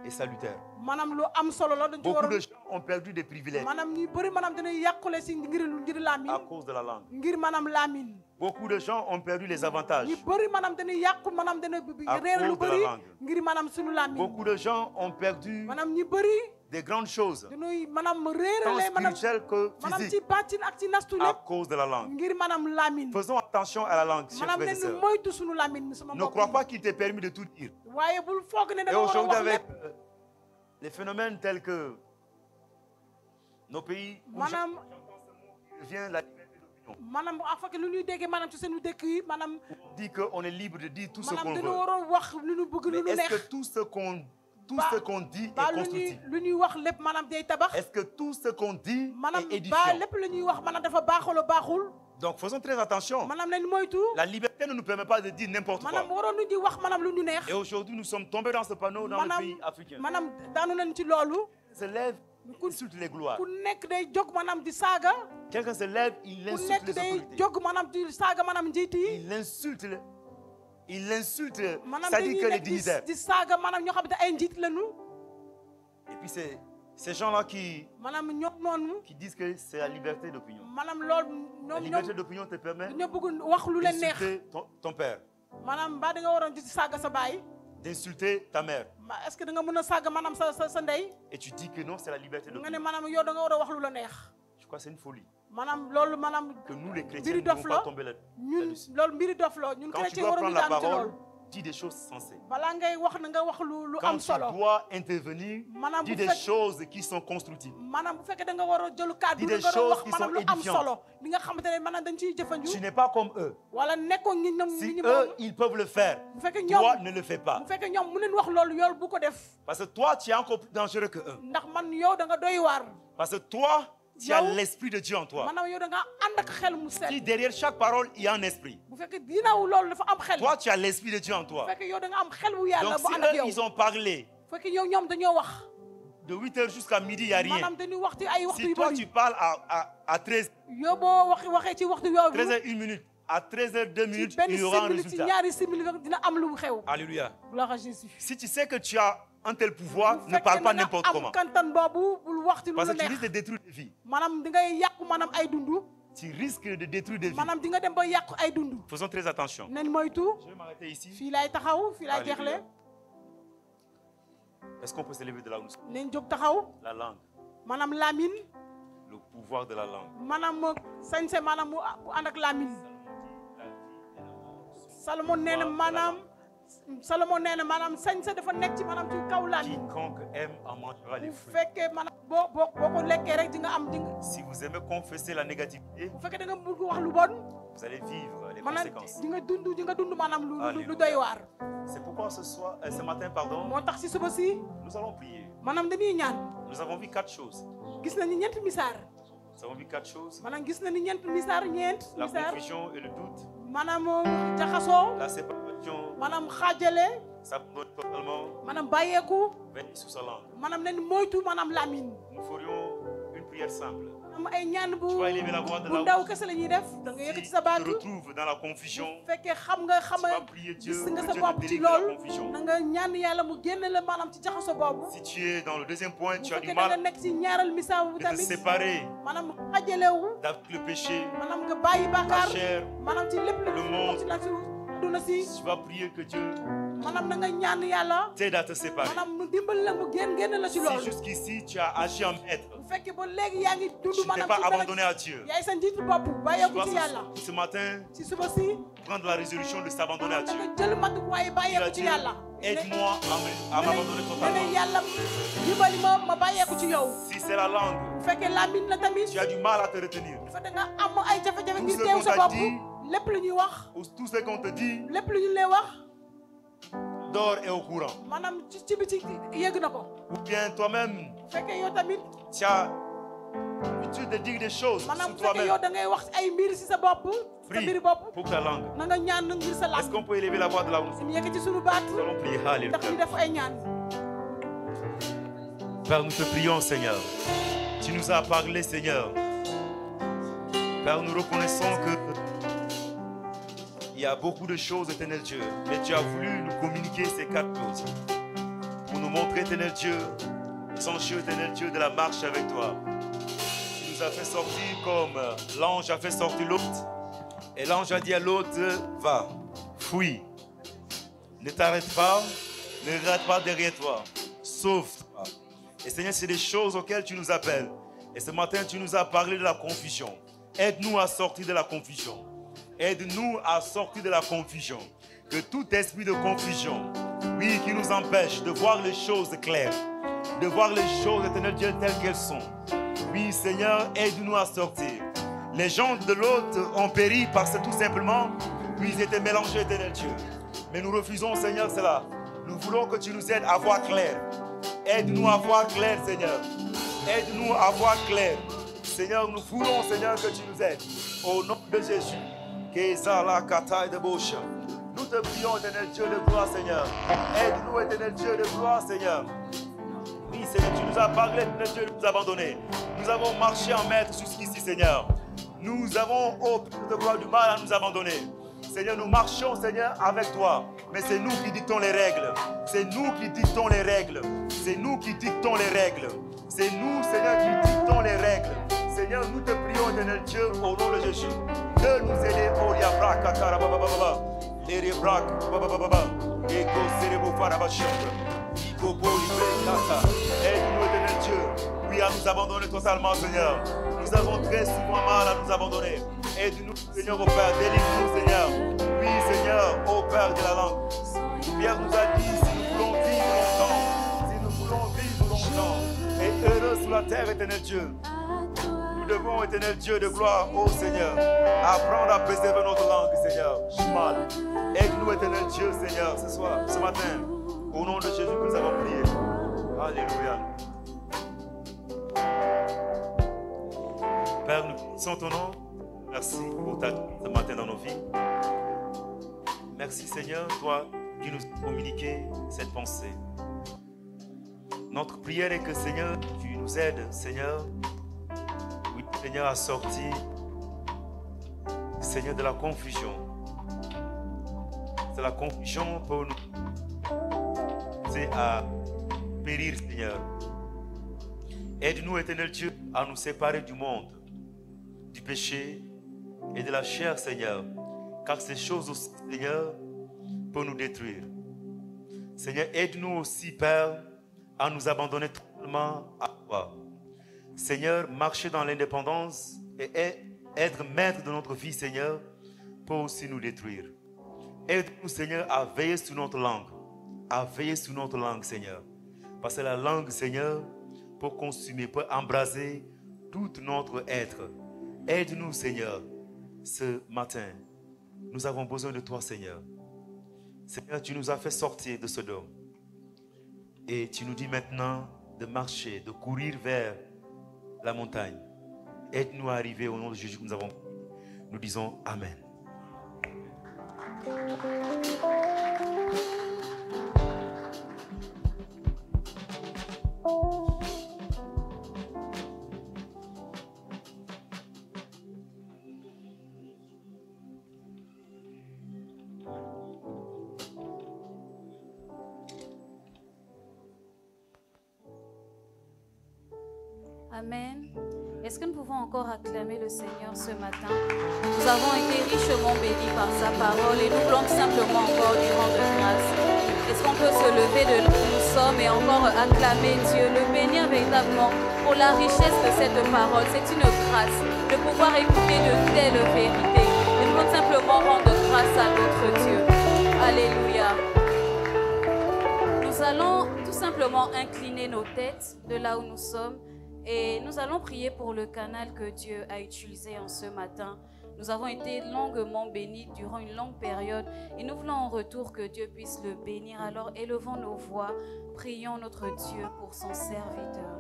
et salutaire. maanaam lu am solo la dañ ci Beaucoup waroon de gens ont perdu des privilèges maanaam ñu bëri maanaam dina yàqule si ngir laamin à cause de la langue. ngir maanaam laamin Beaucoup de gens ont perdu les avantages ñu bëri maanaam dina yàqu maanaam dina à réer lu cause de bëri la langue. ngir maanaam suñu laamin Beaucoup de gens ont perdu maanaam ñu bëri des grandes choses, dañuy maanaam tant réerale maanaam spirituelles que maanaam ci physiques, bàttin ak ci nastu à lépp cause de la langue. ngir maanaam laamin Faisons attention à la langue, chers maanaam frères et ne ñu sœurs. moytu suñu laamin sama Ne mbokk crois yi pas qu'il t'est permis de tout dire. waaye bul foog ne da Et nga war a aujourd'hui, wax avec lépp les phénomènes tels que nos pays, où maanaam vient la liberté d'opinion, maanaam en fait lu ñuy déggee maanaam ci seen dëkk yi maanaam on dit qu'on est libre de dire tout ce maanaam qu'on dañu veut. war a wax lu ñu bëgg lu Mais ñu est-ce que neex tout ce qu'on dit ba est constructif? lu ñuy wax lépp maanaam day tabax Est-ce que tout ce qu'on dit maanaam est ba édifiant? lépp lu ñuy wax maanaam dafa baaxul baaxul Donc faisons très attention. maanaam nañ moytu La liberté ne nous permet pas de dire n'importe maanaam quoi. waroon ñu di wax maanaam lu ñu neex Et aujourd'hui, nous sommes tombés dans ce panneau dans le maanaam pays africain. maanaam daanu nañ ci loolu Se lève, il insulte les gloires. ku nekk day jóg maanaam di saaga Quelqu'un se lève, il ku insulte nekk les day autorités. jóg maanaam di saaga maanaam njiit yi Il insulte, maanaam c'est-à-dire dañuy que les nekk dignitaires. di saaga maanaam ñoo xam ne ay njiit lañu Et puis c'est ces gens-là qui maanaam ñoom noonu disent que c'est la liberté d'opinion. maanaam loolu La ñoom liberté d'opinion te permet dañoo bëgg wax lu leen neex d'insulter ton père, maanaam mbaa da nga waroon di saaga sa baay d'insulter ta mère. est-ce que da nga mën a saaga maanaam sa ndey Et tu dis que non, c'est la liberté nga ne d'opinion. maanaam yow da nga war a wax lu la neex Je crois que c'est une folie. maanaam loolu maanaam Que nous, les chrétiens, mbiri ne devons dof pas la tomber ñun là-dessus. loolu mbiri dof la ñun Quand tu chrétien dois waroon prendre ñu la daan ci parole, loolu dis des choses sensées. balaa ngay wax na nga wax lu Quand am tu solo dois intervenir, maanaam dis bu des fekk choses qui sont constructives. maanaam bu fekkee da nga war a jëlu kàddu Dis da des nga war a choses wax qui maanaam sont lu am édifiantes. solo li nga xamante ne maanaam dañ ciy jëfandu Tu n'es pas comme eux. wala nekkoon ñi ñoom Si ñi eux, moom ils peuvent le faire, bu fekkee toi, ñoom ne le fais pas. bu fekkee ñoom mu leen wax loolu yow bu ko def Parce que toi, tu es encore plus dangereux que eux. ndax man yow da nga doy waar Parce que toi, tu as Yow- l'Esprit de Dieu en toi. maanaam yow da nga ànd ak xel mu set Si derrière chaque parole, il y a un esprit. bu fekkee ginnaaw loolu dafa am xel Toi, tu as l'Esprit de Dieu en bu toi. fekkee yow da nga am xel bu yàlla Donc, bu si ànd ak eux, yow ils ont parlé bu fekkee yow ñoom dañoo wax de 8h jusqu'à midi, il n'y a rien. maanaam dañuy waxtu ay waxtu Si yu toi, bëri tu parles à 13, yow boo waxee ci waxtu yooyu 13h, 1 minute, à 13h, 2 ci minutes, benn il y aura un simili ci résultat. ñaari simili dina am lu xew Alléluia. gloire à Jésus Si tu sais que tu as un tel pouvoir, bu ne parle fekkee pas da nga n'importe am comment. kantan boobu bul waxtu lu Parce la que tu neex risques de détruire des vies. maanaam di ngay yàqu maanaam ay dundu Tu risques de détruire des vies. maanaam di nga dem ba yàqu ay dundu Faisons très attention. nen moytu Je vais m'arrêter ici. fii laay taxaw fii laay Alléluia. jeexle Est-ce qu'on peut s'élever de là où nous sommes? nen jóg taxaw La langue, maanaam laamin le pouvoir de la langue. maanaam sañse maanaam mu ànd ak laamin Salomon nee na maanaam sañse dafa nekk ci maanaam ci kaw laamin Quiconque aime en mangera les bu fruits. fekkee maanaam boo ko lekkee rek di nga am di nga Si vous aimez confesser la négativité, bu fekkee da nga bëgg wax lu bon vous allez vivre les maanaam conséquences. di nga dund maanaam lu Alléluia. doy waar C'est pourquoi ce matin, pardon, moo tax si suba si nous allons prier. maanaam dañuy ñaan Nous avons vu 4 choses. gis nañu ñeent misaar Nous avons vu 4 choses. maanaam gis nañu ñeent misaar La misaar confusion et le doute, maanaam jaxasoo la séparation, maanaam xaajale s'abandonner totalement, maanaam bàyyeeku veiller sous sa langue. maanaam nen moytu maanaam laamin Nous ferions une prière simple. maanaam ay ñaan bu Tu vas élever la voix de bu la ndaw kese la ñuy def da nga yëkkati Si sa tu baat te retrouves dans la confusion, bu fekkee xam nga tu vas prier Dieu, gis nga que sa Dieu bopp te ci délivre de la loolu confusion. na nga ñaan yàlla mu génne la maanaam ci jaxaso boobu Si tu es dans le deuxième point, bu tu as du fekkee da nga mal nekk ci ñaaral misaal bu de te tamit séparer maanaam xaajalewu avec le péché, maanaam nga bàyyi la bàkkaar chair. maanaam ci lépp le monde. ci la ci àdduna si Tu vas prier que Dieu maanaam na nga ñaan yàlla t'aide à te séparer. maanaam mu dimbali la mu génn la ci Si loolu jusqu'ici tu as agi en maître, bu fekkee ba léegi yaa ngi dund tu ne t'es maanaam pas ci dara abandonné à Dieu. yaay sa njiitu bopp Tu bàyyeeku dois ci yàlla ce matin ci suba si prendre la résolution de s'abandonner à maanaam Dieu. da nga jël matuwaay Dis à bàyyeeku ci Dieu, yàlla aide-moi à m'abandonner ne totalement. yàlla dimbali ma bàyyeeku ci yow Si c'est la langue, bu fekkee làmmiñ la tamit tu as du mal à te retenir. bu fekkee da nga am ay jafe-jafe ngir Tout ce teew qu'on sa t'a bopp dit, lépp lu ñuy wax ou tout ce qu'on te dit, lépp lu ñu lay wax dors et au courant. maanaam ci biti yëg na ko Ou bien toi-même, bu fekkee yow tamit tu as l'habitude de dire des choses maanaam sur bu fekkee yow toi-même. da ngay wax ay mbir si sa bopp sa Prie mbiri bopp pour ta langue. na nga ñaan ngir sa Est-ce làmmiñ qu'on peut élever la voix de la nous ñu yëg ci sunu baat allons prier. ndax ñu Alléluia. def ay ñaan Père, nous te prions, Seigneur. Tu nous as parlé, Seigneur. Père, nous reconnaissons que il y a beaucoup de choses, éternel Dieu, mais tu as voulu nous communiquer ces 4 choses pour nous montrer, éternel Dieu, s'encher, éternel Dieu, de la marche avec toi. Tu nous as fait sortir comme l'ange a fait sortir l'autre. Et l'ange a dit à l'autre, va, fuis. Ne t'arrête pas, ne regarde pas derrière toi. Sauve-toi. Et Seigneur, c'est des choses auxquelles tu nous appelles. Et ce matin, tu nous as parlé de la confusion. Aide-nous à sortir de la confusion. Aide-nous à sortir de la confusion. Que tout esprit de confusion, oui, qui nous empêche de voir les choses claires, de voir les choses, éternel Dieu, telles qu'elles sont. Oui, Seigneur, aide-nous à sortir. Les gens de l'autre ont péri parce que tout simplement, oui, ils étaient mélangés, éternel Dieu. Mais nous refusons, Seigneur, cela. Nous voulons que tu nous aides à voir clair. Aide-nous à voir clair, Seigneur. Aide-nous à voir clair. Seigneur, nous voulons, Seigneur, que tu nous aides. Au nom de Jésus. Nous te prions, éternel Dieu de gloire, Seigneur. Aide-nous, éternel Dieu de gloire, Seigneur. Oui, Seigneur, tu nous as parlé, éternel Dieu, de nous abandonner. Nous avons marché en maître jusqu'ici, Seigneur. Nous avons, oh, de gloire, du mal à nous abandonner. Seigneur, nous marchons, Seigneur, avec toi. Mais c'est nous qui dictons les règles. C'est nous qui dictons les règles. C'est nous qui dictons les règles. C'est nous, Seigneur, qui dictons les règles. Seigneur, nous te prions, éternel Dieu, au nom de Jésus, de nous aider. Oh, Yabra, Katara, Baba, Erebrak, Baba, Ego, Serebo, Farabachon, Ego, Polibre, Kata. Aide-nous, éternel Dieu, oui, à nous abandonner totalement, Seigneur. Nous avons très souvent mal à nous abandonner. Aide-nous, Seigneur, au Père. Délivre-nous, Seigneur. Oui, Seigneur, au Père de la langue. Pierre nous a dit, si nous voulons vivre longtemps, si nous voulons vivre longtemps, et heureux sur la terre, éternel Dieu, nous devons, éternel Dieu de gloire, ô Seigneur, apprendre à préserver notre langue, Seigneur. Mal. Aide-nous, éternel Dieu, Seigneur, ce soir, ce matin, au nom de Jésus que nous avons prié. Alléluia. Père, nous bénissons ton nom. Merci pour ta ce matin dans nos vies. Merci, Seigneur, toi qui nous as communiqué cette pensée. Notre prière est que, Seigneur, tu nous aides, Seigneur, oui, Seigneur, à sortir, Seigneur, de la confusion. C'est la confusion pour nous, c'est à périr, Seigneur. Aide-nous, éternel Dieu, à nous séparer du monde, du péché et de la chair, Seigneur, car ces choses aussi, Seigneur, peuvent nous détruire. Seigneur, aide-nous aussi, Père, à nous abandonner totalement à toi. Seigneur, marcher dans l'indépendance et être maître de notre vie, Seigneur, peut aussi nous détruire. Aide-nous, Seigneur, à veiller sur notre langue. À veiller sur notre langue, Seigneur. Parce que la langue, Seigneur, peut consumer, peut embraser tout notre être. Aide-nous, Seigneur, ce matin. Nous avons besoin de toi, Seigneur. Seigneur, tu nous as fait sortir de Sodome. Et tu nous dis maintenant de marcher, de courir vers la montagne. Aide-nous à arriver au nom de Jésus que nous avons. Nous disons Amen. Amen. Est-ce que nous pouvons encore acclamer le Seigneur ce matin? Nous avons été richement bénis par sa parole et nous voulons simplement encore lui rendre grâce. Est-ce qu'on peut se lever de là où nous sommes et encore acclamer Dieu, le bénir véritablement pour la richesse de cette parole? C'est une grâce de pouvoir écouter de telles vérités. Et nous voulons simplement rendre grâce à notre Dieu. Alléluia. Nous allons tout simplement incliner nos têtes de là où nous sommes. Et nous allons prier pour le canal que Dieu a utilisé en ce matin. Nous avons été longuement bénis durant une longue période et nous voulons en retour que Dieu puisse le bénir. Alors élevons nos voix, prions notre Dieu pour son serviteur.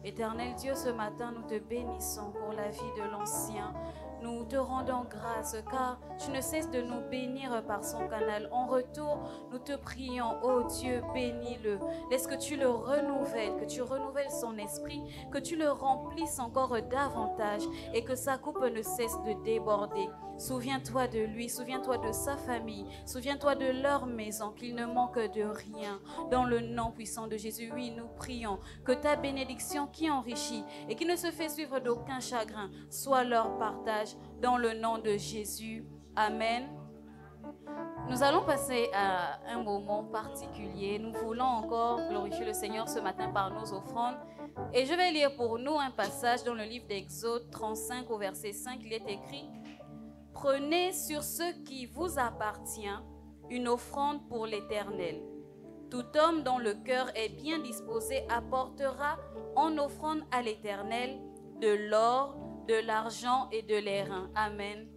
Éternel Dieu, ce matin, nous te bénissons pour la vie de l'ancien. Nous nous te rendons grâce car tu ne cesses de nous bénir par son canal. En retour, nous te prions, ô Dieu, bénis-le. Laisse que tu le renouvelles, que tu renouvelles son esprit, que tu le remplisses encore davantage et que sa coupe ne cesse de déborder. Souviens-toi de lui, souviens-toi de sa famille, souviens-toi de leur maison, qu'il ne manque de rien. Dans le nom puissant de Jésus, oui, nous prions que ta bénédiction qui enrichit et qui ne se fait suivre d'aucun chagrin soit leur partage dans le nom de Jésus. Amen. Nous allons passer à un moment particulier. Nous voulons encore glorifier le Seigneur ce matin par nos offrandes. Et je vais lire pour nous un passage dans le livre d'Exode 35 au verset 5. Il est écrit: prenez sur ce qui vous appartient une offrande pour l'Éternel. Tout homme dont le cœur est bien disposé apportera en offrande à l'Éternel de l'or, de l'argent et de l'airain. Amen.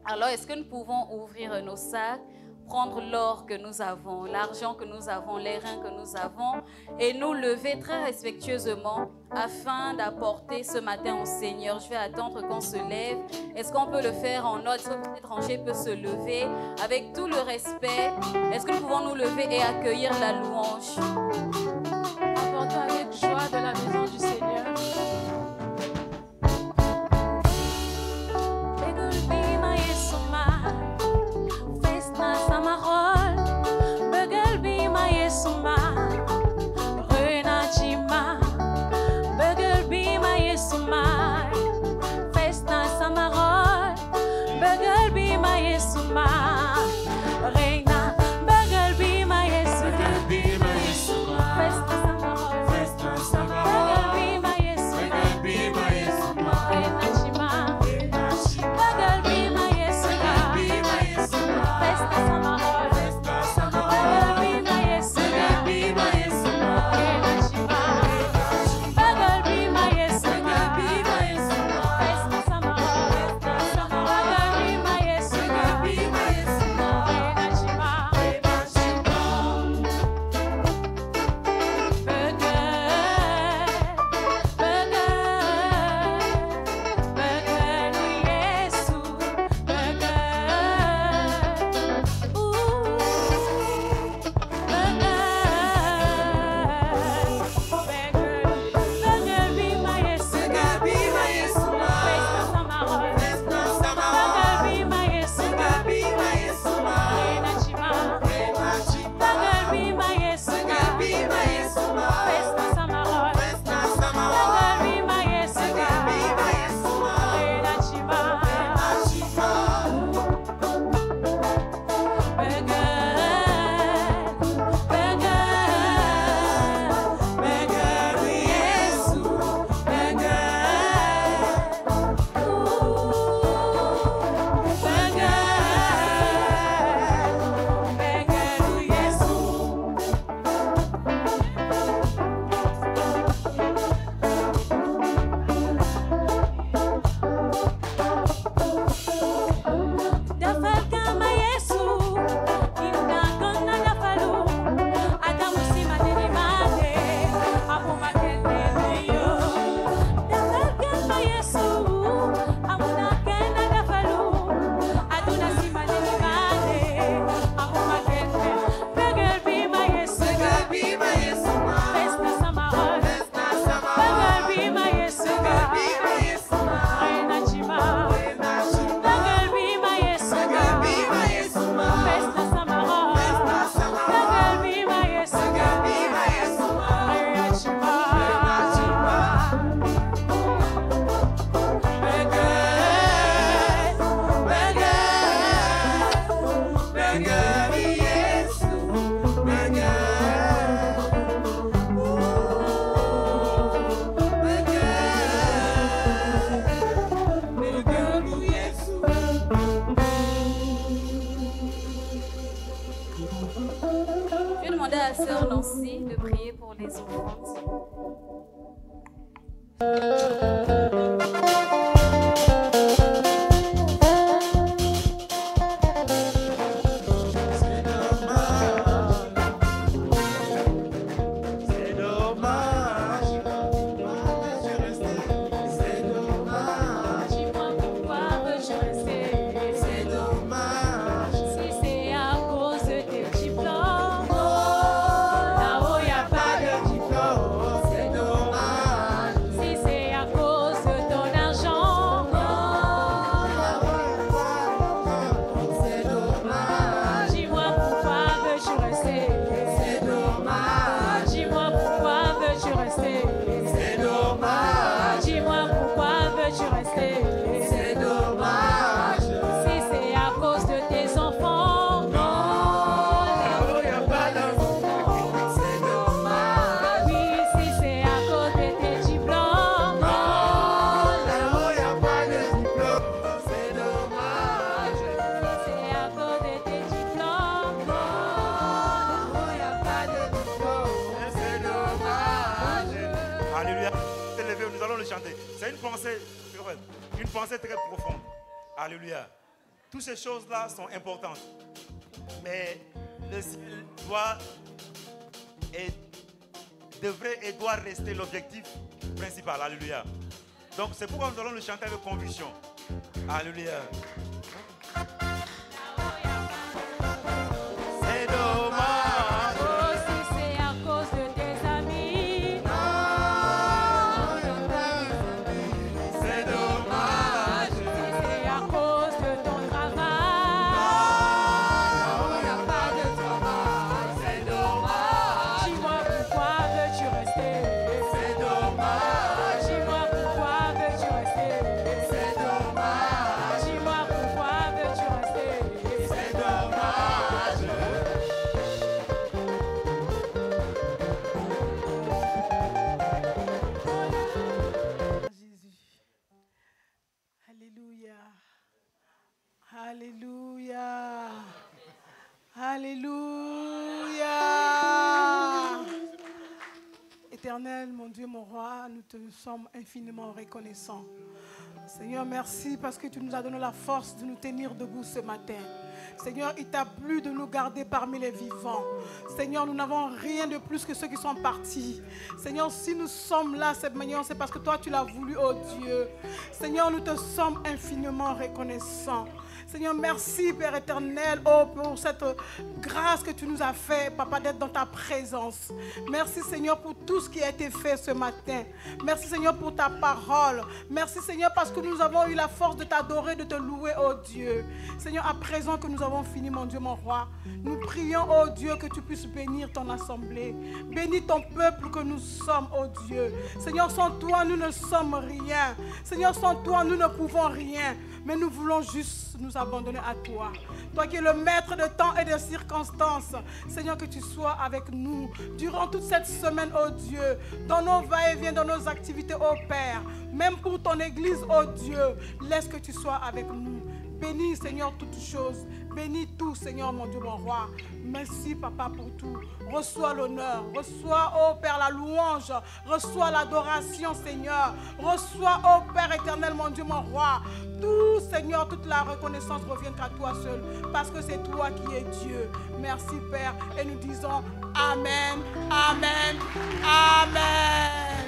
Alors, est-ce que nous pouvons ouvrir nos sacs, prendre l'or que nous avons, l'argent que nous avons, l'airain que nous avons et nous lever très respectueusement afin d'apporter ce matin au Seigneur? Je vais attendre qu'on se lève. Est-ce qu'on peut le faire en ordre? Est-ce que l'étranger peut se lever avec tout le respect? Est-ce que nous pouvons nous lever et accueillir la louange? Apportons avec joie de la maison du Seigneur. Je J'ai une pensée très profonde. Alléluia. Toutes ces choses-là sont importantes. Mais le ciel devrait et doit rester l'objectif principal. Alléluia. Donc c'est pourquoi nous allons le chanter avec conviction. Alléluia. C'est dommage. Oh, si c'est à cause de tes amis. C'est dommage. Si c'est à cause de ton travail. Il n'y a pas de travail. C'est dommage. Dis-moi pourquoi veux-tu rester? C'est dommage. Dis-moi pourquoi veux-tu rester? C'est dommage. Dis-moi pourquoi veux-tu rester? C'est dommage. Jésus. Alléluia. Alléluia. Alléluia. Éternel, mon Dieu, mon roi, nous te sommes infiniment reconnaissants. Seigneur, merci parce que tu nous as donné la force de nous tenir debout ce matin. Seigneur, il t'a plu de nous garder parmi les vivants. Seigneur, nous n'avons rien de plus que ceux qui sont partis. Seigneur, si nous sommes là cette manière, c'est parce que toi, tu l'as voulu, oh Dieu. Seigneur, nous te sommes infiniment reconnaissants. Seigneur, merci Père éternel, oh, pour cette grâce que tu nous as fait, Papa, d'être dans ta présence. Merci Seigneur pour tout ce qui a été fait ce matin. Merci Seigneur pour ta parole. Merci Seigneur parce que nous avons eu la force de t'adorer, de te louer, oh Dieu. Seigneur, à présent que nous avons fini, mon Dieu, mon roi, nous prions, oh Dieu, que tu puisses bénir ton assemblée. Bénis ton peuple que nous sommes, oh Dieu. Seigneur, sans toi, nous ne sommes rien. Seigneur, sans toi, nous ne pouvons rien. Mais nous voulons juste nous abandonner à toi. Toi qui es le maître de temps et de circonstances. Seigneur, que tu sois avec nous durant toute cette semaine, oh Dieu. Dans nos va-et-vient, dans nos activités, oh Père. Même pour ton église, oh Dieu. Laisse que tu sois avec nous. Bénis, Seigneur, toutes choses. Bénis tout, Seigneur, mon Dieu, mon roi. Merci, Papa, pour tout. Reçois l'honneur. Reçois, oh Père, la louange. Reçois l'adoration, Seigneur. Reçois, oh Père éternel, mon Dieu, mon roi. Tout, Seigneur, toute la reconnaissance revient à toi seul. Parce que c'est toi qui es Dieu. Merci, Père. Et nous disons Amen, Amen, Amen.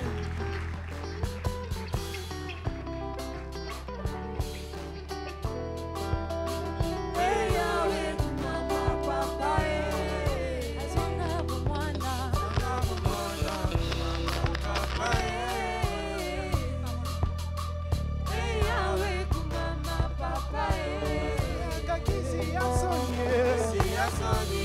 Sonye